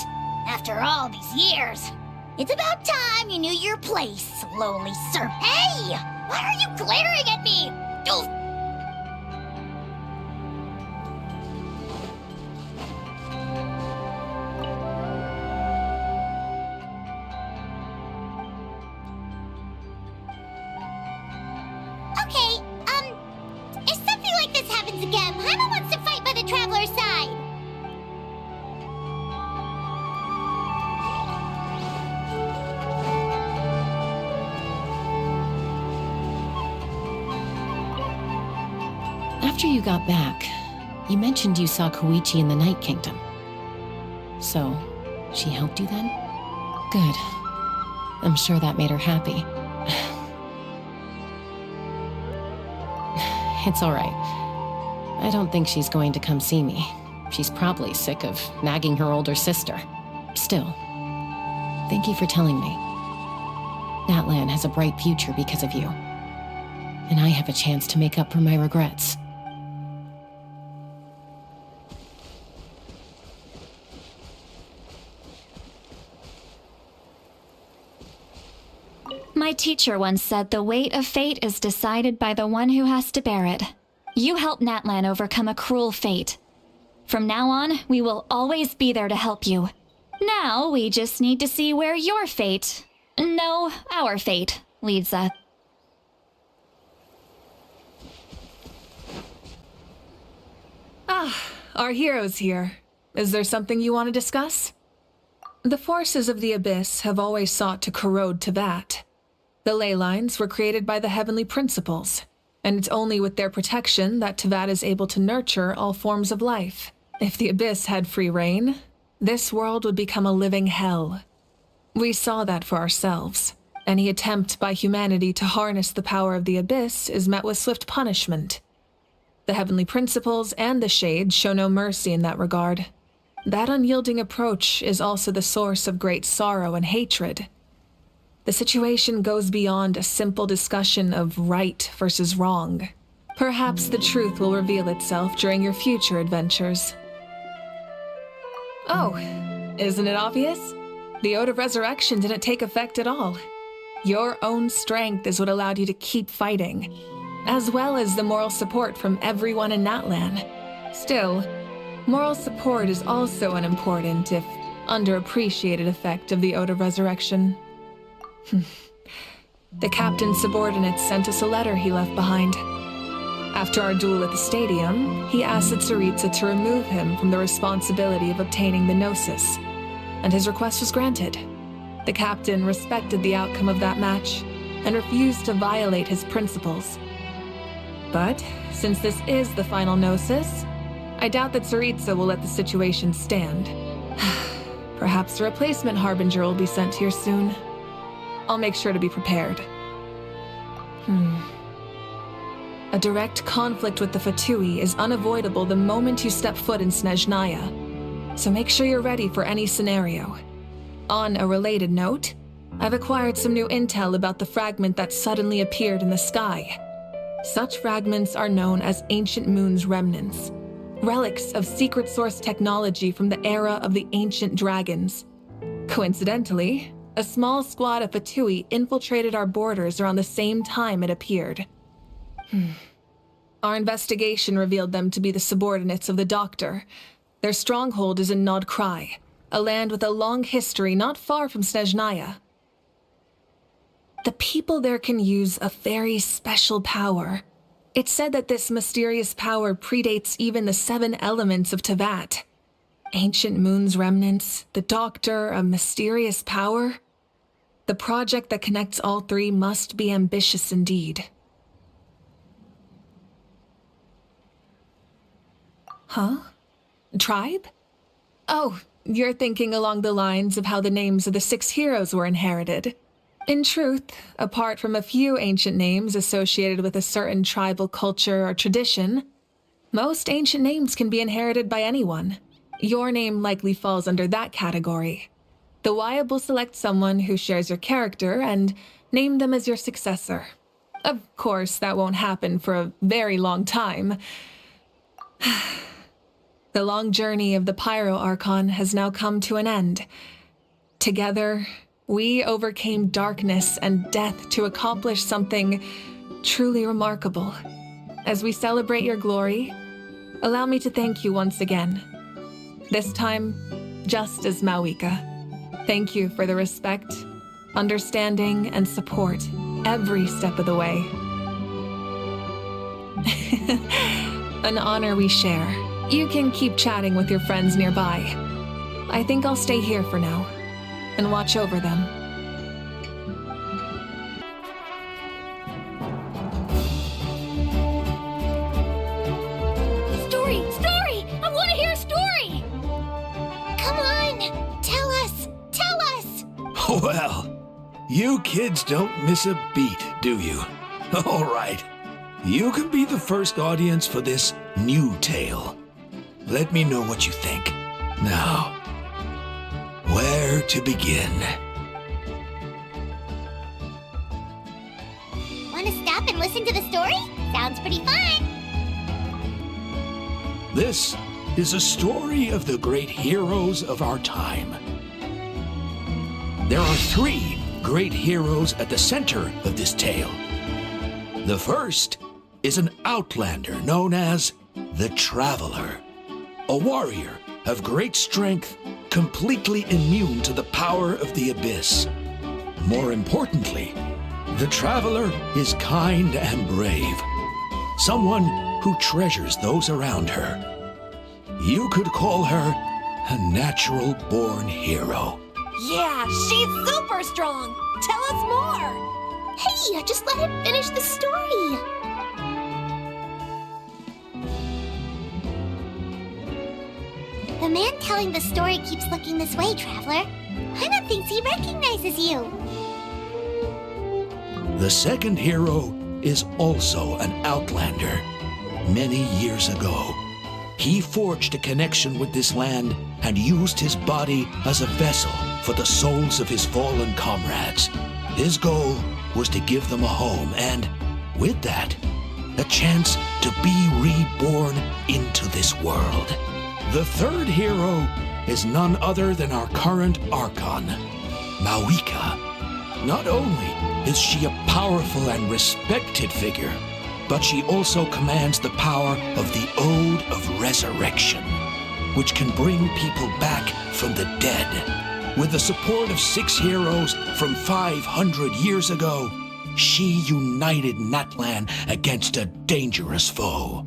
After all these years, it's about time you knew your place, lowly serf. Hey! Why are you glaring at me? Okay, if something like this happens again, Paimon wants to fight by the Traveler's side. After you got back, you mentioned you saw Koichi in the Night Kingdom. So, she helped you then? Good. I'm sure that made her happy. It's all right. I don't think she's going to come see me. She's probably sick of nagging her older sister. Still, thank you for telling me. Natlan has a bright future because of you. And I have a chance to make up for my regrets. My teacher once said the weight of fate is decided by the one who has to bear it. You helped Natlan overcome a cruel fate. From now on, we will always be there to help you. Now, we just need to see where your fate, no, our fate, leads us. Ah, our hero's here. Is there something you want to discuss? The forces of the Abyss have always sought to corrode Teyvat. The ley lines were created by the heavenly principles, and it's only with their protection that Teyvat is able to nurture all forms of life. If the Abyss had free reign, this world would become a living hell. We saw that for ourselves. Any attempt by humanity to harness the power of the Abyss is met with swift punishment. The heavenly principles and the Shades show no mercy in that regard. That unyielding approach is also the source of great sorrow and hatred. The situation goes beyond a simple discussion of right versus wrong. Perhaps the truth will reveal itself during your future adventures. Oh, isn't it obvious? The Ode of Resurrection didn't take effect at all. Your own strength is what allowed you to keep fighting, as well as the moral support from everyone in Natlan. Still, moral support is also an important, if underappreciated, effect of the Ode of Resurrection. The captain's subordinates sent us a letter he left behind. After our duel at the stadium, he asked Tsaritsa to remove him from the responsibility of obtaining the Gnosis, and his request was granted. The captain respected the outcome of that match and refused to violate his principles. But since this is the final Gnosis, I doubt that Tsaritsa will let the situation stand. Perhaps a replacement Harbinger will be sent here soon. I'll make sure to be prepared. A direct conflict with the Fatui is unavoidable the moment you step foot in Snezhnaya, so make sure you're ready for any scenario. On a related note, I've acquired some new intel about the fragment that suddenly appeared in the sky. Such fragments are known as Ancient Moon's remnants, relics of secret source technology from the era of the ancient dragons. Coincidentally, a small squad of Fatui infiltrated our borders around the same time it appeared. Our investigation revealed them to be the subordinates of the Doctor. Their stronghold is in Nod Krai, a land with a long history not far from Snezhnaya. The people there can use a very special power. It's said that this mysterious power predates even the 7 elements of Teyvat. Ancient Moon's remnants, the Doctor, a mysterious power. The project that connects all 3 must be ambitious indeed. Huh? Tribe? Oh, you're thinking along the lines of how the names of the 6 heroes were inherited. In truth, apart from a few ancient names associated with a certain tribal culture or tradition, Most ancient names can be inherited by anyone. Your name likely falls under that category. The Wyatt will select someone who shares your character and name them as your successor. Of course, that won't happen for a very long time. The long journey of the Pyro Archon has now come to an end. Together, we overcame darkness and death to accomplish something truly remarkable. As we celebrate your glory, allow me to thank you once again. This time, just as Mawika. Thank you for the respect, understanding, and support every step of the way. An honor we share. You can keep chatting with your friends nearby. I think I'll stay here for now and watch over them. Story! I want to hear a story! Come on! Tell us! Well, you kids don't miss a beat, do you? All right. You can be the first audience for this new tale. Let me know what you think. Now, where to begin? Want to stop and listen to the story? Sounds pretty fun! This is a story of the great heroes of our time. There are 3 great heroes at the center of this tale. The first is an outlander known as the Traveler, a warrior of great strength, completely immune to the power of the Abyss. More importantly, the Traveler is kind and brave, someone who treasures those around her. You could call her a natural-born hero. Yeah, she's super strong! Tell us more! Hey, just let him finish the story! The man telling the story keeps looking this way, Traveler. Hana thinks he recognizes you. The second hero is also an outlander. Many years ago, he forged a connection with this land and used his body as a vessel for the souls of his fallen comrades. His goal was to give them a home and, with that, a chance to be reborn into this world. The third hero is none other than our current Archon, Mawika. Not only is she a powerful and respected figure, but she also commands the power of the Ode of Resurrection, which can bring people back from the dead. With the support of 6 heroes from 500 years ago, she united Natlan against a dangerous foe.